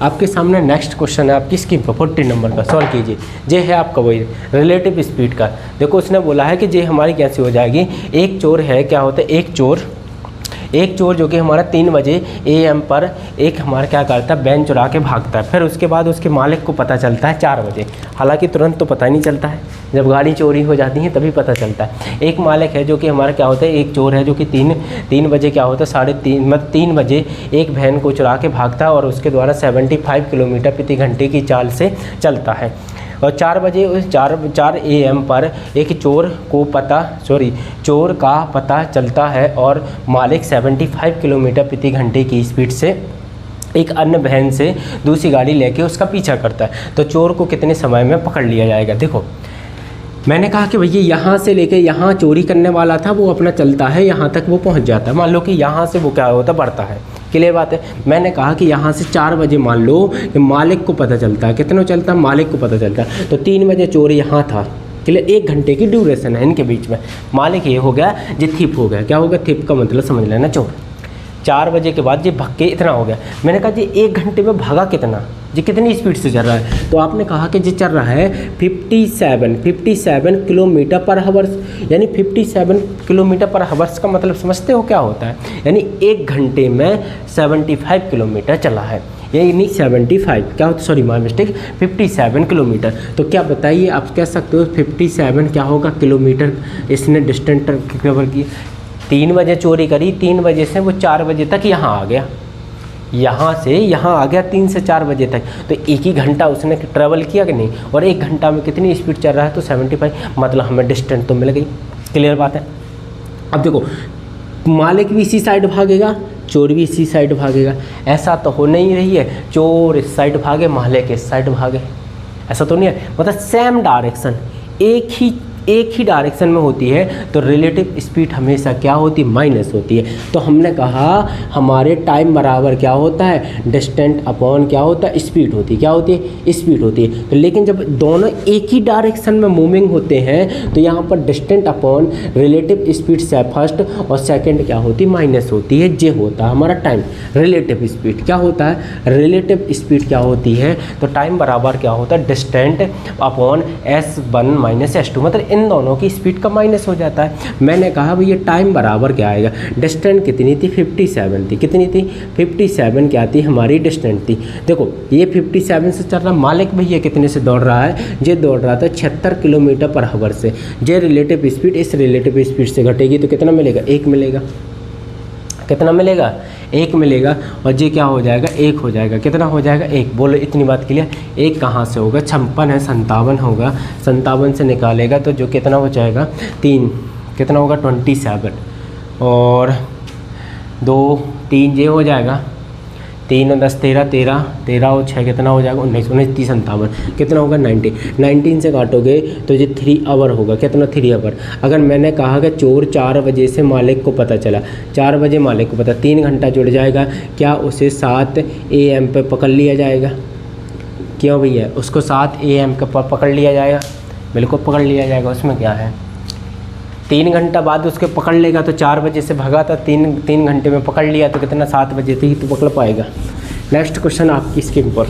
आपके सामने नेक्स्ट क्वेश्चन है आपकी स्क्रीन पर, 40 नंबर का। सॉल्व कीजिए। ये है आपका वही रिलेटिव स्पीड का। देखो उसने बोला है कि ये हमारी कैसे हो जाएगी? एक चोर है, क्या होता है? एक चोर जो कि हमारा 3 बजे AM पर एक हमारा क्या करता है? बैन चुरा के भागता है। फिर उसके बाद उसके मालिक को पता चलता है 4 बजे। हालांकि तुरंत तो पता ही नहीं चलता है, जब गाड़ी चोरी हो जाती है तभी पता चलता है। एक मालिक है जो कि हमारा क्या होता है? एक चोर है जो कि 3 बजे क्या होता है? 3:30 मतलब 3 बजे एक वैन को चुरा के भागता है, और उसके द्वारा 75 किलोमीटर प्रति घंटे की चाल से चलता है। और 4 बजे 4 AM पर एक चोर का पता चलता है, और मालिक 75 किलोमीटर प्रति घंटे की स्पीड से एक अन्य वैन से दूसरी गाड़ी लेके उसका पीछा करता है। तो चोर को कितने समय में पकड़ लिया जाएगा? देखो मैंने कहा कि भैया यहाँ से लेके यहाँ चोरी करने वाला था, वो अपना चलता है, यहाँ तक वो पहुँच जाता है। मान लो कि यहाँ से वो क्या होता है? बढ़ता है। क्लियर बात है? मैंने कहा कि यहाँ से 4 बजे मान लो कि मालिक को पता चलता है। कितना चलता है? मालिक को पता चलता है। तो 3 बजे चोर यहाँ था। क्लियर? 1 घंटे की ड्यूरेशन है इनके बीच में। मालिक ये हो गया, ये थिप हो गया। क्या हो गया? थिप का मतलब समझ लेना, चोर। 4 बजे के बाद ये भाग के इतना हो गया। मैंने कहा जी 1 घंटे में भागा कितना? जी कितनी स्पीड से चल रहा है? तो आपने कहा कि जी चल रहा है 57 किलोमीटर पर हावर्स, यानी 57 किलोमीटर पर हावर्स का मतलब समझते हो क्या होता है? यानी 1 घंटे में 75 किलोमीटर चला है। ये नहीं 75 क्या होता, सॉरी माय मिस्टेक, 57 किलोमीटर। तो क्या बताइए, आप कह सकते हो 57 क्या होगा किलोमीटर इसने डिस्टेंस कवर की। 3 बजे चोरी करी, 3 बजे से वो 4 बजे तक यहाँ आ गया, यहाँ से यहाँ आ गया 3 से 4 बजे तक, तो 1 ही घंटा उसने ट्रैवल किया कि नहीं, और 1 घंटा में कितनी स्पीड चल रहा है, तो 75, मतलब हमें डिस्टेंस तो मिल गई। क्लियर बात है। अब देखो मालिक भी इसी साइड भागेगा, चोर भी इसी साइड भागेगा, ऐसा तो हो नहीं रही है चोर इस साइड भागे मालिक इस साइड भागे, ऐसा तो नहीं है, मतलब सेम डायरेक्शन एक ही डायरेक्शन में होती है, तो रिलेटिव स्पीड हमेशा क्या होती है, माइनस होती है। तो हमने कहा हमारे टाइम बराबर क्या होता है, डिस्टेंस अपॉन क्या होता है, स्पीड होती है, क्या होती है, स्पीड होती है। तो लेकिन जब दोनों एक ही डायरेक्शन में मूविंग होते हैं तो यहाँ पर डिस्टेंस अपॉन रिलेटिव स्पीड से फर्स्ट और सेकंड क्या होती है, माइनस होती है, जे होता है हमारा टाइम। रिलेटिव स्पीड क्या होता है, रिलेटिव स्पीड क्या होती है, तो टाइम बराबर क्या होता है, distance upon S1 minus S2, मतलब इन दोनों की स्पीड का माइनस हो जाता है। मैंने कहा भैया टाइम बराबर क्या आएगा, डिस्टेंस कितनी थी, 57 थी, कितनी थी, 57 क्या थी, हमारी डिस्टेंस थी। देखो ये 57 से चल रहा, मालिक भैया कितने से दौड़ रहा है, ये दौड़ रहा था 76 किलोमीटर पर आवर से। ये रिलेटिव स्पीड इस रिलेटिव स्पीड से घटेगी तो कितना मिलेगा, 1 मिलेगा, कितना मिलेगा, 1 मिलेगा, और ये क्या हो जाएगा, 1 हो जाएगा, कितना हो जाएगा, 1। बोलो इतनी बात क्लियर। 1 कहाँ से होगा, 56 है, 57 होगा, 57 से निकालेगा तो जो कितना हो जाएगा, 3 कितना होगा, 27, और 2 3 ये हो जाएगा, 3 और 10 13, 13 और 6 कितना हो जाएगा, 19 19 30 57 कितना होगा, 19 से काटोगे तो ये 3 आवर होगा, कितना, 3 आवर। अगर मैंने कहा कि चोर 4 बजे से मालिक को पता चला, 4 बजे मालिक को पता, 3 घंटा जुड़ जाएगा, क्या उसे 7 AM पे पकड़ लिया जाएगा, क्यों भैया, उसको 7 AM के पर पकड़ लिया जाएगा, बिल्कुल पकड़ लिया जाएगा, उसमें क्या है। 3 घंटा बाद उसके पकड़ लेगा, तो 4 बजे से भगा था, 3 घंटे में पकड़ लिया तो कितना, 7 बजे तक ही तो पकड़ पाएगा। नेक्स्ट क्वेश्चन आपकी स्क्रीन पर,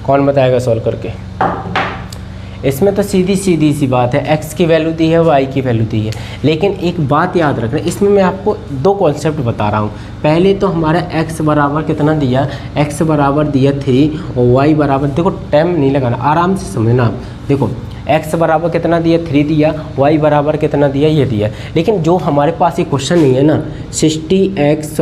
कौन बताएगा सॉल्व करके। इसमें तो सीधी सी बात है, x की वैल्यू दी है, y की वैल्यू दी है, लेकिन एक बात याद रखना, इसमें मैं आपको 2 कॉन्सेप्ट बता रहा हूँ। पहले तो हमारा x बराबर कितना दिया, x बराबर दिया 3 और y बराबर, देखो टाइम नहीं लगाना, आराम से समझना आप। देखो x बराबर कितना दिया, 3 दिया, y बराबर कितना दिया, ये दिया, लेकिन जो हमारे पास ये क्वेश्चन नहीं है ना, 64x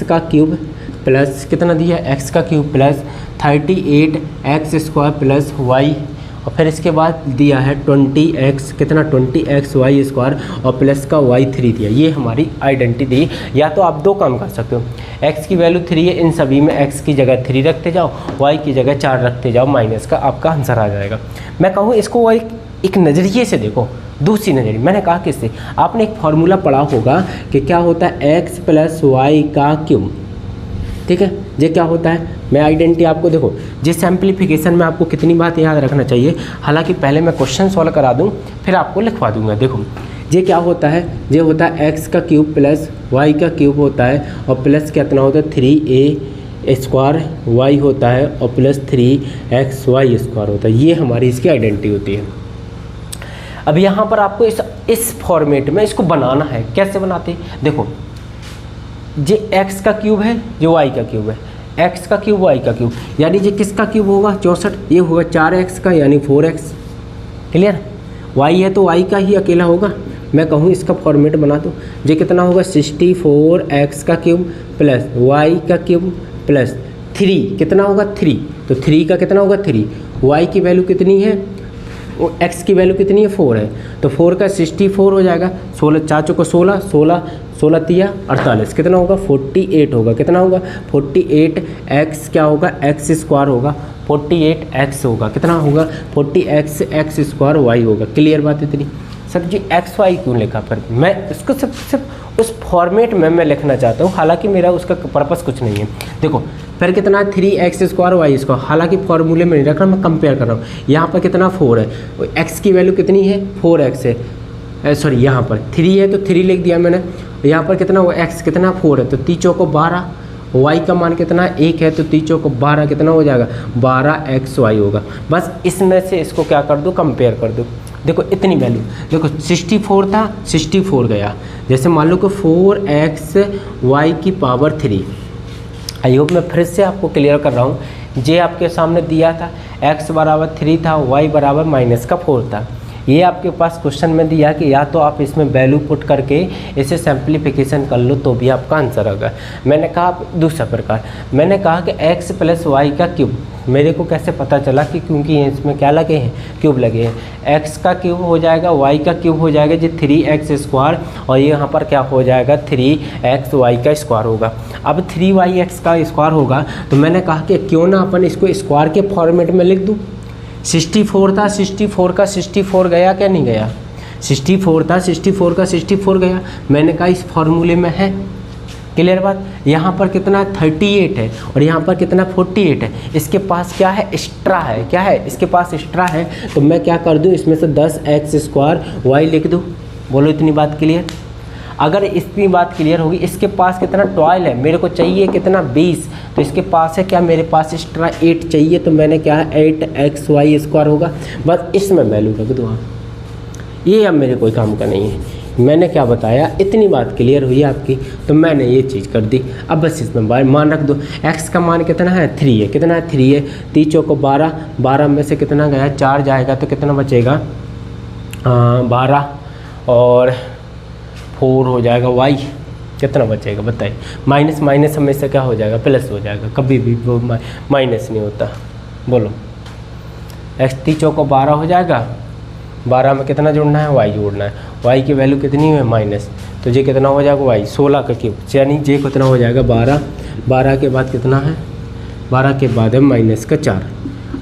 का क्यूब प्लस कितना दिया, x का cube plus 38x² plus y, और फिर इसके बाद दिया है 20x, कितना 20xy² और प्लस का y3 दिया। ये हमारी आइडेंटिटी दी। या तो आप 2 काम कर सकते हो, x की वैल्यू 3 है, इन सभी में x की जगह 3 रखते जाओ, y की जगह 4 रखते जाओ, माइनस का आपका आंसर आ जाएगा। मैं कहूँ इसको एक नज़रिए से देखो, दूसरी नज़रिए। मैंने कहा किससे, आपने एक फार्मूला पढ़ा होगा कि क्या होता है, x प्लस वाई का क्यूब, ठीक है, ये क्या होता है। मैं आइडेंटिटी आपको देखो, जिस सिंप्लीफिकेशन में आपको कितनी बात याद रखना चाहिए, हालांकि पहले मैं क्वेश्चन सॉल्व करा दूं फिर आपको लिखवा दूंगा। देखो ये क्या होता है, ये होता है x का क्यूब प्लस y का क्यूब होता है, और प्लस कितना होता है 3a² y होता है, और प्लस 3xy² होता है। ये हमारी इसकी आइडेंटिटी होती है। अब यहाँ पर आपको इस फॉर्मेट में इसको बनाना है। कैसे बनाते हैं, देखो ये x का क्यूब है, जो y का क्यूब है, x का क्यूब y का क्यूब, यानी ये किसका क्यूब होगा 64, ये होगा 4x का यानी 4x। क्लियर, y है तो y का ही अकेला होगा। मैं कहूँ इसका फॉर्मेट बना दो, ये कितना होगा 64x का क्यूब प्लस y का क्यूब प्लस 3 कितना होगा 3, तो 3 का कितना होगा 3, y की वैल्यू कितनी है, x की वैल्यू कितनी है 4 है, तो 4 का 64 हो जाएगा, 16 4 चौको 16 16 16 तिया 48, कितना होगा 48 होगा, कितना होगा 48x क्या होगा x² होगा, 48x होगा, कितना होगा 40x² y होगा। क्लियर बात इतनी। सर जी XY क्यों लिखा, पर मैं इसको सिर्फ उस फॉर्मेट में मैं लिखना चाहता हूँ, हालांकि मेरा उसका पर्पस कुछ नहीं है। देखो फिर कितना 3x² y², हालांकि फॉर्मूले में नहीं रख रहा, मैं कंपेयर कर रहा हूँ। यहाँ पर कितना 4 है, x की वैल्यू कितनी है 4x है, सॉरी यहाँ पर 3 है तो 3 लिख दिया मैंने। यहाँ पर कितना हुआ x कितना 4 है, तो 3 चौको 12, y का मान कितना 1 है, तो 3 चौको 12 कितना हो जाएगा 12xy होगा। बस इसमें से इसको क्या कर दो, कंपेयर कर दो। देखो इतनी वैल्यू, देखो 64 था, 64 गया। जैसे मान लो कि 4xy की पावर 3। आई होप मैं फिर से आपको क्लियर कर रहा हूँ। जे आपके सामने दिया था x बराबर 3 था, y बराबर -4 था। ये आपके पास क्वेश्चन में दिया कि या तो आप इसमें वैल्यू पुट करके इसे सिंप्लीफिकेशन कर लो तो भी आपका आंसर होगा। मैंने कहा दूसरा प्रकार, मैंने कहा कि x + y का क्यूब। मेरे को कैसे पता चला कि क्योंकि इसमें क्या लगे हैं, क्यूब लगे हैं। x का क्यूब हो जाएगा, y का क्यूब हो जाएगा जी 3x², और ये यहाँ पर क्या हो जाएगा 3xy का स्क्वायर होगा। अब 3yx का स्क्वायर होगा तो मैंने कहा कि क्यों ना अपन इसको स्क्वायर के फॉर्मेट में लिख दूँ। 64 था, 64 का 64 गया क्या नहीं गया, 64 था, 64 का 64 गया। मैंने कहा इस फॉर्मूले में है, क्लियर बात। यहाँ पर कितना 38 है और यहाँ पर कितना 48 है। इसके पास क्या है, एक्स्ट्रा है। क्या है इसके पास, एक्स्ट्रा है। तो मैं क्या कर दूँ, इसमें से 10x² y लिख दूँ। बोलो इतनी बात क्लियर। अगर इतनी बात क्लियर होगी, इसके पास कितना 12 है, मेरे को चाहिए कितना 20, तो इसके पास है क्या, मेरे पास एक्स्ट्रा 8 चाहिए। तो मैंने क्या है 8xy² होगा। बस इसमें वैल्यू रख दो आप। ये अब मेरे कोई काम का नहीं है। मैंने क्या बताया, इतनी बात क्लियर हुई आपकी, तो मैंने ये चीज़ कर दी। अब बस इसमें मान रख दो। x का मान कितना है 3 है, कितना है 3 है। 3 चौको 12, 12 में से कितना गया 4 जाएगा तो कितना बचेगा 12 और 4 हो जाएगा y। कितना बचेगा बताइए। माइनस माइनस हमेशा क्या हो जाएगा, प्लस हो जाएगा, कभी भी वो माइनस नहीं होता। बोलो x 3 चौको 12 हो जाएगा, 12 में कितना जोड़ना है y जोड़ना है। y की वैल्यू कितनी है माइनस, तो ये कितना हो जाएगा y 16 का क्यूब, यानी ये कितना हो जाएगा 12। 12 के बाद कितना है, 12 के बाद है -4।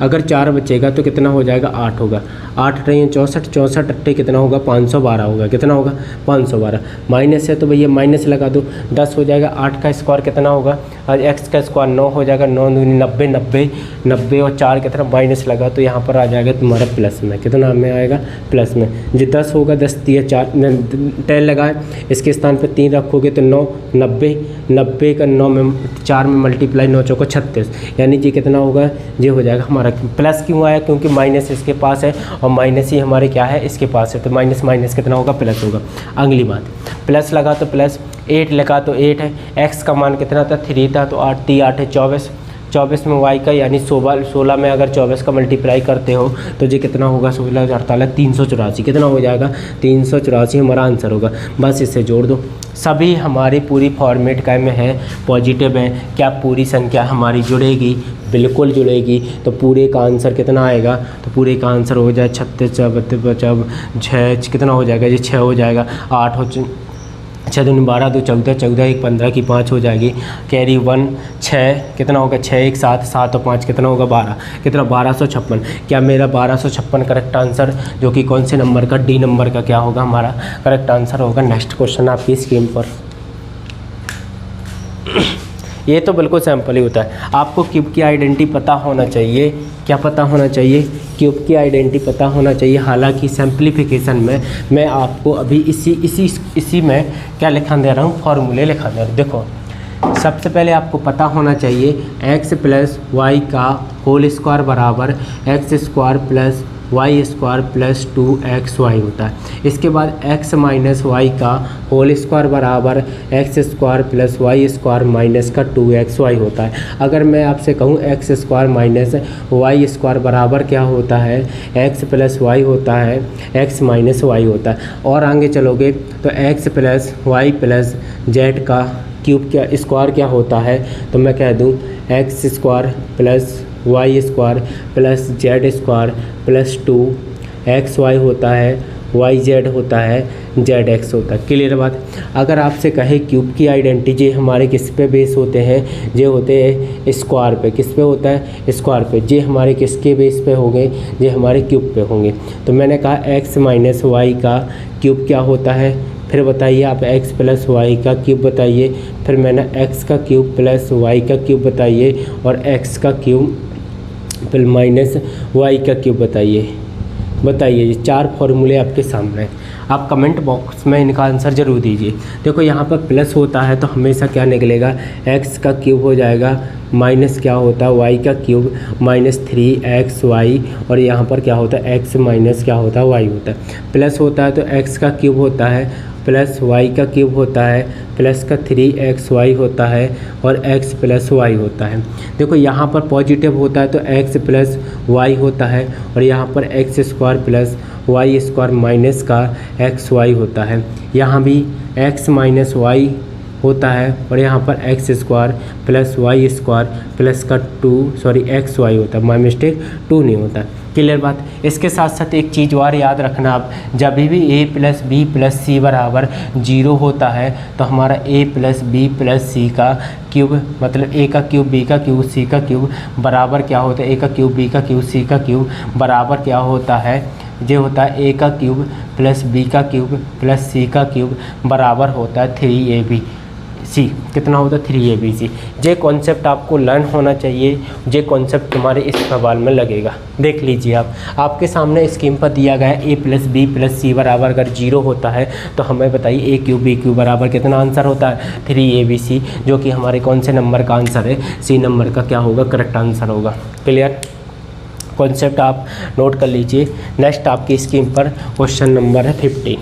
अगर 4 बचेगा तो कितना हो जाएगा 8 होगा। 8 रही 64, 64 अट्ठे कितना होगा 512 होगा। कितना होगा 512। माइनस है तो भैया माइनस लगा दो, 10 हो जाएगा। 8 का स्क्वायर कितना होगा, और x का स्क्वायर 9 हो जाएगा। 9 दूनी 90, 90 90 और 4 कितना माइनस लगा तो यहाँ पर आ जाएगा तुम्हारा प्लस में। कितना में आएगा प्लस में। जो 10 होगा 10 3 4 10 लगाए, इसके स्थान पर 3 रखोगे तो 9 90, 90 का 9 में 4 में मल्टीप्लाई 9 चौको 36, यानी जी कितना होगा, ये हो जाएगा हमारा प्लस। क्यों आया, क्योंकि माइनस इसके पास है और माइनस ही हमारे क्या है इसके पास है, तो माइनस माइनस कितना होगा प्लस होगा। अगली बात, प्लस लगा तो प्लस, 8 लगा तो 8 है। x का मान कितना था 3 था, तो 8 3 8 है 24। 24 में y का यानी 16 में अगर 24 का मल्टीप्लाई करते हो तो ये कितना होगा 16 48 384। कितना हो जाएगा 384 हमारा आंसर होगा। बस इसे जोड़ दो। सभी हमारी पूरी फॉर्मेट का में है, पॉजिटिव है। क्या पूरी संख्या हमारी जुड़ेगी, बिल्कुल जुड़ेगी। तो पूरे का आंसर कितना आएगा, तो पूरे का आंसर हो जाए 36 54 6 कितना हो जाएगा, ये 6 हो जाएगा। 8 हो 6 दूनी 12 2 14 14 1 15 की 5 हो जाएगी। कैरी 1 6 कितना होगा 6 1 7 7 और 5 कितना होगा 12, कितना 1256। क्या मेरा 1256 करेक्ट आंसर, जो कि कौन से नंबर का, डी नंबर का क्या होगा हमारा करेक्ट आंसर होगा। नेक्स्ट क्वेश्चन आपकी स्क्रीन पर। ये तो बिल्कुल सिंपल ही होता है। आपको क्यूब की आइडेंटिटी पता होना चाहिए। क्या पता होना चाहिए, क्यूब की आइडेंटिटी पता होना चाहिए। हालांकि सिंप्लीफिकेशन में मैं आपको अभी इसी में क्या लिखा दे रहा हूँ, फॉर्मूले लिखा दे रहा हूँ। देखो सबसे पहले आपको पता होना चाहिए x + y का होल स्क्वायर बराबर x² + y² + 2xy होता है। इसके बाद x - y का होल स्क्वायर बराबर x² + y² - 2xy होता है। अगर मैं आपसे कहूँ x² - y² बराबर क्या होता है, x + y होता है, x - y होता है। और आगे चलोगे तो x + y + z का क्यूब क्या स्क्वायर क्या होता है, तो मैं कह दूँ x² + y² + z² + 2xy होता है, yz होता है, zx होता है। क्लियर बात। अगर आपसे कहे क्यूब की आइडेंटिटी ये हमारे किस पे बेस होते हैं, ये होते हैं स्क्वायर पे। किस पे होता है, स्क्वायर पे। ये हमारे किसके बेस पे होंगे, ये हमारे क्यूब पे होंगे। तो मैंने कहा x - y का क्यूब क्या होता है, फिर बताइए आप x + y का क्यूब बताइए, फिर मैंने x का क्यूब + y का क्यूब बताइए, और x का क्यूब -y का क्यूब बताइए। बताइए, ये 4 फॉर्मूले आपके सामने हैं। आप कमेंट बॉक्स में इनका आंसर ज़रूर दीजिए। देखो यहाँ पर प्लस होता है तो हमेशा क्या निकलेगा, x का क्यूब हो जाएगा, माइनस क्या होता है y का क्यूब माइनस 3xy, और यहाँ पर क्या होता है x माइनस क्या होता है y होता है। प्लस होता है तो x का क्यूब होता है प्लस y का क्यूब होता है प्लस का 3xy होता है और x प्लस y होता है। देखो यहाँ पर पॉजिटिव होता है तो x प्लस y होता है, और यहाँ पर x square plus y square minus का xy होता है। यहाँ भी x माइनस y होता है, और यहाँ पर x square plus y square plus का एक्स वाई होता है। माई मिस्टेक, 2 नहीं होता। क्लियर बात। इसके साथ साथ एक चीज़ और याद रखना आप, जब भी a प्लस बी प्लस सी बराबर 0 होता है तो हमारा a प्लस बी प्लस सी का क्यूब, मतलब a का क्यूब b का क्यूब c का क्यूब बराबर क्या होता है, a का क्यूब b का क्यूब c का क्यूब बराबर क्या होता है, जो होता है a का क्यूब प्लस b का क्यूब प्लस c का क्यूब बराबर होता है 3abc। कितना होता है 3abc। ये कॉन्सेप्ट आपको लर्न होना चाहिए, ये कॉन्सेप्ट तुम्हारे इस सवाल में लगेगा। देख लीजिए आप, आपके सामने स्कीम पर दिया गया है a प्लस बी प्लस सी बराबर अगर 0 होता है तो हमें बताइए a क्यूब b क्यूब बराबर कितना आंसर होता है 3abc, जो कि हमारे कौन से नंबर का आंसर है, सी नंबर का क्या होगा, करेक्ट आंसर होगा। क्लियर। कॉन्सेप्ट आप नोट कर लीजिए। नेक्स्ट आपकी स्कीम पर क्वेश्चन नंबर है 15,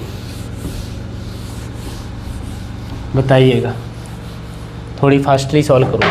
बताइएगा, थोड़ी फास्टली सॉल्व करो।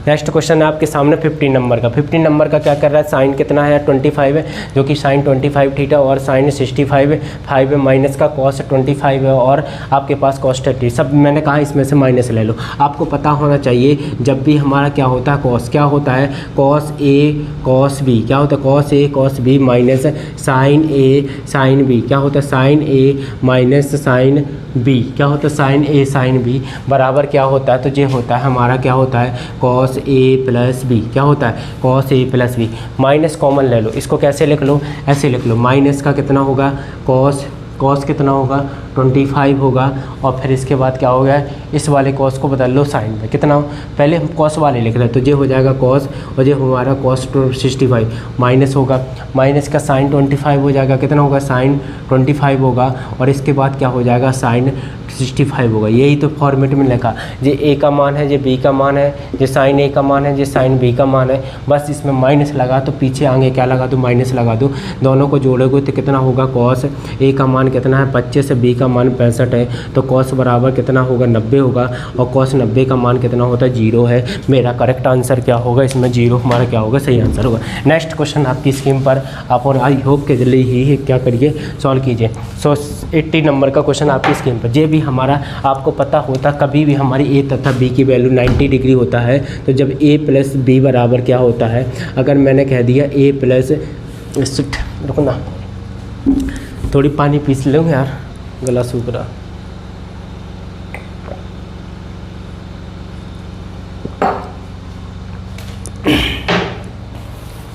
नेक्स्ट क्वेश्चन है आपके सामने 15 नंबर का। 15 नंबर का क्या कर रहा है, साइन कितना है 25 है, जो कि साइन 25 थीटा और साइन 65 है, माइनस का कॉस 25 है, और आपके पास कॉस 30। सब मैंने कहा इसमें से माइनस ले लो। आपको पता होना चाहिए जब भी हमारा क्या होता है कॉस, क्या होता है कॉस ए कॉस बी, क्या होता है cos A cos B minus sign A sine B, क्या होता है साइन ए माइनस साइन बी, क्या होता है साइन ए साइन बी बराबर क्या होता है, तो ये होता है हमारा क्या होता है कॉस ए प्लस बी, क्या होता है cos A plus B. Minus common ले लो, इसको कैसे लिख लो, ऐसे लिख लो, माइनस का कितना होगा कॉस कितना होगा 25 होगा, और फिर इसके बाद क्या हो गया, इस वाले कॉस को बदल लो साइन में, कितना हो, पहले हम कॉस वाले लिख रहे हैं तो ये हो जाएगा कॉस, और ये हमारा कॉस 65 माइनस होगा, माइनस का साइन 25 हो जाएगा, कितना होगा साइन 25 होगा, और इसके बाद क्या हो जाएगा साइन 65 होगा। यही तो फॉर्मेट में लिखा, ये ए का मान है, ये बी का मान है, ये साइन ए का मान है, ये साइन बी का मान है, बस इसमें माइनस लगा तो पीछे आगे क्या लगा दो माइनस लगा दो, दोनों को जोड़ोगे तो कितना होगा कॉस ए का मान कितना है 25 है, बी का मान 65 है, तो कॉस बराबर कितना होगा 90 होगा, और कॉस 90 का मान कितना होता है 0 है। मेरा करेक्ट आंसर क्या होगा, इसमें 0 हमारा क्या होगा सही आंसर होगा। नेक्स्ट क्वेश्चन आपकी स्कीम पर आप, और आई होप के जल्दी ही क्या करिए सॉल्व कीजिए। 80 नंबर का क्वेश्चन आपकी स्कीम पर। ये भी हमारा आपको पता होता, कभी भी हमारी ए तथा बी की वैल्यू 90 डिग्री होता है, तो जब ए प्लस बी बराबर क्या होता है, अगर मैंने कह दिया ए प्लस, रुको ना, थोड़ी पानी पीस लो यार, गला सूख रहा।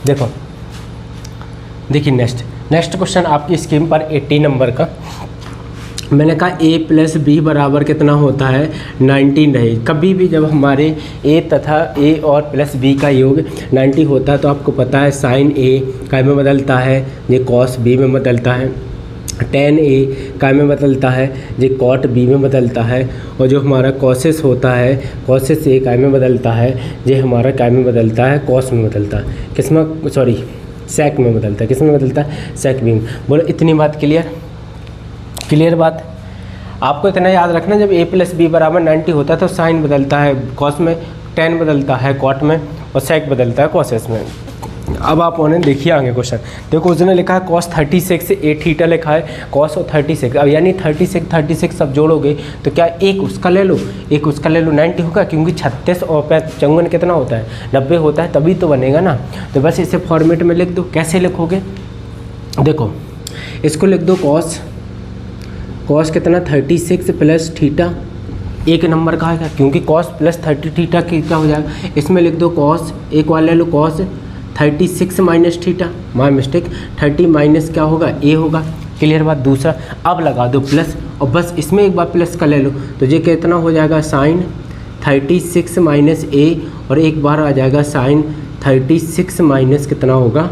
देखो देखिए नेक्स्ट क्वेश्चन आपकी स्कीम पर 80 नंबर का। मैंने कहा a प्लस बी बराबर कितना होता है 19 रहे। कभी भी जब हमारे a तथा a और प्लस b का योग 90 होता है तो आपको पता है साइन a काय में बदलता है, ये कॉस b में बदलता है, टेन a काय में बदलता है, ये कॉट b में बदलता है, और जो हमारा कॉसेस होता है कॉसेस a काय में बदलता है, ये हमारा काय में बदलता है कॉस में बदलता है, किसमें सॉरी सेक में बदलता है, किसमें बदलता है सेक बी में। बोलो इतनी बात क्लियर बात। आपको इतना याद रखना, जब a प्लस बी बराबर 90 होता है तो साइन बदलता है कॉस में, टेन बदलता है कॉट में, और सेक बदलता है कॉसेस में। अब आप उन्हें देखिए आगे क्वेश्चन, देखो उसने लिखा है कॉस 36 ए थीटा लिखा है कॉस और 36, अब यानी 36 सब जोड़ोगे तो क्या एक उसका ले लो 90 होगा, क्योंकि 36 और 55 कितना होता है 90 होता है, तभी तो बनेगा ना। तो बस इसे फॉर्मेट में लिख दो। कैसे लिखोगे, देखो इसको लिख दो कॉस कितना 36 प्लस थीटा, एक नंबर का है क्योंकि कॉस प्लस 30 थीटा क्या हो जाएगा, इसमें लिख दो कॉस, एक वाले लो cos 36 minus theta, my mistake 30 minus क्या होगा ए होगा। क्लियर बात। दूसरा अब लगा दो प्लस, और बस इसमें एक बार प्लस का ले लो तो ये कितना हो जाएगा साइन 36 माइनस ए, और एक बार आ जाएगा साइन 36 माइनस कितना होगा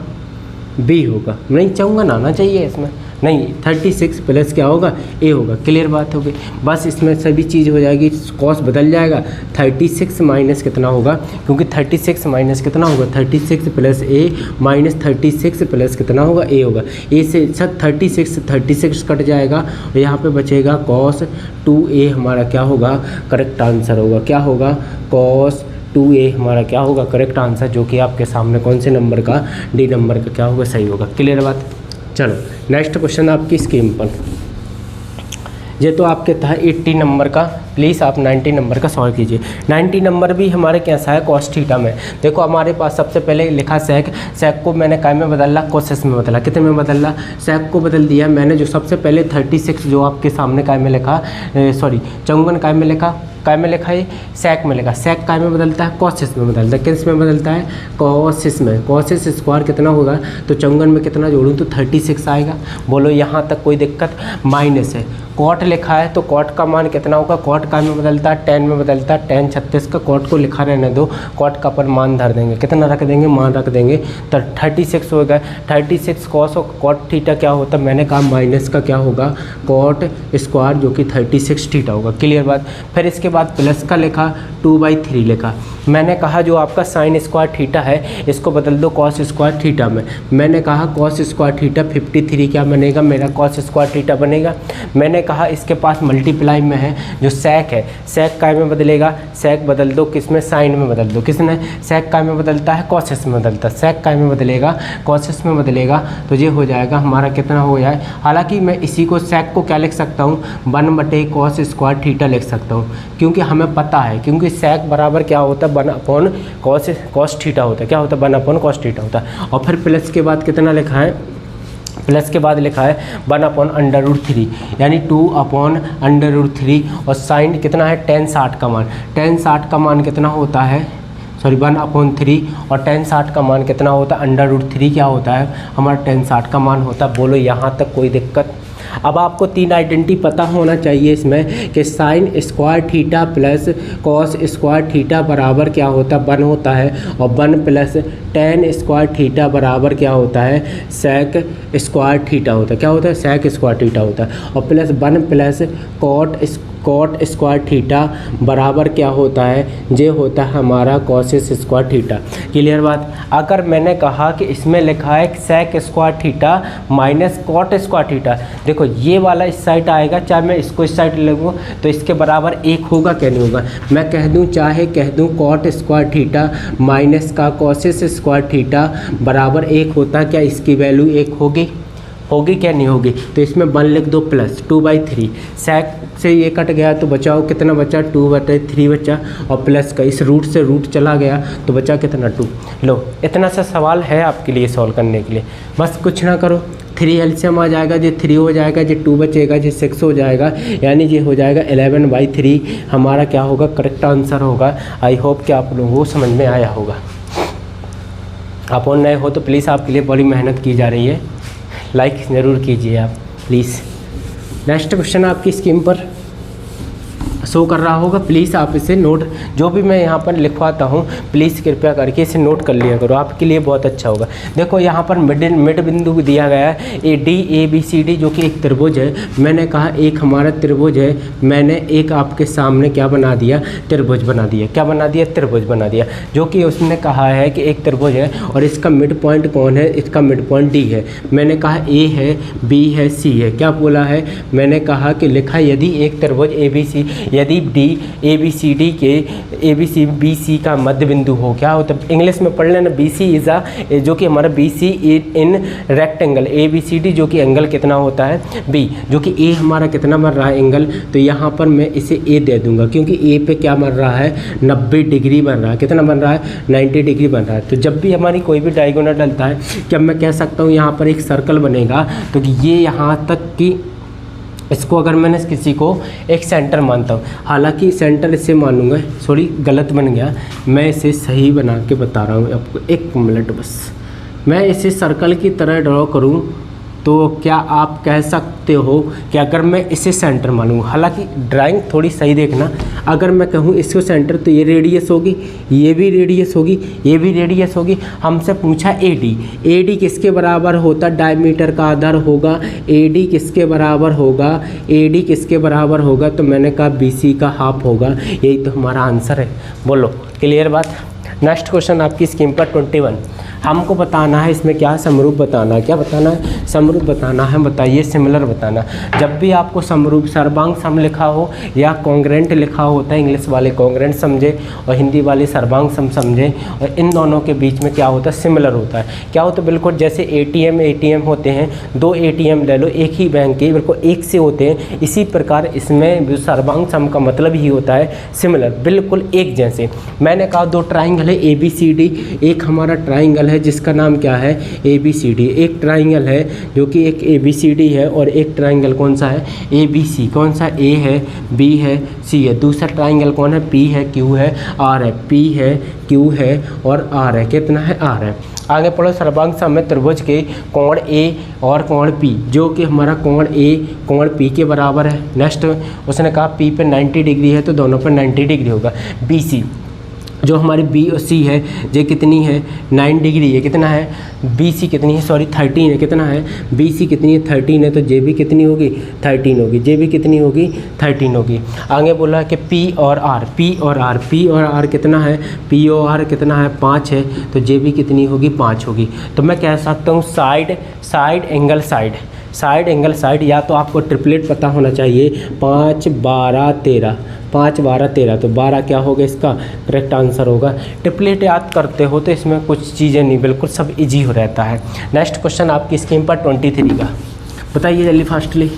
बी होगा, नहीं चौंगन आना चाहिए इसमें, नहीं 36 प्लस क्या होगा ए होगा। क्लियर बात हो गई, बस इसमें सभी चीज़ हो जाएगी, कॉस बदल जाएगा, 36 माइनस कितना होगा, क्योंकि 36 माइनस कितना होगा 36 प्लस ए माइनस 36 प्लस कितना होगा ए होगा। ए से सब 36 कट जाएगा और यहाँ पे बचेगा कॉस 2a हमारा क्या होगा करेक्ट आंसर होगा, क्या होगा कॉस 2a हमारा क्या होगा करेक्ट आंसर, जो कि आपके सामने कौन से नंबर का डी नंबर का क्या होगा सही होगा। क्लियर बात। चलो नेक्स्ट क्वेश्चन आपकी स्क्रीन पर, ये तो आपके था 80 नंबर का, प्लीज़ आप 90 नंबर का सॉल्व कीजिए। 90 नंबर भी हमारे कैसा है कॉस थीटा में। देखो हमारे पास सबसे पहले लिखा सेक, सेक को मैंने काय में बदला कोसेस में बदला, कितने में बदला सेक को बदल दिया मैंने, जो सबसे पहले 36 जो आपके सामने काय में लिखा, सॉरी चौवन काय में लिखा, काय में लिखा है सेक में लिखा, सेक काय में बदलता है कॉसिस में बदलता है, किस में बदलता है कॉसिस में, कॉसिस स्क्वायर कितना होगा तो चौवन में कितना जोड़ूँ तो 36 आएगा। बोलो यहाँ तक कोई दिक्कत, माइनस है कॉट लिखा है तो कॉट का मान कितना होगा, कॉट काय में बदलता है 10 में बदलता है, 10 36 का कॉट को लिखा रहने दो, कॉट का अपन मान धर देंगे, कितना रख देंगे मान रख देंगे तो 36 होगा। 36 कॉस और कॉट थीटा क्या होता है, मैंने कहा माइनस का क्या होगा कॉट स्क्वायर जो कि 36 थीटा होगा। क्लियर बात। फिर इसके बाद प्लस का लिखा 2/3 लिखा, मैंने कहा जो आपका साइन स्क्वायर थीटा है इसको बदल दो कॉस स्क्वायर थीटा में, मैंने कहा कॉस स्क्वायर थीटा 53 क्या बनेगा मेरा कॉस स्क्वायर थीटा बनेगा। मैंने कहा इसके पास मल्टीप्लाई में है जो सेक है, सेक काय में बदलेगा, सेक बदल दो किस में साइन में बदल दो, किसने सेक काय में बदलता है कॉसेस में बदलता है, सेक काय में बदलेगा कॉसेस में बदलेगा, तो ये हो जाएगा हमारा कितना हो जाए। हालांकि मैं इसी को सेक को क्या लिख सकता हूँ 1/cos कॉस स्क्वायर थीटा लिख सकता हूँ, क्योंकि हमें पता है, क्योंकि सेक बराबर क्या होता है 1/cos कॉस थीटा होता है, क्या होता है 1/cos कॉस थीटा होता है। और फिर प्लस के बाद कितना लिखा है, प्लस के बाद लिखा है 1/√3 यानी 2/√3 और साइन कितना है tan 60 का मान, tan 60 का मान कितना होता है, सॉरी 1/3 और tan 60 का मान कितना होता है √3 क्या होता है हमारा tan 60 का मान होता है। बोलो यहाँ तक कोई दिक्कत। अब आपको 3 आइडेंटिटी पता होना चाहिए इसमें कि sine square theta plus cos square theta बराबर क्या होता है 1 होता है, और 1 प्लस tan स्क्वायर थीटा बराबर क्या होता है सेक स्क्वायर थीटा होता है, क्या होता है सेक स्क्वायर थीटा होता है, और plus 1 plus cot square theta बराबर क्या होता है ये होता है हमारा कॉसेस स्क्वायर थीटा। क्लियर बात। अगर मैंने कहा कि इसमें लिखा है sec square theta minus cot square theta, देखो ये वाला इस साइड आएगा, चाहे मैं इसको इस साइड लगूँ तो इसके बराबर 1 होगा क्या नहीं होगा, मैं कह दूँ चाहे कह दूँ कॉट स्क्वायर थीटा माइनस का कॉसेस स्क्वायर थीटा बराबर 1 होता, क्या इसकी वैल्यू 1 होगी, होगी क्या नहीं होगी, तो इसमें 1 लिख दो प्लस 2/3, सेक से ये कट गया तो बचाओ कितना बचा 2/3 बचा, और प्लस का इस रूट से रूट चला गया तो बचा कितना 2। लो इतना सा सवाल है आपके लिए सॉल्व करने के लिए, बस कुछ ना करो, 3 एलसीएम आ जाएगा, ये 3 हो जाएगा, ये 2 बचेगा, ये 6 हो जाएगा, यानी ये हो जाएगा 11/3 हमारा क्या होगा करेक्ट आंसर होगा। आई होप कि आप लोगों को समझ में आया होगा। आप और नए हो तो प्लीज़ आपके लिए बड़ी मेहनत की जा रही है, लाइक ज़रूर कीजिए आप प्लीज़। नेक्स्ट क्वेश्चन आपकी स्क्रीन पर शो कर रहा होगा, प्लीज़ आप इसे नोट, जो भी मैं यहाँ पर लिखवाता हूँ प्लीज़ कृपया करके इसे नोट कर लिया करो, आपके लिए बहुत अच्छा होगा। देखो यहाँ पर मिड बिंदु दिया गया है ADABCD जो कि एक त्रिभुज है, मैंने कहा एक हमारा त्रिभुज है, मैंने एक आपके सामने क्या बना दिया त्रिभुज बना दिया, क्या बना दिया त्रिभुज बना दिया, जो कि उसने कहा है कि एक त्रिभुज है और इसका मिड पॉइंट कौन है, इसका मिड पॉइंट D है। मैंने कहा A है B है C है, क्या बोला है, मैंने कहा कि लिखा यदि एक त्रिभुज ABC यदि ABCD के ABC का मध्य बिंदु हो, क्या होता है इंग्लिश में पढ़ लेना, BC इज़ अ, जो कि हमारा BC इन रेक्टेंगल, ABCD जो कि एंगल कितना होता है B, जो कि A हमारा कितना बन रहा है एंगल, तो यहाँ पर मैं इसे A दे दूंगा क्योंकि A पे क्या बन रहा है 90 डिग्री बन रहा है, कितना बन रहा है 90 डिग्री बन रहा है। तो जब भी हमारी कोई भी डायगोनल डलता है, जब मैं कह सकता हूँ यहाँ पर एक सर्कल बनेगा, तो ये यहाँ तक कि इसको अगर मैंने किसी को एक सेंटर मानता हूँ, हालांकि सेंटर इसे मानूंगा, सॉरी गलत बन गया, मैं इसे सही बना के बता रहा हूँ आपको, 1 मिनट बस। मैं इसे सर्कल की तरह ड्रॉ करूँ तो क्या आप कह सकते हो कि अगर मैं इसे सेंटर मानूँ, हालांकि ड्राइंग थोड़ी सही देखना, अगर मैं कहूँ इसको सेंटर तो ये रेडियस होगी, ये भी रेडियस होगी, ये भी रेडियस होगी। हमसे पूछा एडी, एडी किसके बराबर होता, डायमीटर का आधार होगा, एडी किसके बराबर होगा, एडी किसके बराबर होगा, तो मैंने कहा बीसी का हाफ होगा। यही तो हमारा आंसर है। बोलो क्लियर बात। नेक्स्ट क्वेश्चन आपकी स्कीम पर 21, हमको बताना है इसमें क्या समरूप बताना है, क्या बताना है, समरूप बताना है। बताइए, सिमिलर बताना। जब भी आपको समरूप सर्वांग सम लिखा हो या कॉन्ग्रेंट लिखा होता है, इंग्लिश वाले कॉन्ग्रेंट समझे और हिंदी वाले सर्वांग सम समझे, और इन दोनों के बीच में क्या होता है, सिमिलर होता है। क्या होता है, बिल्कुल जैसे एटीएम होते हैं, 2 एटीएम ले लो एक ही बैंक के, बिल्कुल एक से होते हैं, इसी प्रकार इसमें सर्वांग सम का मतलब ही होता है सिमिलर, बिल्कुल एक जैसे। मैंने कहा 2 ट्राइंगल है ABCD, एक हमारा ट्राइंगल है जिसका नाम क्या है ABCD, एक ट्राइंगल है जो कि एक ABCD है, और एक ट्राइंगल कौन सा है ABC, कौन सा A है, B है, C है। दूसरा ट्राइंगल कौन है, P है, Q है, R है, P है, Q है और R है। कितना है, R है। आगे पढ़ो, सर्वांग सम में त्रिभुज के कोण A और कोण P, जो कि हमारा कोण A कोण P के बराबर है। नेक्स्ट उसने कहा P पे 90 डिग्री है तो दोनों पर 90 डिग्री होगा। BC जो हमारी B और C है, ये कितनी है 9 डिग्री है, कितना है BC कितनी है, सॉरी 13 है, कितना है BC कितनी है 13 है, तो जे भी कितनी होगी 13 होगी, जे भी कितनी होगी 13 होगी। आगे बोला कि P और R कितना है, P और R कितना है 5 है, तो जे भी कितनी होगी 5 होगी। तो मैं कह सकता हूँ साइड एंगल साइड, या तो आपको ट्रिपलेट पता होना चाहिए, 5 12 13, 5 12 13, तो 12 क्या होगा इसका करेक्ट आंसर होगा। ट्रिपलेट याद करते हो तो इसमें कुछ चीज़ें नहीं, बिल्कुल सब इजी हो रहता है। नेक्स्ट क्वेश्चन आपकी स्क्रीन पर 23 का, बताइए जल्दी फास्टली।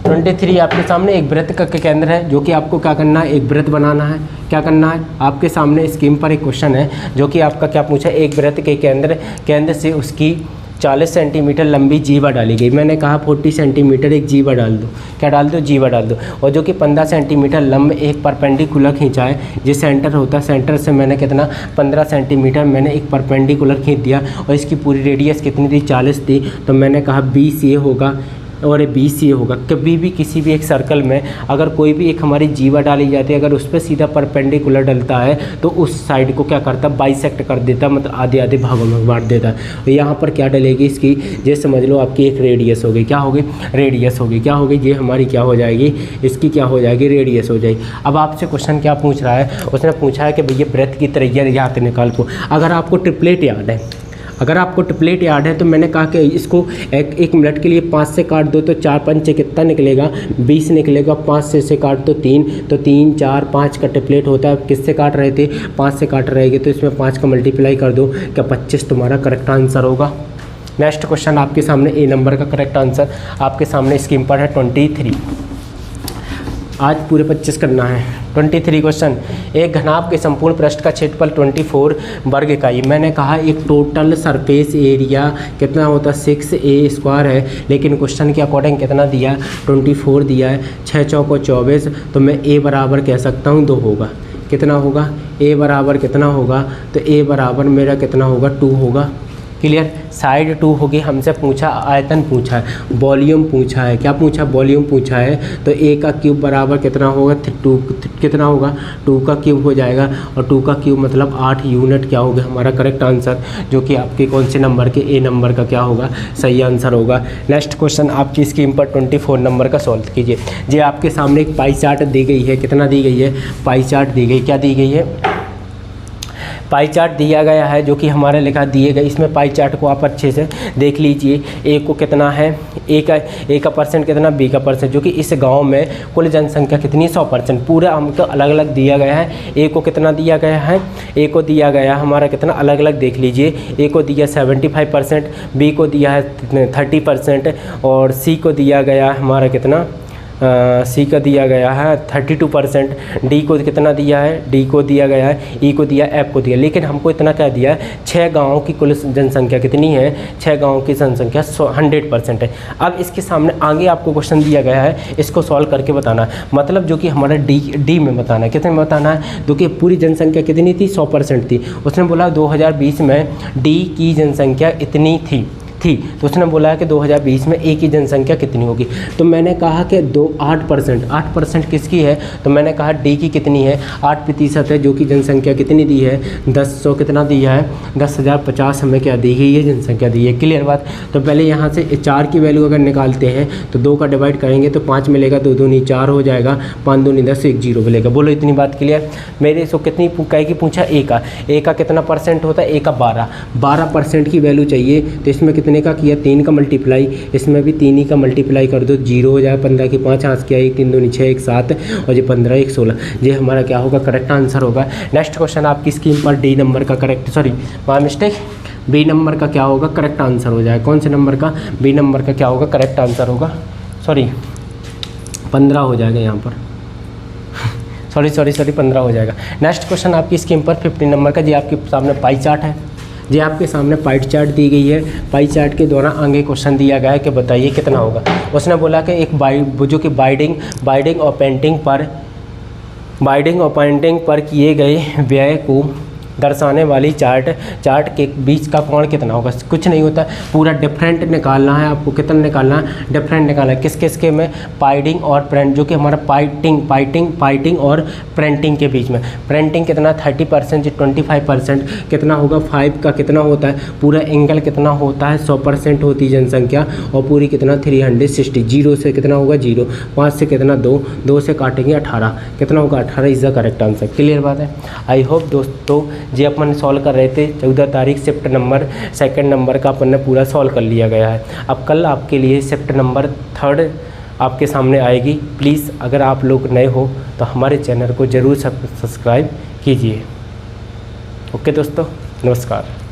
23 आपके सामने एक वृत्त का केंद्र है, जो कि आपको क्या करना है, एक वृत्त बनाना है। क्या करना है, आपके सामने स्क्रीन पर एक क्वेश्चन है जो कि आपका क्या पूछा, एक वृत्त के केंद्र से उसकी 40 सेंटीमीटर लंबी जीवा डाली गई। मैंने कहा 40 सेंटीमीटर एक जीवा डाल दो, क्या डाल दो, जीवा डाल दो। और जो कि 15 सेंटीमीटर लंब एक परपेंडिकुलर खींचा है, जिस सेंटर होता है, सेंटर से मैंने कितना 15 सेंटीमीटर मैंने एक परपेंडिकुलर खींच दिया, और इसकी पूरी रेडियस कितनी थी 40 थी, तो मैंने कहा 20 ये होगा और 20 ये होगा। कभी भी किसी भी एक सर्कल में अगर कोई भी एक हमारी जीवा डाली जाती है, अगर उस पर सीधा परपेंडिकुलर डलता है तो उस साइड को क्या करता है, बाइसेक्ट कर देता है, मतलब आधे आधे भागों में बांट देता है। तो यहाँ पर क्या डलेगी इसकी, ये समझ लो आपकी एक रेडियस हो गई, क्या होगी, रेडियस होगी, क्या होगी, ये हमारी क्या हो जाएगी, इसकी क्या हो जाएगी, रेडियस हो जाएगी। अब आपसे क्वेश्चन क्या पूछ रहा है, उसने पूछा है कि भैया वृत्त की त्रिज्या याद निकाल को। अगर आपको ट्रिपलेट याद है, तो मैंने कहा कि इसको एक मिनट के लिए 5 से काट दो तो 4 5 कितना निकलेगा, 20 निकलेगा। 5 से काट दो 3, तो 3 4 5 का ट्रिपलेट होता है। किससे काट रहे थे, 5 से काट रहेगी, तो इसमें 5 का मल्टीप्लाई कर दो, क्या 25 तुम्हारा करेक्ट आंसर होगा। नेक्स्ट क्वेश्चन आपके सामने A नंबर का करेक्ट आंसर आपके सामने स्क्रीन पर है 23। आज पूरे 25 करना है। 23 क्वेश्चन, एक घनाभ के संपूर्ण पृष्ठ का क्षेत्रफल 24 वर्ग इकाई। मैंने कहा एक टोटल सरफेस एरिया कितना होता है 6A² है, लेकिन क्वेश्चन के अकॉर्डिंग कितना दिया, 24 दिया है। 6 चौको 24, तो मैं A बराबर कह सकता हूँ 2 होगा। कितना होगा, A बराबर कितना होगा, तो A बराबर मेरा कितना होगा 2 होगा। क्लियर, साइड 2 होगी। हमसे पूछा आयतन पूछा है, वॉल्यूम पूछा है, क्या पूछा, वॉल्यूम पूछा है। तो A का क्यूब बराबर कितना होगा, 2 कितना होगा, 2 का क्यूब हो जाएगा, और 2 का क्यूब मतलब 8 यूनिट क्या होगा हमारा करेक्ट आंसर, जो कि आपके कौन से नंबर के, A नंबर का क्या होगा सही आंसर होगा। नेक्स्ट क्वेश्चन आपकी स्क्रीन पर 24 नंबर का सॉल्व कीजिए। जी आपके सामने एक पाई चार्ट दी गई है, कितना दी गई है, पाई चार्ट दी गई, क्या दी गई है, पाई चार्ट दिया गया है, जो कि हमारे लिखा दिए गए। इसमें पाई चार्ट को आप अच्छे से देख लीजिए। ए को कितना है, ए का परसेंट कितना, बी का परसेंट, जो कि इस गांव में कुल जनसंख्या कितनी 100%, पूरा हमको अलग अलग दिया गया है। ए को कितना दिया गया है, ए को दिया गया हमारा कितना अलग अलग देख लीजिए। ए को दिया 75%, बी को दिया है 30%, और सी को दिया गया हमारा कितना, सी का दिया गया है 32%, डी को कितना दिया है, डी को दिया गया है, ई को दिया, एफ को दिया। लेकिन हमको इतना क्या दिया है, 6 गाँव की कुल जनसंख्या कितनी है, 6 गाँव की जनसंख्या 100% है। अब इसके सामने आगे आपको क्वेश्चन दिया गया है, इसको सॉल्व करके बताना है, मतलब जो कि हमारा डी में बताना है, कितने में बताना है, जो कि पूरी जनसंख्या कितनी थी 100% थी। उसने बोला 2020 में डी की जनसंख्या इतनी थी, थी, तो उसने बोला है कि 2020 में ए की जनसंख्या कितनी होगी। तो मैंने कहा कि 8% किसकी है, तो मैंने कहा डी की कितनी है, 8% है, जो कि जनसंख्या कितनी दी है, 10 कितना दिया है, 10,050 हमें क्या दी गई है, जनसंख्या दी है। क्लियर बात। तो पहले यहाँ से 4 की वैल्यू अगर निकालते हैं तो 2 का डिवाइड करेंगे तो 5 मिलेगा, 2 दूनी 4 हो जाएगा, 5 दूनी 10, 1 0 मिलेगा। बोलो इतनी बात क्लियर। मेरे सो कितनी कहे की पूछा, ए का कितना परसेंट होता है, ए का 12% की वैल्यू चाहिए। तो इसमें कितने का किया, 3 का मल्टीप्लाई, इसमें भी 3 ही का मल्टीप्लाई कर दो, 0 हो जाए, 15 की 5 हाथ किया, 1 3 दूनी 6, 1 7 और ये 15 1 16, ये हमारा क्या होगा, करेक्ट आंसर होगा। नेक्स्ट क्वेश्चन आपकी स्क्रीन पर डी नंबर का correct, sorry my mistake, B number का क्या होगा, करेक्ट आंसर हो जाए। कौन से नंबर का, बी नंबर का क्या होगा, करेक्ट आंसर होगा, सॉरी 15 हो जाएगा यहाँ पर, सॉरी 15 हो जाएगा। नेक्स्ट क्वेश्चन आपकी स्क्रीन पर 15 नंबर का, जी आपके सामने पाई चार्ट है, जी आपके सामने पाई चार्ट दी गई है। पाई चार्ट के द्वारा आगे क्वेश्चन दिया गया है कि बताइए कितना होगा। उसने बोला कि एक जो कि बाइडिंग और पेंटिंग पर किए गए व्यय को दर्शाने वाली चार्ट के बीच का कोण कितना होगा। कुछ नहीं होता, पूरा डिफरेंट निकालना है आपको। कितना निकालना है, डिफरेंट निकालना है। किसके में, पाइडिंग और प्रिंट, जो कि हमारा पाइटिंग और प्रिंटिंग के बीच में। प्रिंटिंग कितना 30%, 25% कितना होगा, 5 का कितना होता है, पूरा एंगल कितना होता है, 100% होती है जनसंख्या, और पूरी कितना 360, 0 से कितना होगा 0, 5 से कितना 2 से काटेंगे 18, कितना होगा 18 is the correct answer. Clear बात है। आई होप दोस्तों जी अपन सॉल्व कर रहे थे 14 तारीख शिफ्ट नंबर 2 नंबर का अपन ने पूरा सॉल्व कर लिया गया है। अब कल आपके लिए शिफ्ट नंबर 3 आपके सामने आएगी। प्लीज़ अगर आप लोग नए हो तो हमारे चैनल को ज़रूर सब्सक्राइब कीजिए। ओके दोस्तों, नमस्कार।